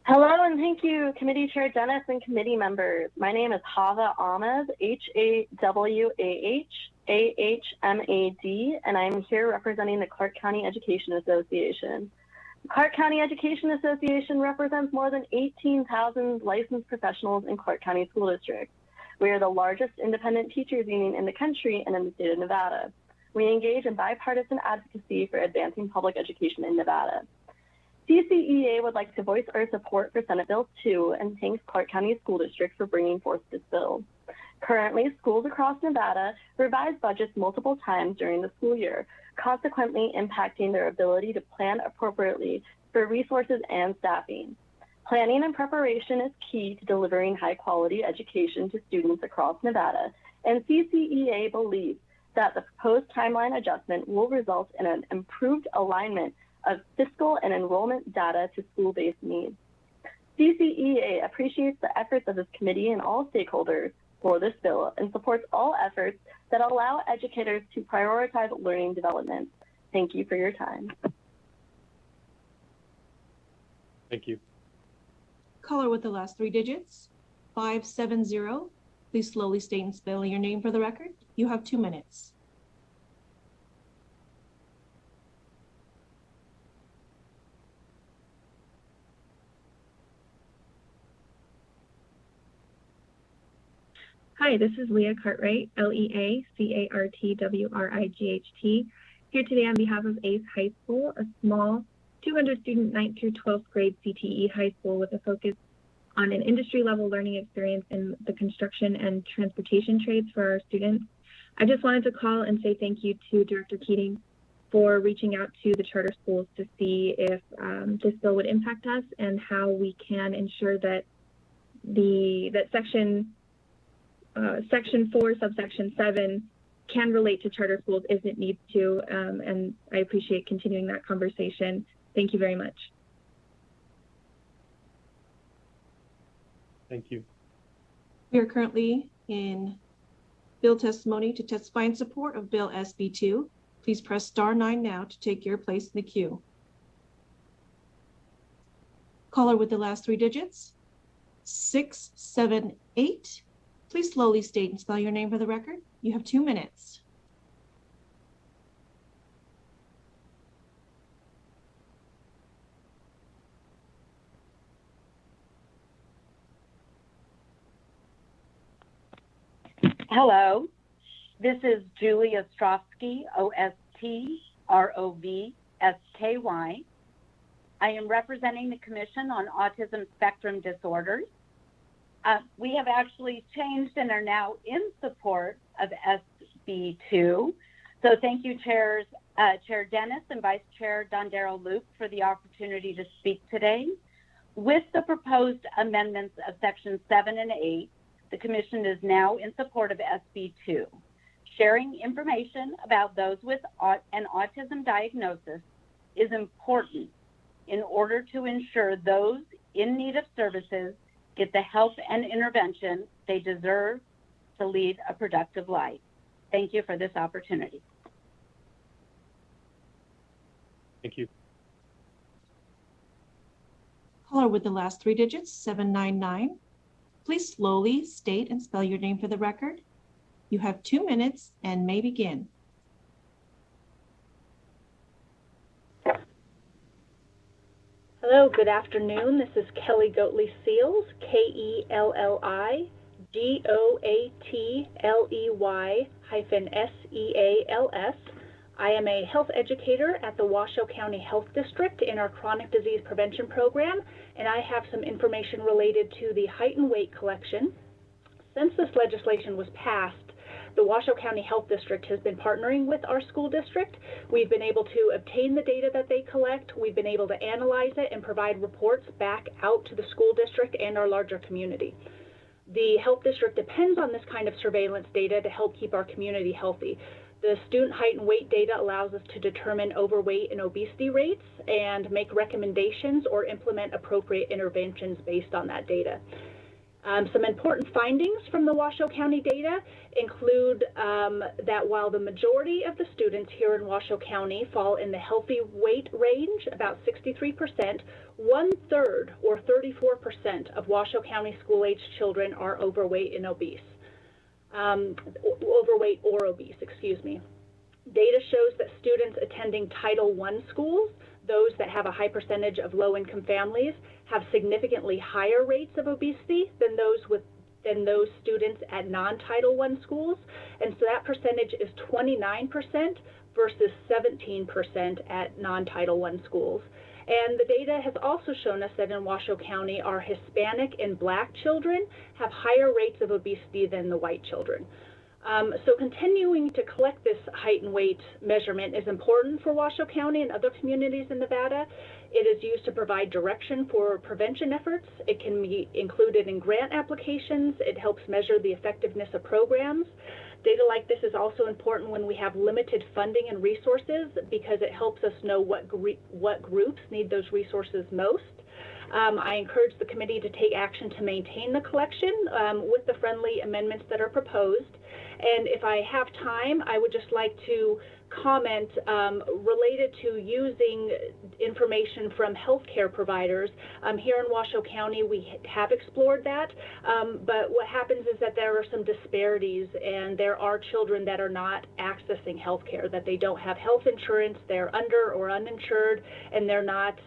Hello, and thank you, Committee Chair Dennis and committee members. My name is Hava Ahmed, H-A-W-A-H-A-H-M-A-D, and I'm here representing the Clark County Education Association. The Clark County Education Association represents more than 18,000 licensed professionals in Clark County School District. We are the largest independent teachers union in the country and in the state of Nevada. We engage in bipartisan advocacy for advancing public education in Nevada. CCEA would like to voice our support for Senate Bill 2 and thanks Clark County School District for bringing forth this bill. Currently, schools across Nevada revise budgets multiple times during the school year, consequently impacting their ability to plan appropriately for resources and staffing. Planning and preparation is key to delivering high-quality education to students across Nevada, and CCEA believes that the proposed timeline adjustment will result in an improved alignment of fiscal and enrollment data to school-based needs. CCEA appreciates the efforts of this committee and all stakeholders for this bill and supports all efforts that allow educators to prioritize learning development. Thank you for your time.
Thank you.
Caller with the last 3 digits, 570. Please slowly state and spell your name for the record. You have 2 minutes.
Hi, this is Leah Cartwright, Leacartwright, here today on behalf of Ace High School, a small 200-student 9th through 12th grade CTE high school with a focus on an industry-level learning experience in the construction and transportation trades for our students. I just wanted to call and say thank you to Director Keating for reaching out to the charter schools to see if this bill would impact us and how we can ensure that Section 4, subsection 7 can relate to charter schools if it needs to, and I appreciate continuing that conversation. Thank you very much.
Thank you.
We are currently in bill testimony to testify in support of Bill SB2. Please press star 9 now to take your place in the queue. Caller with the last 3 digits, 678. Please slowly state and spell your name for the record. You have 2 minutes.
Hello, this is Julie Ostrovsky, Ostrovsky. I am representing the Commission on Autism Spectrum Disorders. We have actually changed and are now in support of SB2. So thank you, Chair Dennis and Vice Chair Dondero Loop for the opportunity to speak today. With the proposed amendments of Sections 7 and 8, the Commission is now in support of SB2. Sharing information about those with an autism diagnosis is important in order to ensure those in need of services get the help and intervention they deserve to lead a productive life. Thank you for this opportunity.
Thank you.
Caller with the last 3 digits, 799. Please slowly state and spell your name for the record. You have 2 minutes and may begin.
Hello, good afternoon. This is Kelly Goatley Seals, KELLI-GOATLEY-SEALS. I am a health educator at the Washoe County Health District in our chronic disease prevention program, and I have some information related to the height and weight collection. Since this legislation was passed, the Washoe County Health District has been partnering with our school district. We've been able to obtain the data that they collect. We've been able to analyze it and provide reports back out to the school district and our larger community. The health district depends on this kind of surveillance data to help keep our community healthy. The student height and weight data allows us to determine overweight and obesity rates and make recommendations or implement appropriate interventions based on that data. Some important findings from the Washoe County data include that while the majority of the students here in Washoe County fall in the healthy weight range, about 63%, 1/3 or 34% of Washoe County school-age children are overweight and obese. Overweight or obese, excuse me. Data shows that students attending Title I schools, those that have a high percentage of low-income families, have significantly higher rates of obesity than those students at non-Title I schools, and so that percentage is 29% versus 17% at non-Title I schools. And the data has also shown us that in Washoe County, our Hispanic and Black children have higher rates of obesity than the white children. So continuing to collect this height and weight measurement is important for Washoe County and other communities in Nevada. It is used to provide direction for prevention efforts. It can be included in grant applications. It helps measure the effectiveness of programs.
Data like this is also important when we have limited funding and resources because it helps us know what groups need those resources most. I encourage the committee to take action to maintain the collection with the friendly amendments that are proposed. And if I have time, I would just like to comment related to using information from healthcare providers. Here in Washoe County, we have explored that, but what happens is that there are some disparities, and there are children that are not accessing healthcare, that they don't have health insurance, they're under or uninsured, and they're not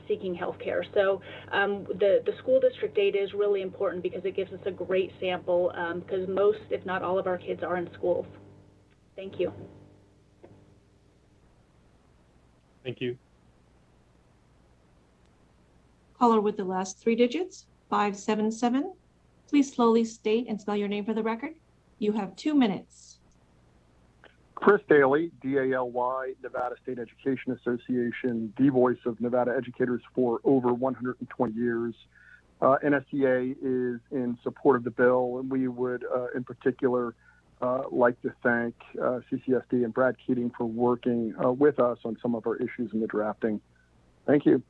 seeking healthcare. So the school district data is really important because it gives us a great sample because most, if not all of our kids are in schools. Thank you.
Thank you.
Caller with the last 3 digits, 577. Please slowly state and spell your name for the record. You have 2 minutes.
Chris Daly, D-A-L-Y, Nevada State Education Association, the voice of Nevada educators for over 120 years. NSEA is in support of the bill, and we would, in particular, like to thank CCSD and Brad Keating for working with us on some of our issues in the drafting. Thank you.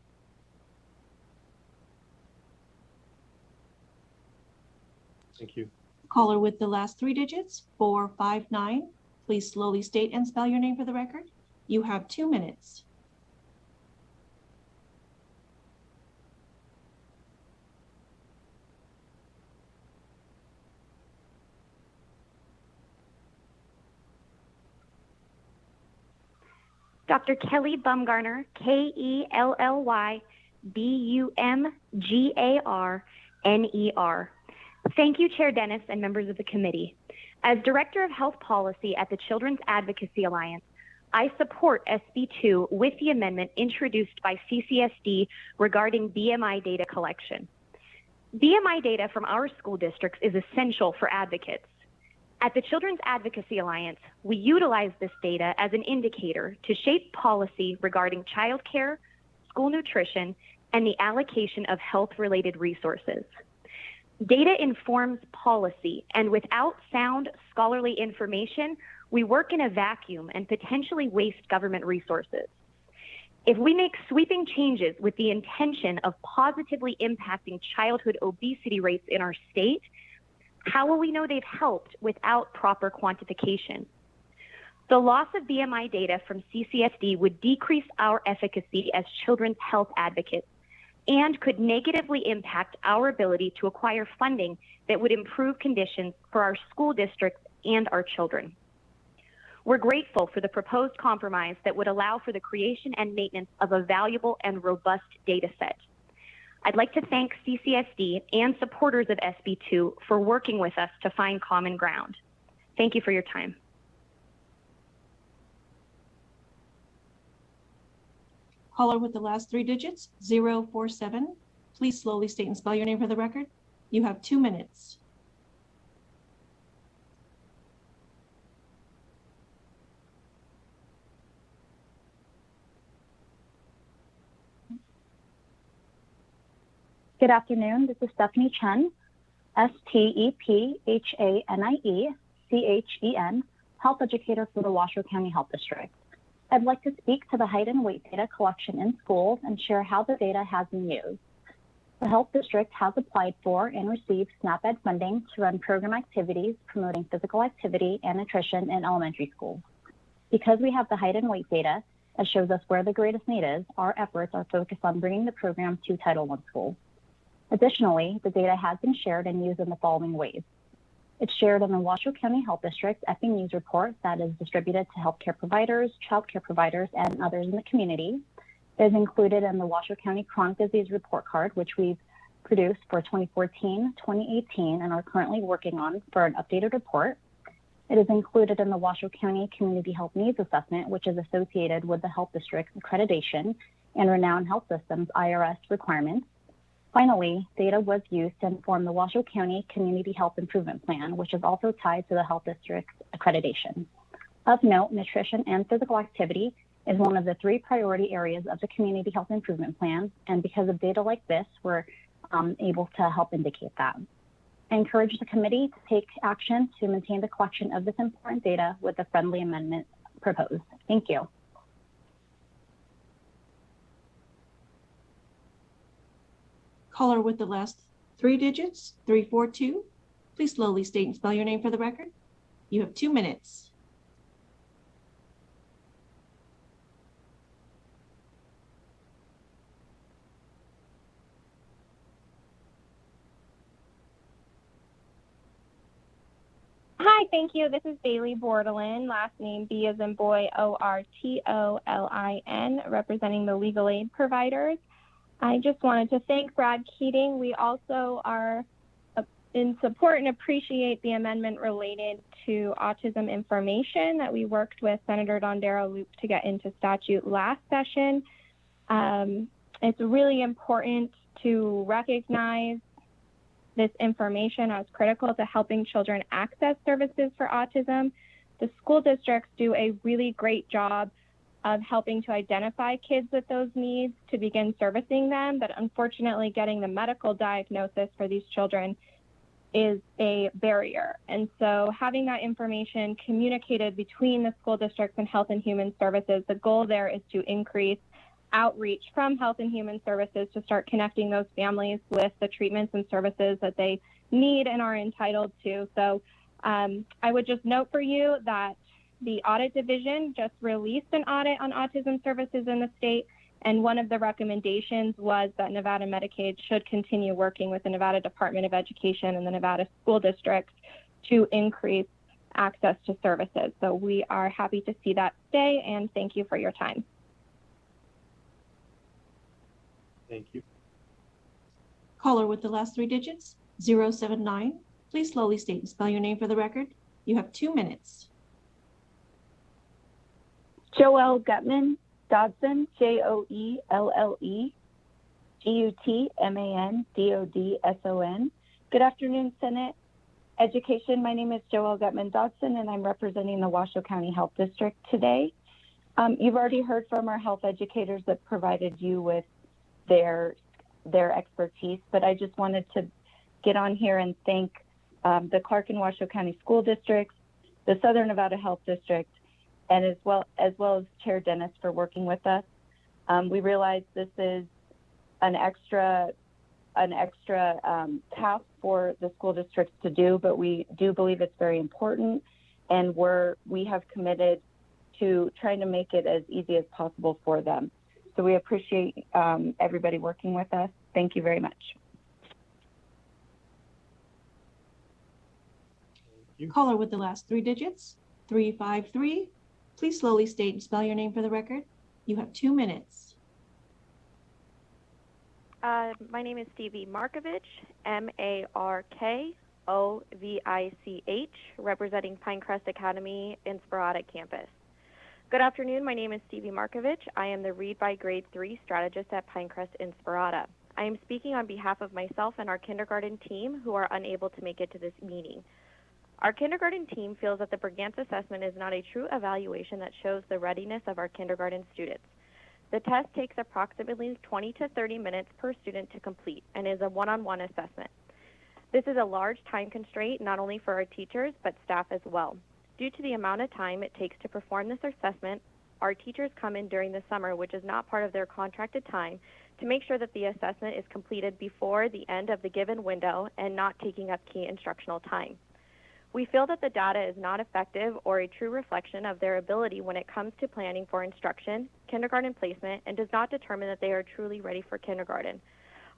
Thank you.
Caller with the last 3 digits, 459. Please slowly state and spell your name for the record. You have 2 minutes.
Dr. Kelly Bumgarner, Kellybumgarner. Thank you, Chair Dennis and members of the committee. As Director of Health Policy at the Children's Advocacy Alliance, I support SB 2 with the amendment introduced by CCSD regarding BMI data collection. BMI data from our school districts is essential for advocates. At the Children's Advocacy Alliance, we utilize this data as an indicator to shape policy regarding childcare, school nutrition, and the allocation of health-related resources. Data informs policy, and without sound scholarly information, we work in a vacuum and potentially waste government resources. If we make sweeping changes with the intention of positively impacting childhood obesity rates in our state, how will we know they've helped without proper quantification? The loss of BMI data from CCSD would decrease our efficacy as children's health advocates and could negatively impact our ability to acquire funding that would improve conditions for our school districts and our children. We're grateful for the proposed compromise that would allow for the creation and maintenance of a valuable and robust data set. I'd like to thank CCSD and supporters of SB 2 for working with us to find common ground. Thank you for your time.
Caller with the last 3 digits, 047. Please slowly state and spell your name for the record. You have 2 minutes.
Good afternoon. This is Stephanie Chen, STEPHANIE-CHEN, Health Educator for the Washoe County Health District. I'd like to speak to the height and weight data collection in schools and share how the data has been used. The Health District has applied for and received SNAP-Ed funding to run program activities promoting physical activity and nutrition in elementary schools. Because we have the height and weight data that shows us where the greatest need is, our efforts are focused on bringing the program to Title I schools. Additionally, the data has been shared and used in the following ways. It's shared in the Washoe County Health District's Epi News report that is distributed to healthcare providers, childcare providers, and others in the community. It is included in the Washoe County Chronic Disease Report Card, which we've produced for 2014, 2018, and are currently working on for an updated report. It is included in the Washoe County Community Health Needs Assessment, which is associated with the Health District's accreditation and Renowned Health Systems IRS requirements. Finally, data was used to inform the Washoe County Community Health Improvement Plan, which is also tied to the Health District's accreditation. Of note, nutrition and physical activity is one of the 3 priority areas of the Community Health Improvement Plan, and because of data like this, we're able to help indicate that. I encourage the committee to take action to maintain the collection of this important data with the friendly amendment proposed. Thank you.
Caller with the last 3 digits, 342. Please slowly state and spell your name for the record. You have 2 minutes.
Hi, thank you. This is Bailey Bordelin, last name B as in boy, Ortolin, representing the legal aid providers. I just wanted to thank Brad Keating. We also are in support and appreciate the amendment related to autism information that we worked with Senator Dondero Loop to get into statute last session. It's really important to recognize this information as critical to helping children access services for autism. The school districts do a really great job of helping to identify kids with those needs to begin servicing them, but unfortunately getting the medical diagnosis for these children is a barrier. And so having that information communicated between the school districts and Health and Human Services, the goal there is to increase outreach from Health and Human Services to start connecting those families with the treatments and services that they need and are entitled to. So I would just note for you that the audit division just released an audit on autism services in the state, and one of the recommendations was that Nevada Medicaid should continue working with the Nevada Department of Education and the Nevada school districts to increase access to services. So we are happy to see that stay, and thank you for your time.
Thank you.
Caller with the last 3 digits, 079. Please slowly state and spell your name for the record. You have 2 minutes.
Joelle Gutman Dodson, JoelleGutman-Dodson. Good afternoon, Senate Education. My name is Joelle Gutman Dodson, and I'm representing the Washoe County Health District today. You've already heard from our health educators that provided you with their expertise, but I just wanted to get on here and thank the Clark and Washoe County School Districts, the Southern Nevada Health District, and as well as Chair Dennis for working with us. We realize this is an extra task for the school districts to do, but we do believe it's very important, and we have committed to trying to make it as easy as possible for them. So we appreciate everybody working with us. Thank you very much.
Caller with the last 3 digits, 353. Please slowly state and spell your name for the record. You have 2 minutes.
My name is Stevie Markovich, Markovich, representing Pinecrest Academy Inspirada campus. Good afternoon. My name is Stevie Markovich. I am the Read by Grade 3 strategist at Pinecrest Inspirada. I am speaking on behalf of myself and our kindergarten team who are unable to make it to this meeting. Our kindergarten team feels that the Brigance assessment is not a true evaluation that shows the readiness of our kindergarten students. The test takes approximately 20 to 30 minutes per student to complete and is a one-on-one assessment. This is a large time constraint not only for our teachers but staff as well. Due to the amount of time it takes to perform this assessment, our teachers come in during the summer, which is not part of their contracted time, to make sure that the assessment is completed before the end of the given window and not taking up key instructional time. We feel that the data is not effective or a true reflection of their ability when it comes to planning for instruction, kindergarten placement, and does not determine that they are truly ready for kindergarten.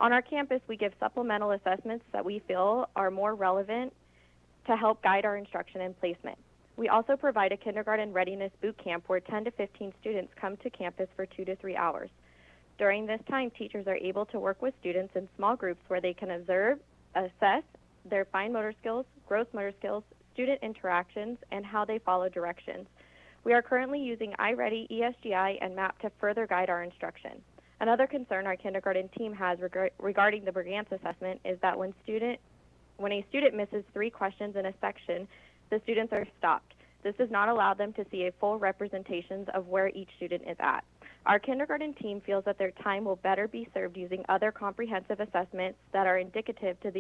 On our campus, we give supplemental assessments that we feel are more relevant to help guide our instruction and placement. We also provide a kindergarten readiness boot camp where 10 to 15 students come to campus for 2 to 3 hours. During this time, teachers are able to work with students in small groups where they can observe, assess their fine motor skills, gross motor skills, student interactions, and how they follow directions. We are currently using iReady, ESGI, and MAP to further guide our instruction. Another concern our kindergarten team has regarding the Brigance assessment is that when a student misses 3 questions in a section, the students are stopped. This does not allow them to see a full representation of where each student is at. Our kindergarten team feels that their time will better be served using other comprehensive assessments that are indicative to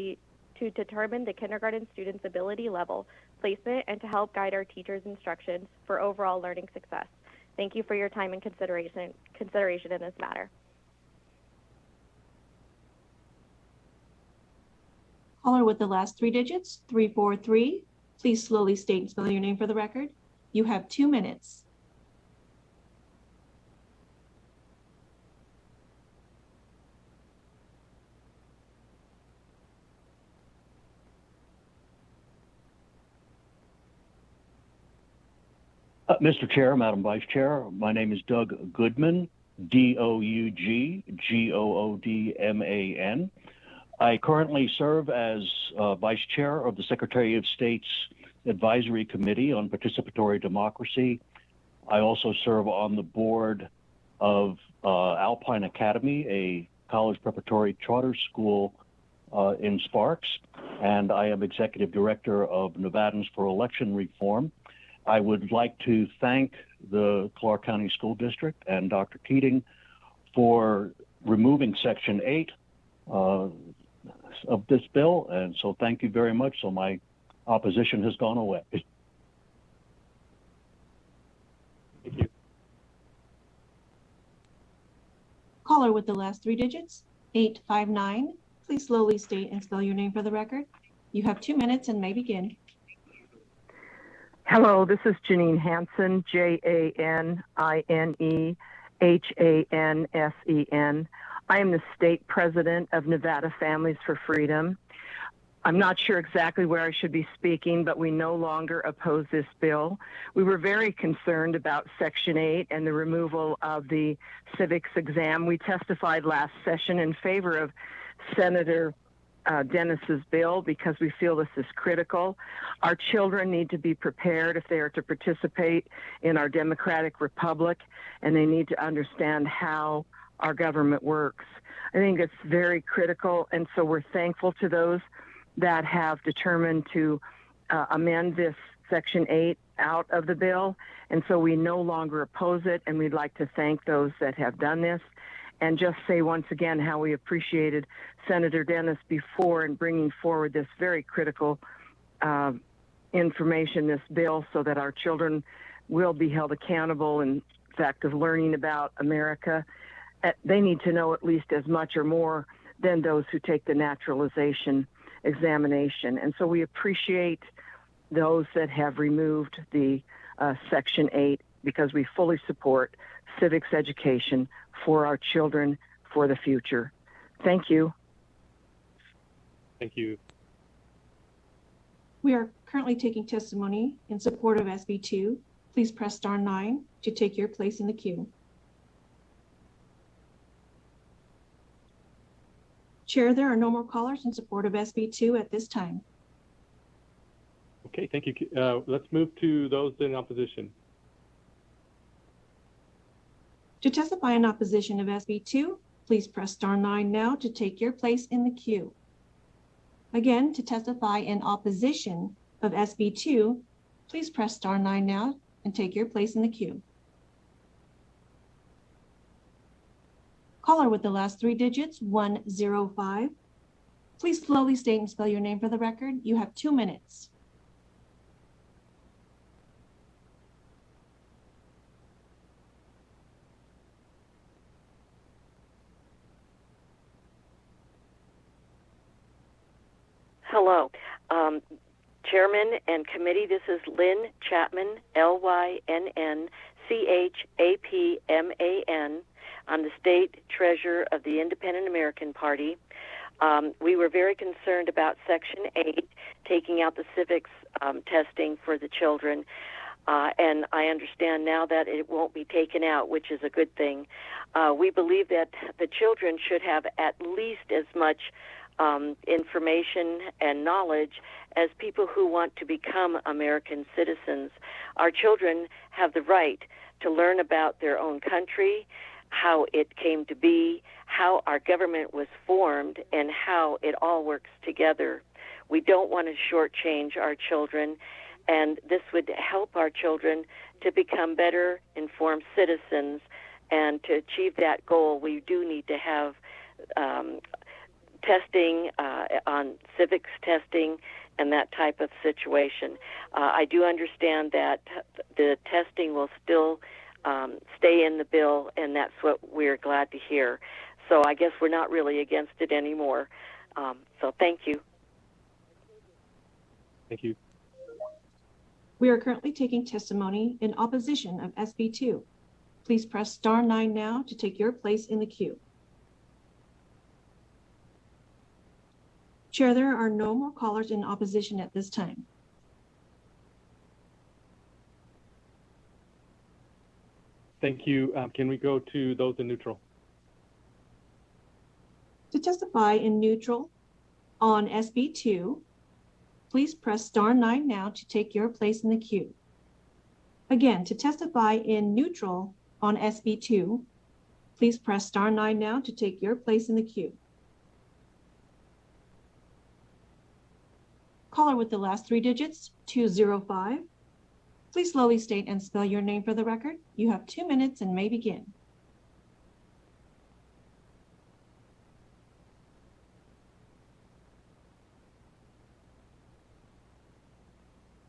to determine the kindergarten students' ability level, placement, and to help guide our teachers' instructions for overall learning success. Thank you for your time and consideration in this matter.
Caller with the last 3 digits, 343. Please slowly state and spell your name for the record. You have 2 minutes.
Mr. Chair, Madam Vice Chair, my name is Doug Goodman, D-O-U-G-G-O-O-D-M-A-N. I currently serve as Vice Chair of the Secretary of State's Advisory Committee on Participatory Democracy. I also serve on the board of Alpine Academy, a college preparatory charter school in Sparks, and I am Executive Director of Nevadans for Election Reform. I would like to thank the Clark County School District and Dr. Keating for removing Section 8 of this bill, and so thank you very much. So my opposition has gone away.
Thank you.
Caller with the last 3 digits, 859. Please slowly state and spell your name for the record. You have 2 minutes and may begin.
Hello, this is Janine Hansen, J-A-N-I-N-E-H-A-N-S-E-N. I am the state president of Nevada Families for Freedom. I'm not sure exactly where I should be speaking, but we no longer oppose this bill. We were very concerned about Section 8 and the removal of the civics exam. We testified last session in favor of Senator Dennis's bill because we feel this is critical. Our children need to be prepared if they are to participate in our democratic republic, and they need to understand how our government works. I think it's very critical, and so we're thankful to those that have determined to amend this Section 8 out of the bill, and so we no longer oppose it, and we'd like to thank those that have done this. And just say once again how we appreciated Senator Dennis before in bringing forward this very critical information, this bill, so that our children will be held accountable in fact of learning about America. They need to know at least as much or more than those who take the naturalization examination. And so we appreciate those that have removed the Section 8 because we fully support civics education for our children for the future. Thank you.
Thank you.
We are currently taking testimony in support of SB 2. Please press star 9 to take your place in the queue. Chair, there are no more callers in support of SB 2 at this time.
Okay, thank you. Let's move to those in opposition.
To testify in opposition of SB 2, please press star 9 now to take your place in the queue. Again, to testify in opposition of SB 2, please press star 9 now and take your place in the queue. Caller with the last 3 digits, 105. Please slowly state and spell your name for the record. You have 2 minutes.
Hello, Chairman and Committee. This is Lynn Chapman, L-Y-N-N-C-H-A-P-M-A-N. I'm the State Treasurer of the Independent American Party. We were very concerned about Section 8, taking out the civics testing for the children. And I understand now that it won't be taken out, which is a good thing. We believe that the children should have at least as much information and knowledge as people who want to become American citizens. Our children have the right to learn about their own country, how it came to be, how our government was formed, and how it all works together. We don't want to shortchange our children, and this would help our children to become better informed citizens. And to achieve that goal, we do need to have testing, on civics testing, and that type of situation. I do understand that the testing will still stay in the bill, and that's what we're glad to hear. So I guess we're not really against it anymore. So thank you.
Thank you.
We are currently taking testimony in opposition of SB 2. Please press star 9 now to take your place in the queue. Chair, there are no more callers in opposition at this time.
Thank you. Can we go to those in neutral?
To testify in neutral on SB 2, please press star 9 now to take your place in the queue. Again, to testify in neutral on SB 2, please press star 9 now to take your place in the queue. Caller with the last 3 digits, 205. Please slowly state and spell your name for the record. You have 2 minutes and may begin.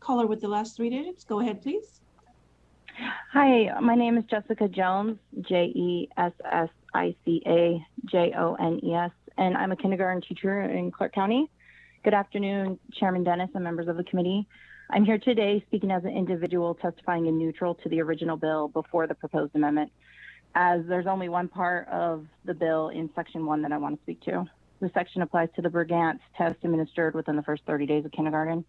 Caller with the last 3 digits, go ahead, please.
Hi, my name is Jessica Jones, JESSICA-JONES, and I'm a kindergarten teacher in Clark County. Good afternoon, Chairman Dennis and members of the committee. I'm here today speaking as an individual testifying in neutral to the original bill before the proposed amendment, as there's only one part of the bill in Section 1 that I want to speak to. The section applies to the Brigance test administered within the first 30 days of kindergarten.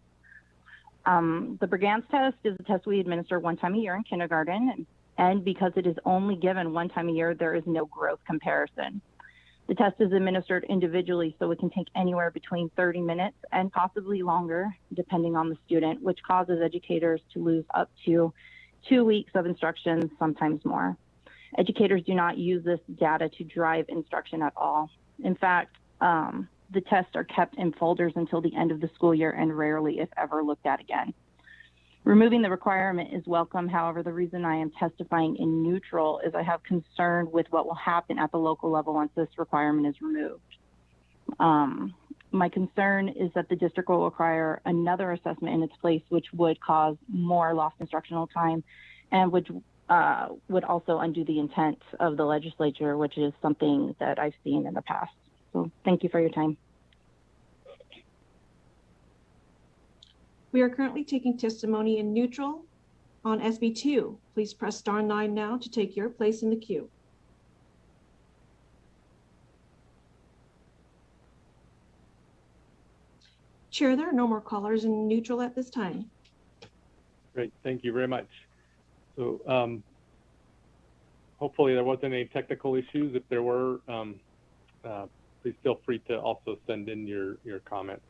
The Brigance test is a test we administer 1 time a year in kindergarten, and because it is only given 1 time a year, there is no growth comparison. The test is administered individually, so it can take anywhere between 30 minutes and possibly longer, depending on the student, which causes educators to lose up to 2 weeks of instruction, sometimes more. Educators do not use this data to drive instruction at all. In fact, the tests are kept in folders until the end of the school year and rarely, if ever, looked at again. Removing the requirement is welcome. However, the reason I am testifying in neutral is I have concern with what will happen at the local level once this requirement is removed. My concern is that the district will require another assessment in its place, which would cause more lost instructional time and which would also undo the intent of the legislature, which is something that I've seen in the past. So thank you for your time.
We are currently taking testimony in neutral on SB 2. Please press star 9 now to take your place in the queue. Chair, there are no more callers in neutral at this time.
Great, thank you very much. So hopefully there wasn't any technical issues. If there were, please feel free to also send in your comments.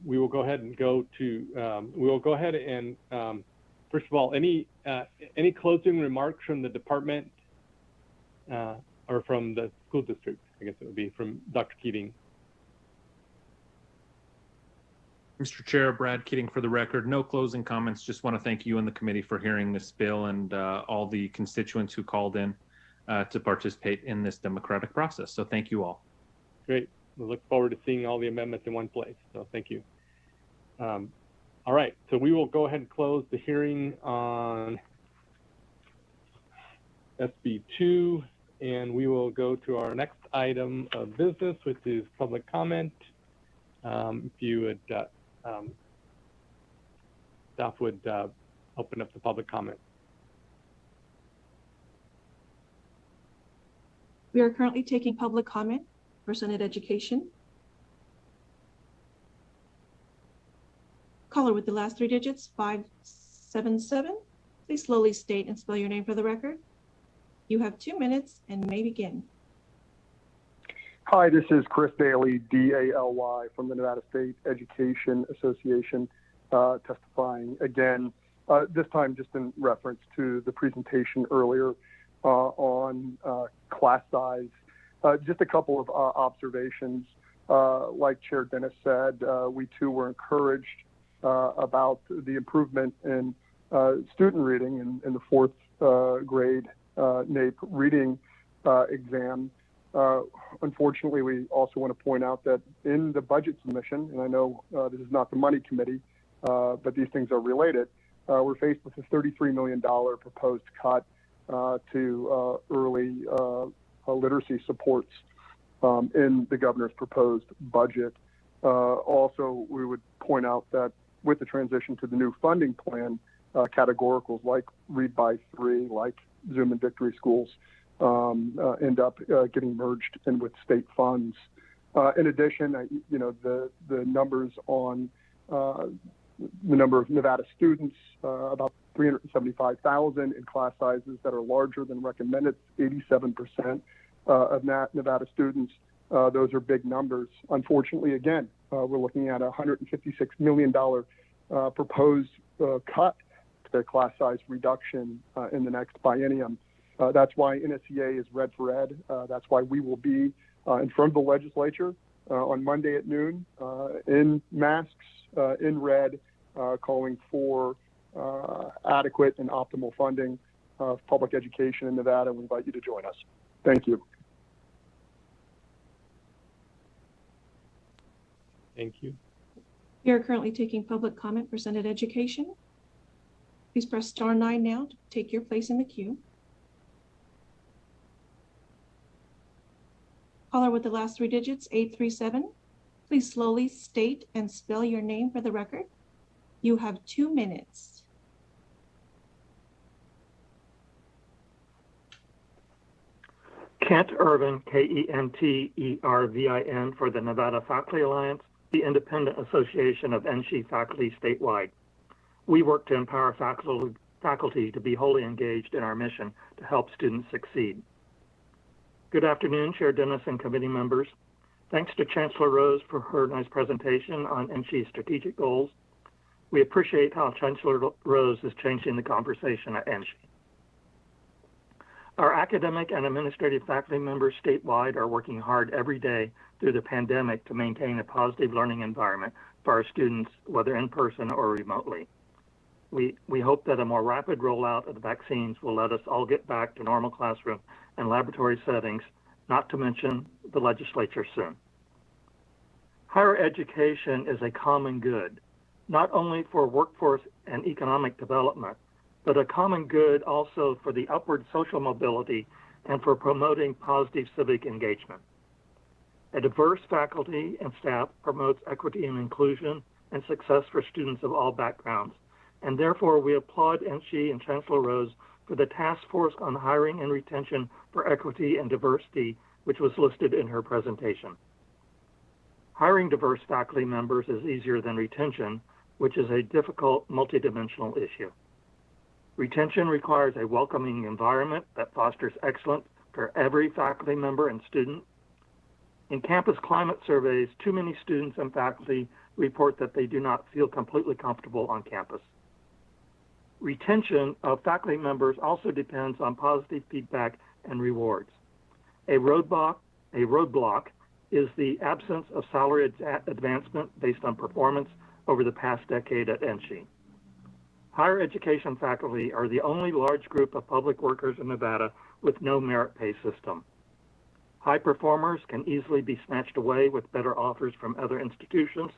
We will go ahead and first of all, any closing remarks from the department or from the school district? I guess it would be from Dr. Keating.
Mr. Chair, Brad Keating for the record. No closing comments. Just want to thank you and the committee for hearing this bill and all the constituents who called in to participate in this democratic process. So thank you all.
Great. We look forward to seeing all the amendments in one place. So thank you. All right. So we will go ahead and close the hearing on SB 2, and we will go to our next item of business, which is public comment. If you would, staff would open up the public comment.
We are currently taking public comment for Senate Education. Caller with the last 3 digits, 577. Please slowly state and spell your name for the record. You have 2 minutes and may begin.
Hi, this is Chris Daly, D-A-L-Y, from the Nevada State Education Association, testifying again, this time just in reference to the presentation earlier on class size. Just a couple of observations. Like Chair Dennis said, we too were encouraged about the improvement in student reading in the 4th grade NAEP reading exam. Unfortunately, we also want to point out that in the budget submission, and I know this is not the money committee, but these things are related, we're faced with a $33 million proposed cut to early literacy supports in the governor's proposed budget. Also, we would point out that with the transition to the new funding plan, categoricals like Read by 3, like Zoom and Victory Schools, end up getting merged in with state funds. In addition, the numbers on the number of Nevada students, about 375,000 in class sizes that are larger than recommended, 87% of Nevada students. Those are big numbers. Unfortunately, again, we're looking at a $156 million proposed cut to the class size reduction in the next biennium. That's why NSEA is red for ed. That's why we will be in front of the legislature on Monday at noon in masks, in red, calling for adequate and optimal funding of public education in Nevada. We invite you to join us. Thank you.
Thank you.
We are currently taking public comment for Senate Education. Please press star 9 now to take your place in the queue. Caller with the last 3 digits, 837. Please slowly state and spell your name for the record. You have 2 minutes.
Kent Irvin, Kentervin, for the Nevada Faculty Alliance, the independent association of NSHE faculty statewide. We work to empower faculty to be wholly engaged in our mission to help students succeed. Good afternoon, Chair Dennis and committee members. Thanks to Chancellor Rose for her nice presentation on NSHE's strategic goals. We appreciate how Chancellor Rose is changing the conversation at NSHE. Our academic and administrative faculty members statewide are working hard every day through the pandemic to maintain a positive learning environment for our students, whether in person or remotely. We hope that a more rapid rollout of the vaccines will let us all get back to normal classroom and laboratory settings, not to mention the legislature soon. Higher education is a common good, not only for workforce and economic development, but a common good also for the upward social mobility and for promoting positive civic engagement. A diverse faculty and staff promotes equity and inclusion and success for students of all backgrounds, and therefore we applaud NSHE and Chancellor Rose for the task force on hiring and retention for equity and diversity, which was listed in her presentation. Hiring diverse faculty members is easier than retention, which is a difficult multidimensional issue. Retention requires a welcoming environment that fosters excellence for every faculty member and student. In campus climate surveys, too many students and faculty report that they do not feel completely comfortable on campus. Retention of faculty members also depends on positive feedback and rewards. A roadblock is the absence of salary advancement based on performance over the past decade at NSHE. Higher education faculty are the only large group of public workers in Nevada with no merit pay system. High performers can easily be snatched away with better offers from other institutions,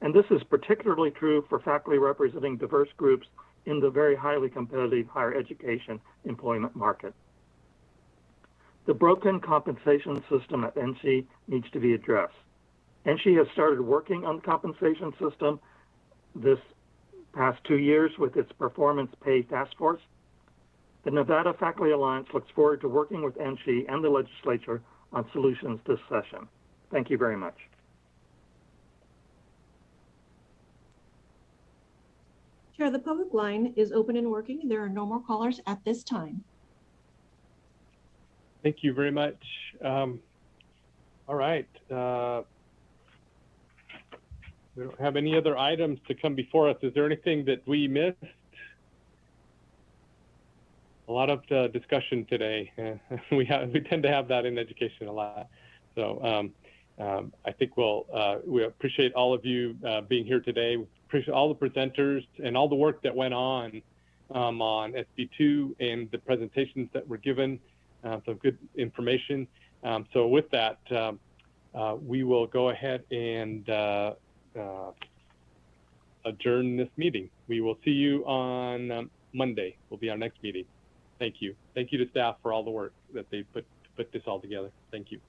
and this is particularly true for faculty representing diverse groups in the very highly competitive higher education employment market. The broken compensation system at NSHE needs to be addressed. NSHE has started working on the compensation system this past 2 years with its performance pay task force. The Nevada Faculty Alliance looks forward to working with NSHE and the legislature on solutions this session. Thank you very much.
Chair, the public line is open and working. There are no more callers at this time.
Thank you very much. All right. We don't have any other items to come before us. Is there anything that we missed? A lot of discussion today. We tend to have that in education a lot. So I think we appreciate all of you being here today. We appreciate all the presenters and all the work that went on SB2 and the presentations that were given. Some good information. So with that, we will go ahead and adjourn this meeting. We will see you on Monday. Will be our next meeting. Thank you. Thank you to staff for all the work that they put this all together. Thank you.